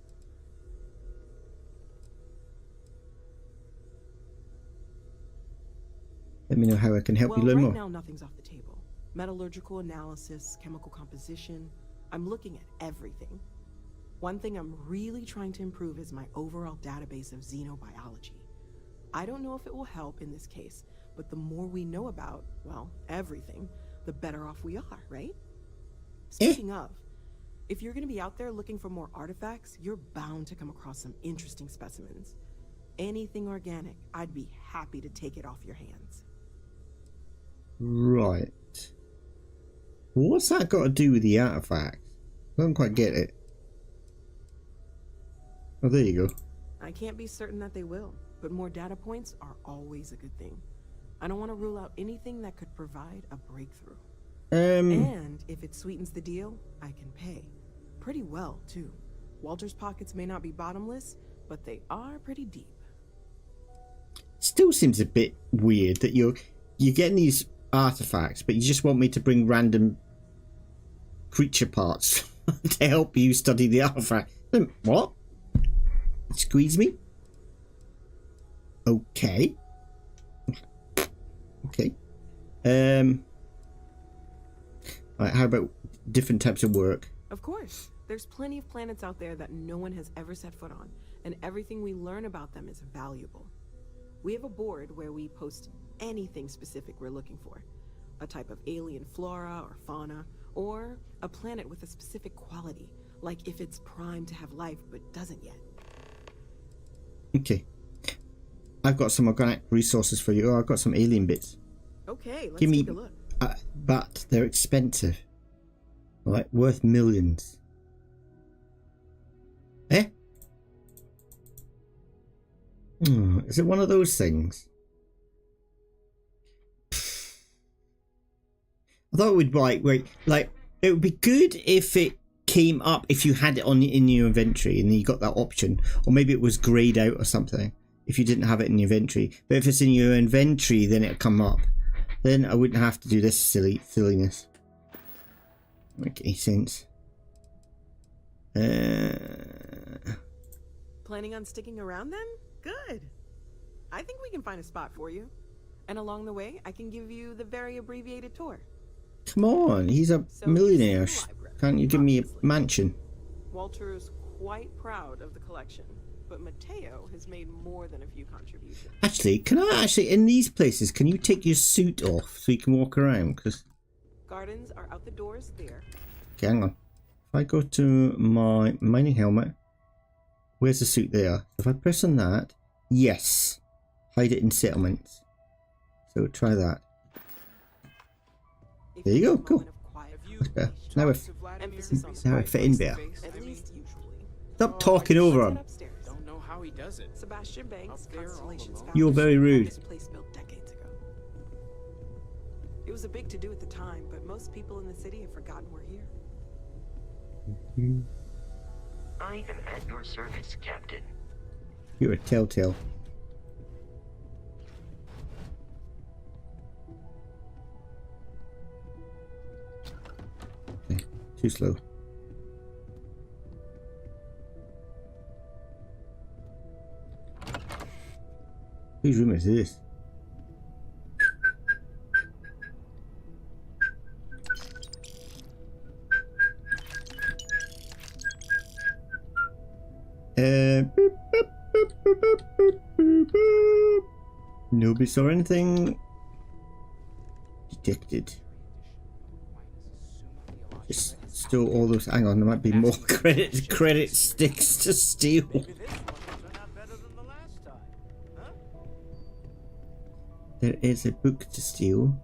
Let me know how I can help you learn right more. Now nothing's off the table. Metallurgical analysis, chemical composition. I'm looking at everything. One thing I'm really trying to improve is my overall database of xenobiology. I don't know if it will help in this case, but the more we know about, well, everything, the better off we are, right? Speaking of, If you're gonna be out there looking for more artifacts, you're bound to come across some interesting specimens. Anything organic, I'd be happy to take it off your hands. Right. What's that got to do with the artifacts? I don't quite get it. Oh, there you go. I can't be certain that they will, but more data points are always a good thing. I don't want to rule out anything that could provide a breakthrough. And if it sweetens the deal, I can pay. Pretty well, too. Walter's pockets may not be bottomless, but they are pretty deep. Still seems a bit weird that you're getting these artifacts, but you just want me to bring random creature parts to help you study the artifact. What? Squeeze me? Okay. Okay. Right, how about different types of work? Of course. There's plenty of planets out there that no one has ever set foot on, and everything we learn about them is valuable. We have a board where we post anything specific we're looking for. A type of alien flora or fauna, or a planet with a specific quality, like if it's primed to have life but doesn't yet. Okay. I've got some organic resources for you. Oh, I've got some alien bits. Okay, let's Give me, take a look. But they're expensive. Like, worth millions. Eh? Is it one of those things? I thought it would like it would be good if it came up if you had it on in your inventory and you got that option, or maybe it was grayed out or something if you didn't have it in your inventory. But if it's in your inventory, then it'll come up. Then I wouldn't have to do this silliness. Make any sense? Planning on sticking around then? Good. I think we can find a spot for you. And along the way, I can give you the very abbreviated tour. Come on, he's a millionaire. Can't you give me a mansion? Walter is quite proud of the collection, but Mateo has made more than a few contributions. Actually, can I in these places, can you take your suit off so you can walk around? Because gardens are out the doors there. Okay, hang on. If I go to my mining helmet, where's the suit there? If I press on that, yes. Hide it in settlements. So try that. There you go, cool. Now I fit in better. Stop talking over him. Don't know how he does it. Sebastian Banks, Constellations. You're very rude. Place built decades ago. It was a big to-do at the time, but most people in the city have forgotten we're here. I am at your service, Captain. You're a telltale. Okay, too slow. Whose room is this? Nobody saw anything. Detected. Just stole all those. Hang on, there might be more credit sticks to steal. There is a book to steal.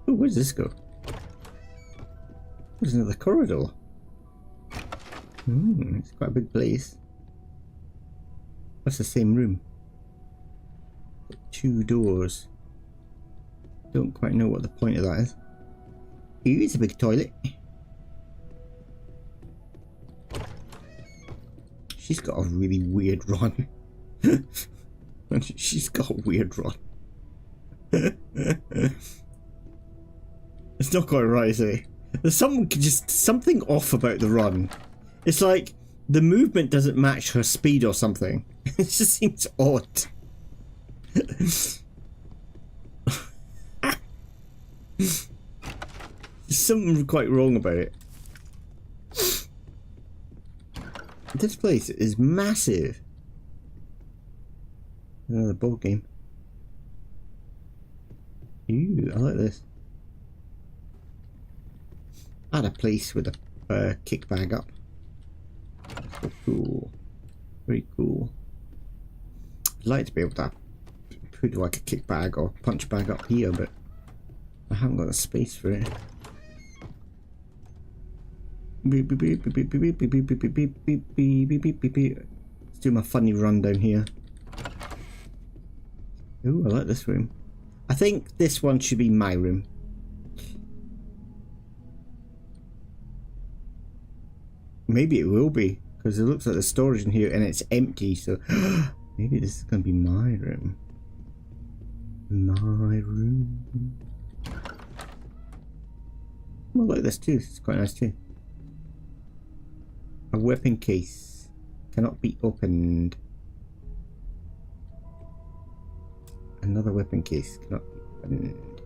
Oh, where does this go? There's another corridor. It's quite a big place. That's the same room. 2 doors. Don't quite know what the point of that is. Here is a big toilet. She's got a really weird run. She's got a weird run. It's not quite right, is it? There's something off about the run. It's like the movement doesn't match her speed or something. It just seems odd. There's something quite wrong about it. This place is massive. Another board game. Ooh, I like this. Add a place with a kick bag up. So cool. Very cool. I'd like to be able to put like a kick bag or punch bag up here, but I haven't got the space for it. Let's do my funny run down here. Ooh, I like this room. I think this one should be my room. Maybe it will be, because it looks like there's storage in here and it's empty, so maybe this is going to be my room. My room. I like this too, it's quite nice too. A weapon case. Cannot be opened. Another weapon case. Cannot be opened.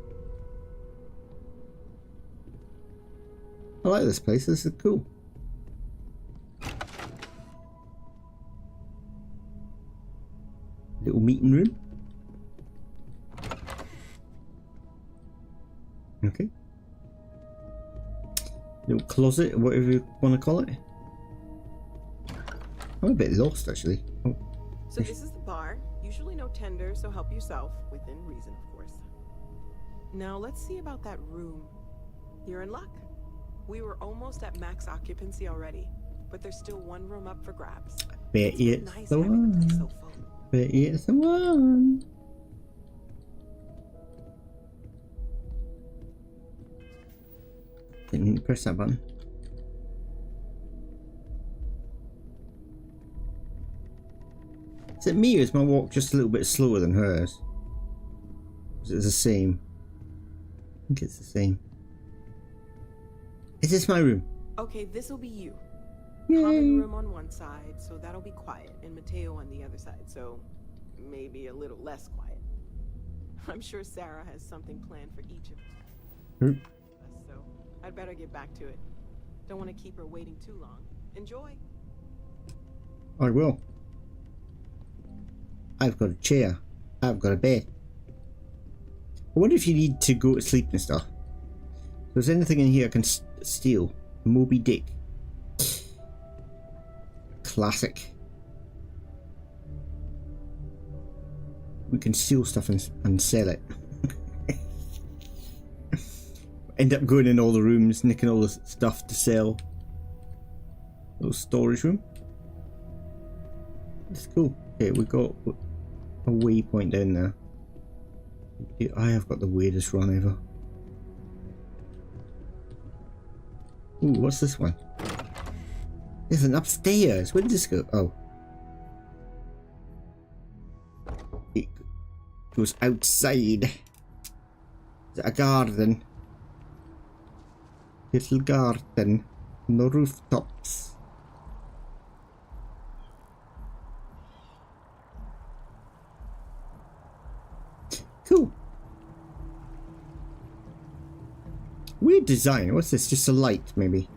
I like this place, this is cool. Little meeting room. Okay. Little closet, whatever you want to call it. I'm a bit lost actually. Oh. So this is the bar. Usually no tender, so help yourself. Within reason, of course. Now let's see about that room. You're in luck. We were almost at max occupancy already, but there's still one room up for grabs. Bet it's the one. Bet it's the one. Didn't need to press that button. Is it me or is my walk just a little bit slower than hers? Is it the same? I think it's the same. Is this my room? Okay, this'll be you. Yay. Common room on one side, so that'll be quiet, and Mateo on the other side, so maybe a little less quiet. I'm sure Sarah has something planned for each of us, so I'd better get back to it. Don't want to keep her waiting too long. Enjoy. I will. I've got a chair. I've got a bed. I wonder if you need to go to sleep and stuff. If there's anything in here I can steal. Moby Dick. Classic. We can steal stuff and sell it. End up going in all the rooms, nicking all the stuff to sell. Little storage room. It's cool. Okay, we got a waypoint down there. I have got the weirdest run ever. Ooh, what's this one? There's an upstairs. Where did this go? Oh. It goes outside. Is it a garden? Little garden. No rooftops. Cool. Weird design. What's this? Just a light, maybe.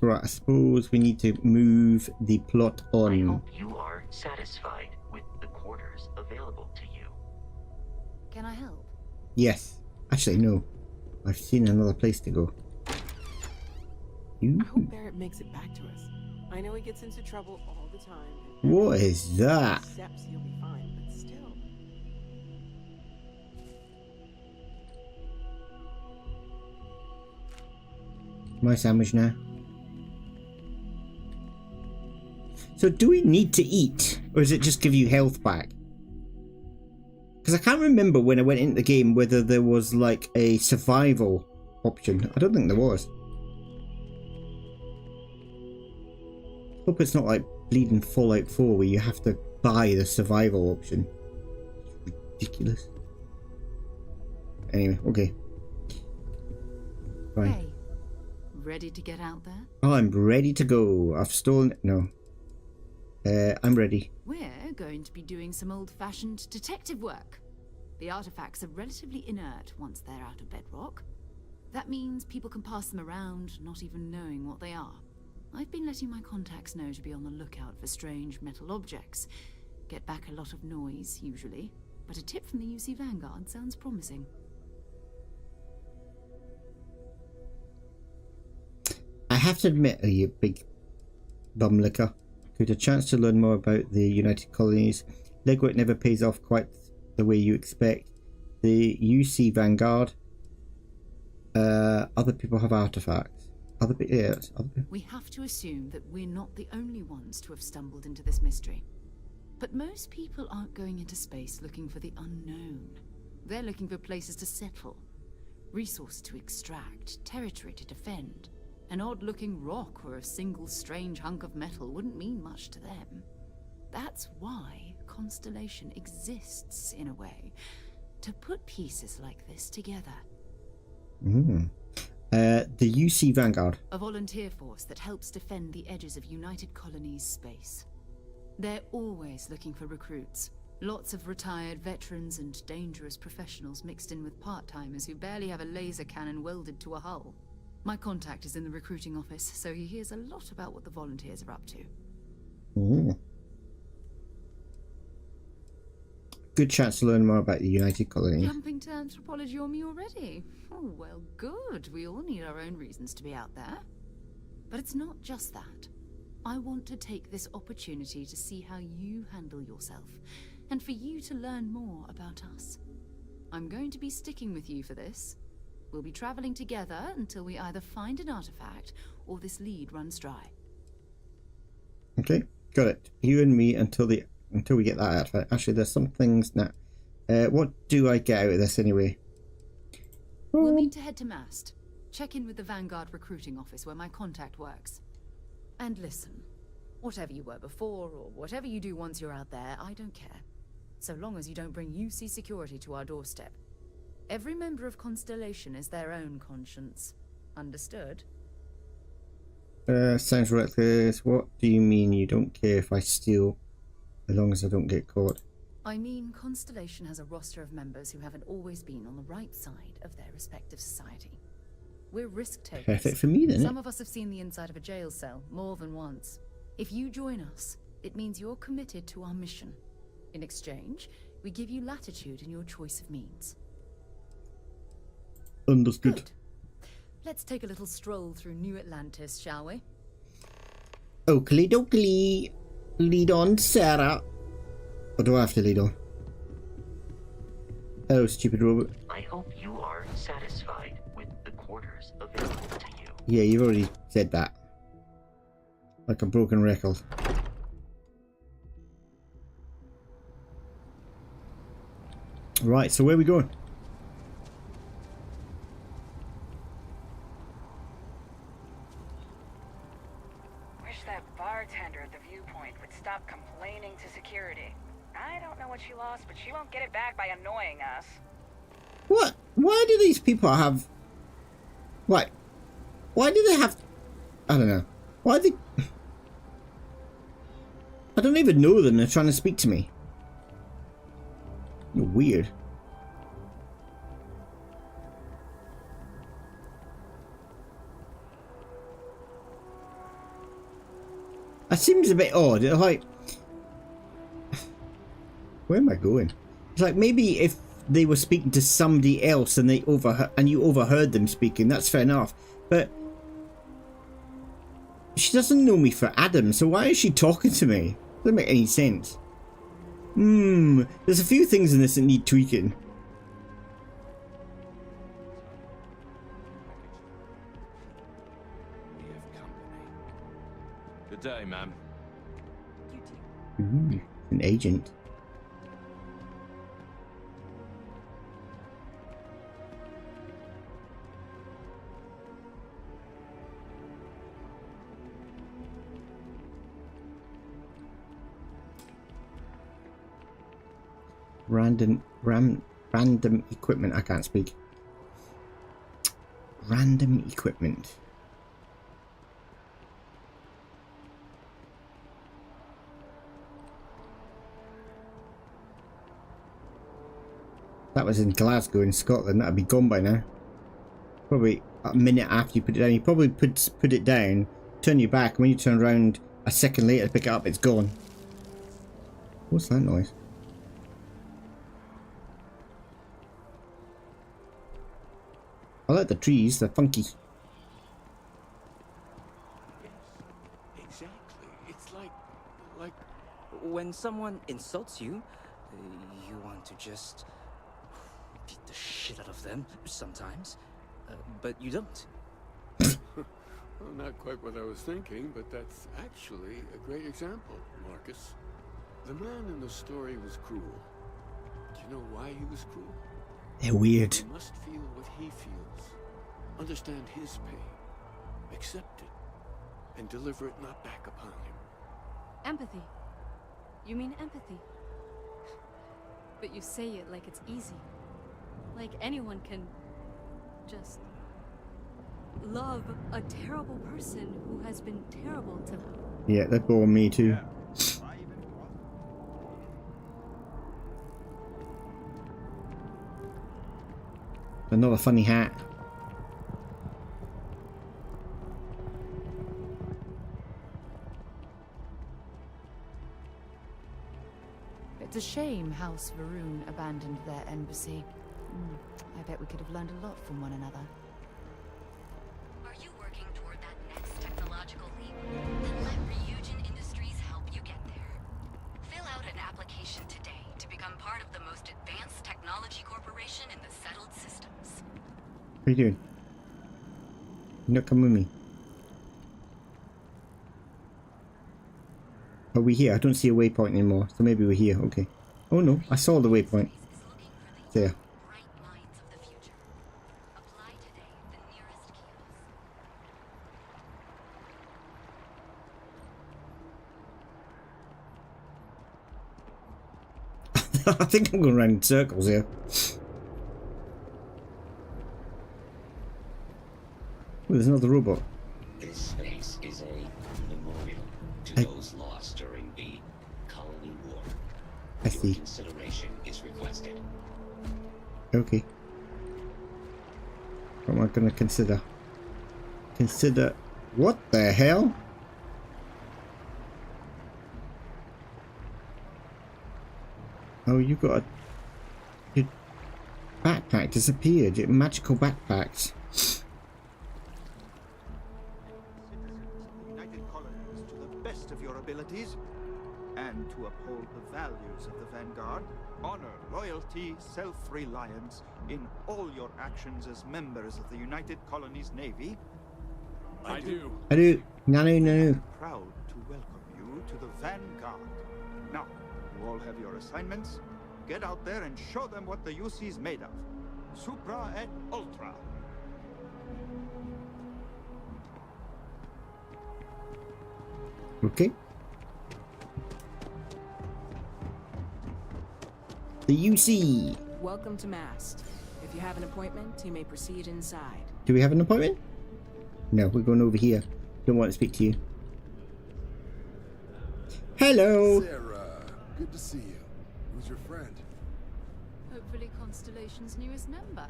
Right, I suppose we need to move the plot on. I hope you are satisfied with the quarters available to you. Can I help? Yes. Actually, no. I've seen another place to go. I hope Barrett makes it back to us. I know he gets into trouble all the time. What is that? Accepts he'll be fine, but still. My sandwich now. So do we need to eat? Or does it just give you health back? Because I can't remember when I went into the game whether there was like a survival option. I don't think there was. Hope it's not like bleeding Fallout 4 where you have to buy the survival option. It's ridiculous. Anyway, okay. Fine. Hey, ready to get out there? Oh, I'm ready to go. I've stolen... No. I'm ready. We're going to be doing some old-fashioned detective work. The artifacts are relatively inert once they're out of bedrock. That means people can pass them around, not even knowing what they are. I've been letting my contacts know to be on the lookout for strange metal objects. Get back a lot of noise, usually. But a tip from the UC Vanguard sounds promising. I have to admit, you big bum licker, with a chance to learn more about the United Colonies. Legwork never pays off quite the way you expect. The UC Vanguard, other people have artifacts. Other people. We have to assume that we're not the only ones to have stumbled into this mystery. But most people aren't going into space looking for the unknown. They're looking for places to settle, resource to extract, territory to defend. An odd-looking rock or a single strange hunk of metal wouldn't mean much to them. That's why Constellation exists, in a way, to put pieces like this together. The UC Vanguard. A volunteer force that helps defend the edges of United Colonies space. They're always looking for recruits. Lots of retired veterans and dangerous professionals mixed in with part-timers who barely have a laser cannon welded to a hull. My contact is in the recruiting office, so he hears a lot about what the volunteers are up to. Good chance to learn more about the United Colony. Jumping to anthropology on me already? Oh, well, good. We all need our own reasons to be out there. But it's not just that. I want to take this opportunity to see how you handle yourself, and for you to learn more about us. I'm going to be sticking with you for this. We'll be traveling together until we either find an artifact or this lead runs dry. Okay, got it. You and me until we get that artifact. Actually, there's some things now. What do I get out of this anyway? We'll need to head to Mast. Check in with the Vanguard recruiting office where my contact works. And listen, whatever you were before or whatever you do once you're out there, I don't care. So long as you don't bring UC security to our doorstep. Every member of Constellation is their own conscience. Understood? Sounds reckless. What do you mean you don't care if I steal, as long as I don't get caught? I mean, Constellation has a roster of members who haven't always been on the right side of their respective society. We're risk takers. Perfect for me, then. Some of us have seen the inside of a jail cell more than once. If you join us, it means you're committed to our mission. In exchange, we give you latitude in your choice of means. Understood. Good. Let's take a little stroll through New Atlantis, shall we? Oakley dokley. Lead on, Sarah. Or do I have to lead on? Oh, stupid robot. I hope you are satisfied with the quarters available to you. Yeah, you've already said that. Like a broken record. Right, so where are we going? Wish that bartender at the viewpoint would stop complaining to security. I don't know what she lost, but she won't get it back by annoying us. What? Why do these people have... What? Why do they have... I don't know. Why they... I don't even know them. They're trying to speak to me. You're weird. That seems a bit odd. It's like... Where am I going? It's like maybe if they were speaking to somebody else and they you overheard them speaking, that's fair enough. But she doesn't know me for Adam, so why is she talking to me? Doesn't make any sense. There's a few things in this that need tweaking. Good day, ma'am. Ooh, an agent. Random equipment. I can't speak. Random equipment. That was in Glasgow in Scotland. That'd be gone by now. Probably a minute after you put it down. You probably put it down, turn your back, and when you turn around a second later to pick it up, it's gone. What's that noise? I like the trees, they're funky. Exactly. It's like when someone insults you, you want to just beat the shit out of them sometimes, but you don't. Well, not quite what I was thinking, but that's actually a great example, Marcus. The man in the story was cruel. Do you know why he was cruel? They're weird. You must feel what he feels, understand his pain, accept it, and deliver it not back upon him. Empathy. You mean empathy? But you say it like it's easy. Like anyone can just love a terrible person who has been terrible to them. Yeah, that bore me too. Another funny hat. It's a shame House Varun abandoned their embassy. I bet we could have learned a lot from one another. Are you working toward that next technological leap? Then let Ryujin Industries help you get there. Fill out an application today to become part of the most advanced technology corporation in the settled systems. What are you doing? You're not coming with me. Are we here? I don't see a waypoint anymore, so maybe we're here. Okay. Oh no, I saw the waypoint. There. I think I'm going around in circles here. Oh, there's another robot. This space is a memorial to those lost during the colony war. I see. Your consideration is requested. Okay. What am I going to consider? Consider... What the hell? Oh, you got a... Your backpack disappeared. Your magical backpacks. United colonies to the best of your abilities, and to uphold the values of the Vanguard, honor loyalty, self-reliance in all your actions as members of the United Colonies Navy. I do. I do. No. Proud to welcome you to the Vanguard. Now, you all have your assignments. Get out there and show them what the UC's made of. Supra et Ultra. Okay. The UC. Welcome to Mast. If you have an appointment, you may proceed inside. Do we have an appointment? No, we're going over here. Don't want to speak to you. Hello. Sarah, good to see you. Who's your friend? Hopefully Constellation's newest member.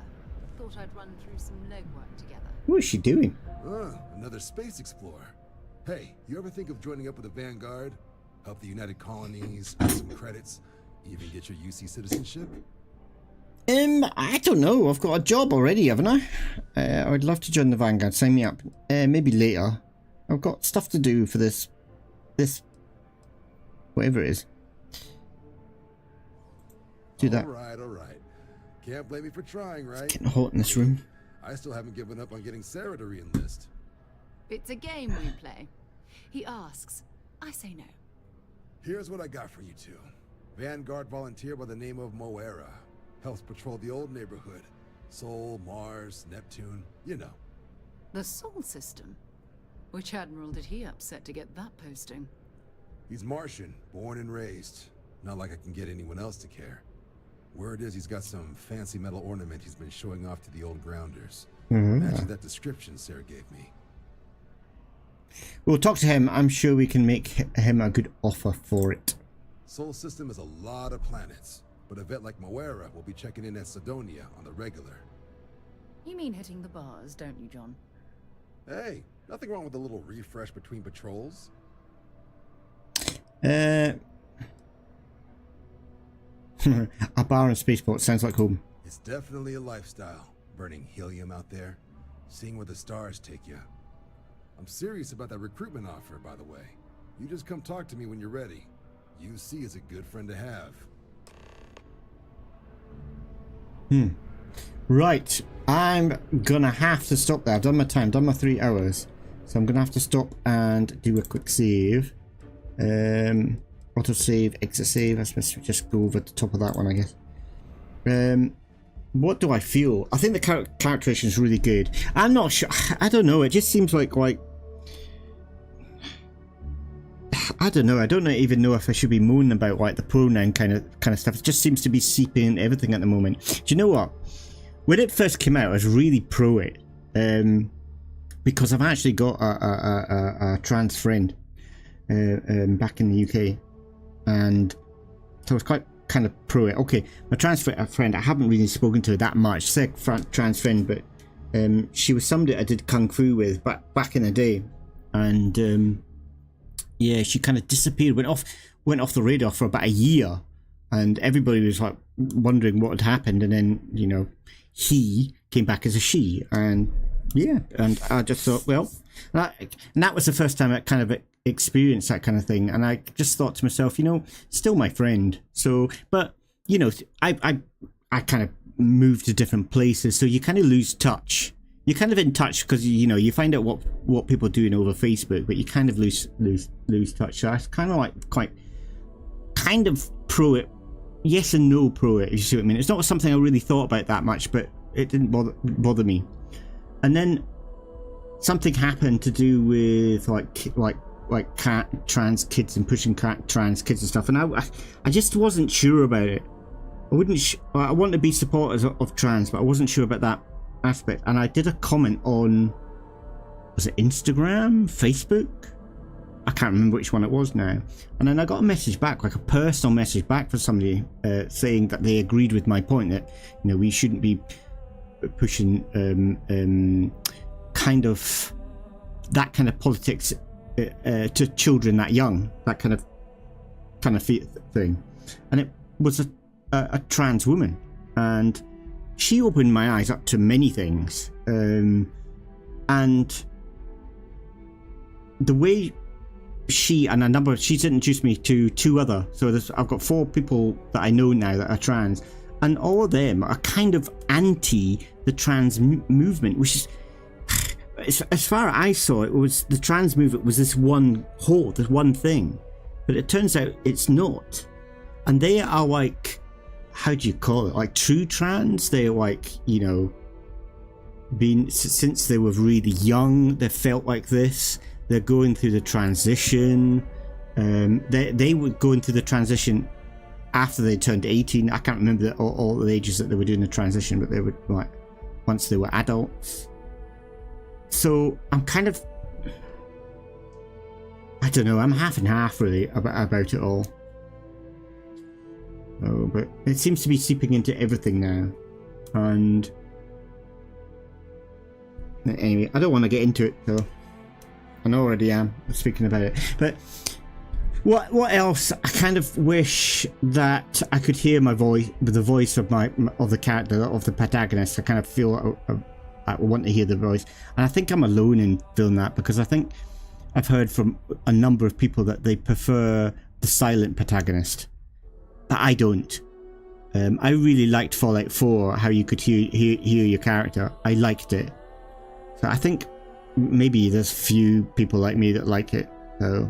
Thought I'd run through some legwork together. What is she doing? Another space explorer. Hey, you ever think of joining up with the Vanguard? Help the United Colonies, get some credits, even get your UC citizenship? I don't know. I've got a job already, haven't I? I'd love to join the Vanguard. Sign me up. Maybe later. I've got stuff to do for this, whatever it is. Do that. All right. Can't blame me for trying, right? It's getting hot in this room. I still haven't given up on getting Sarah to re-enlist. It's a game we play. He asks, I say no. Here's what I got for you two. Vanguard volunteer by the name of Moera. Helps patrol the old neighborhood. Sol, Mars, Neptune, you know. The Sol system? Which admiral did he upset to get that posting? He's Martian, born and raised. Not like I can get anyone else to care. Word is he's got some fancy metal ornament he's been showing off to the old grounders. Imagine that description Sarah gave me. We'll talk to him. I'm sure we can make him a good offer for it. Sol system is a lot of planets, but a vet like Moera will be checking in at Sidonia on the regular. You mean hitting the bars, don't you, John? Hey, nothing wrong with a little refresh between patrols. A bar and spaceport sounds like home. It's definitely a lifestyle, burning helium out there, seeing where the stars take you. I'm serious about that recruitment offer, by the way. You just come talk to me when you're ready. UC is a good friend to have. Right, I'm gonna have to stop there. I've done my time, done my 3 hours. So I'm gonna have to stop and do a quick save. Auto save, exit save. I suppose just go over the top of that one, I guess. What do I feel? I think the characterization is really good. I'm not sure. I don't know. It just seems like I don't know. I don't even know if I should be moaning about like the pronoun kind of stuff. It just seems to be seeping into everything at the moment. Do you know what? When it first came out, I was really pro it, because I've actually got a trans friend back in the UK, and so I was quite kind of pro it. Okay, my trans friend, I haven't really spoken to her that much. She's a trans friend, but she was somebody I did kung fu with back in the day, and yeah, she kind of disappeared, went off the radar for about a year, and everybody was like wondering what had happened, and then, you know, he came back as a she, and yeah, and I just thought, well, and that was the first time I kind of experienced that kind of thing, and I just thought to myself, you know, still my friend. So, but you know, I kind of moved to different places, so you kind of lose touch. You're kind of in touch because, you know, you find out what people are doing over Facebook, but you kind of lose touch. So I was kind of like kind of pro it, yes and no pro it. You see what I mean? It's not something I really thought about that much, but it didn't bother me. And then something happened to do with like trans kids and pushing trans kids and stuff, and I just wasn't sure about it. I want to be supporters of trans, but I wasn't sure about that aspect. And I did a comment on, was it Instagram, Facebook? I can't remember which one it was now. And then I got a message back, like a personal message back from somebody saying that they agreed with my point, that, you know, we shouldn't be pushing kind of that kind of politics to children that young, that kind of thing. And it was a trans woman, and she opened my eyes up to many things, and the way she's introduced me to 2 other, so I've got 4 people that I know now that are trans, and all of them are kind of anti the trans movement, which is, as far as I saw it, was the trans movement was this one whole, this one thing, but it turns out it's not. And they are like, how do you call it, like true trans? They're like, you know, been since they were really young, they felt like this. They're going through the transition. They were going through the transition after they turned 18. I can't remember all the ages that they were doing the transition, but they were like once they were adults. So I'm kind of, I don't know, I'm half and half really about it all. Oh, but it seems to be seeping into everything now, and anyway, I don't want to get into it though. I already am speaking about it. But what else? I kind of wish that I could hear my voice, the voice of the character, of the protagonist. I kind of feel I want to hear the voice, and I think I'm alone in feeling that, because I think I've heard from a number of people that they prefer the silent protagonist. But I don't. I really liked Fallout 4, how you could hear your character. I liked it. So I think maybe there's few people like me that like it. So,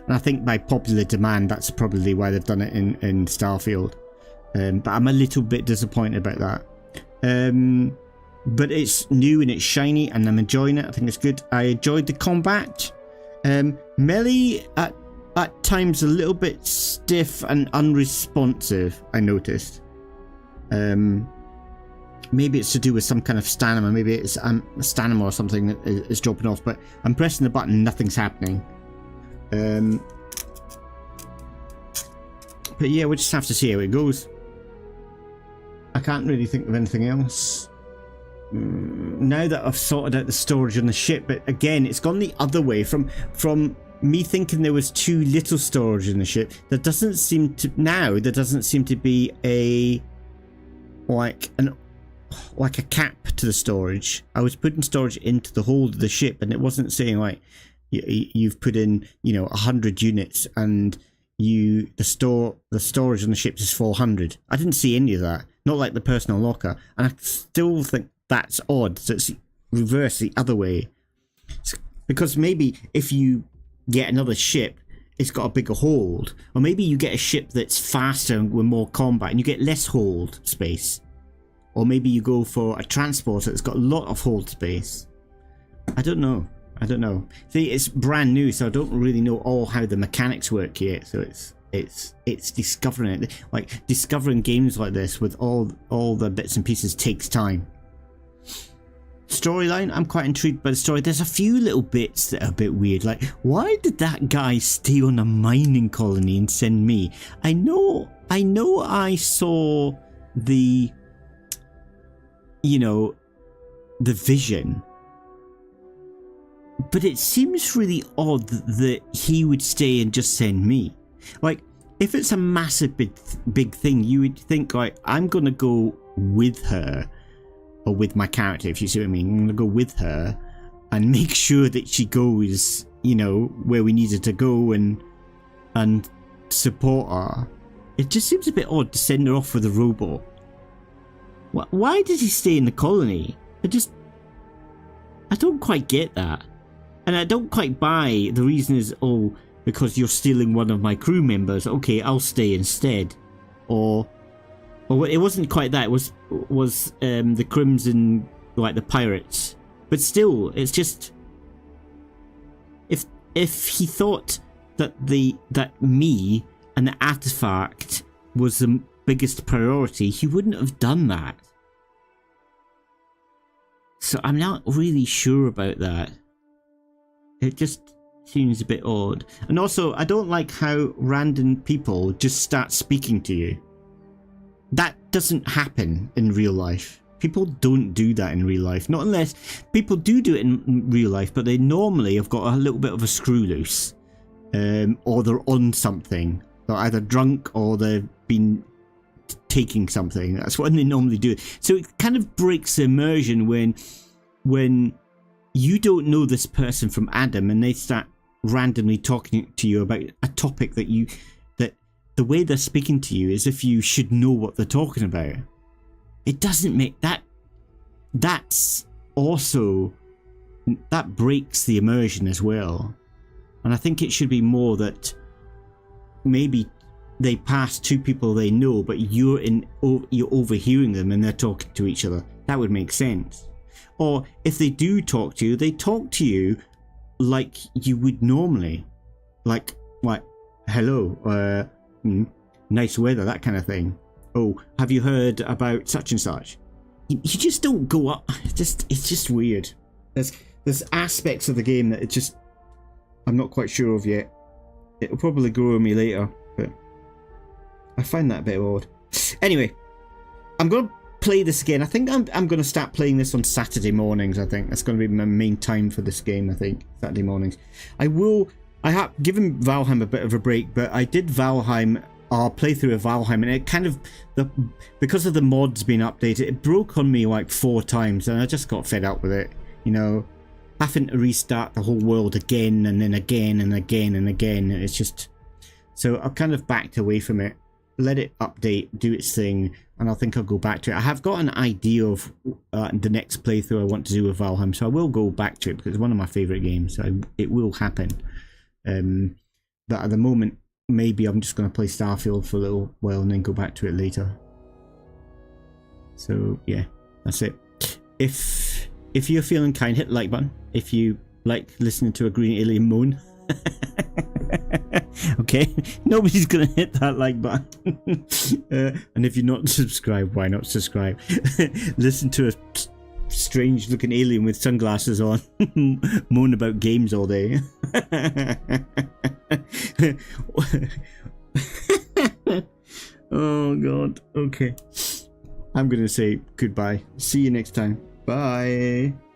and I think by popular demand, that's probably why they've done it in Starfield. But I'm a little bit disappointed about that. But it's new and it's shiny, and I'm enjoying it. I think it's good. I enjoyed the combat. Melee at times a little bit stiff and unresponsive, I noticed. Maybe it's to do with some kind of stamina. Maybe it's stamina or something that is dropping off, but I'm pressing the button, nothing's happening. But yeah, we'll just have to see how it goes. I can't really think of anything else. now that I've sorted out the storage on the ship, but again, it's gone the other way from me thinking there was too little storage in the ship. There doesn't seem to be a cap to the storage. I was putting storage into the hold of the ship, and it wasn't saying like you've put in 100 units and the storage on the ship is 400. I didn't see any of that. Not like the personal locker, and I still think that's odd. So it's reverse the other way, because maybe if you get another ship, it's got a bigger hold, or maybe you get a ship that's faster and with more combat and you get less hold space, or maybe you go for a transporter that's got a lot of hold space. I don't know. See, it's brand new, so I don't really know all how the mechanics work yet. So it's discovering it. Like discovering games like this with all the bits and pieces takes time. Storyline, I'm quite intrigued by the story. There's a few little bits that are a bit weird, like why did that guy stay on a mining colony and send me? I know I saw the vision, but it seems really odd that he would stay and just send me. Like, if it's a massive big thing, you would think, like, I'm gonna go with her, or with my character, if you see what I mean. I'm gonna go with her and make sure that she goes, where we need her to go and support her. It just seems a bit odd to send her off with a robot. Why did he stay in the colony? I don't quite get that. And I don't quite buy the reason is, because you're stealing one of my crew members. Okay, I'll stay instead. Or it wasn't quite that. It was the Crimson, like the pirates. But still, it's just, if he thought that me and the artifact was the biggest priority, he wouldn't have done that. So I'm not really sure about that. It just seems a bit odd. And also, I don't like how random people just start speaking to you. That doesn't happen in real life. People don't do that in real life. Not unless people do it in real life, but they normally have got a little bit of a screw loose. Or they're on something. They're either drunk or they've been taking something. That's what they normally do. So it kind of breaks the immersion when you don't know this person from Adam and they start randomly talking to you about a topic that the way they're speaking to you is if you should know what they're talking about. It doesn't make that. That's also, that breaks the immersion as well. And I think it should be more that maybe they pass two people they know, but you're overhearing them and they're talking to each other. That would make sense. Or if they do talk to you, they talk to you like you would normally. Like, hello, nice weather, that kind of thing. Oh, have you heard about such and such? You just don't go up. It's just weird. There's aspects of the game that I'm not quite sure of yet. It'll probably grow on me later, but I find that a bit odd. Anyway, I'm going to play this again. I think I'm going to start playing this on Saturday mornings. I think that's going to be my main time for this game. I think Saturday mornings. I have given Valheim a bit of a break, but I did Valheim, our playthrough of Valheim, and it kind of, because of the mods being updated, it broke on me like 4 times, and I just got fed up with it. Having to restart the whole world again and then again and again and again. It's just, so I've kind of backed away from it, let it update, do its thing, and I think I'll go back to it. I have got an idea of the next playthrough I want to do with Valheim, so I will go back to it because it's one of my favourite games, so it will happen. But at the moment, maybe I'm just going to play Starfield for a little while and then go back to it later. So yeah, that's it. If you're feeling kind, hit the like button. If you like listening to a green alien moan. Okay, nobody's gonna hit that like button. And if you're not subscribed, why not subscribe? Listen to a strange looking alien with sunglasses on moan about games all day. Oh god. Okay, I'm gonna say goodbye. See you next time. Bye. Bye.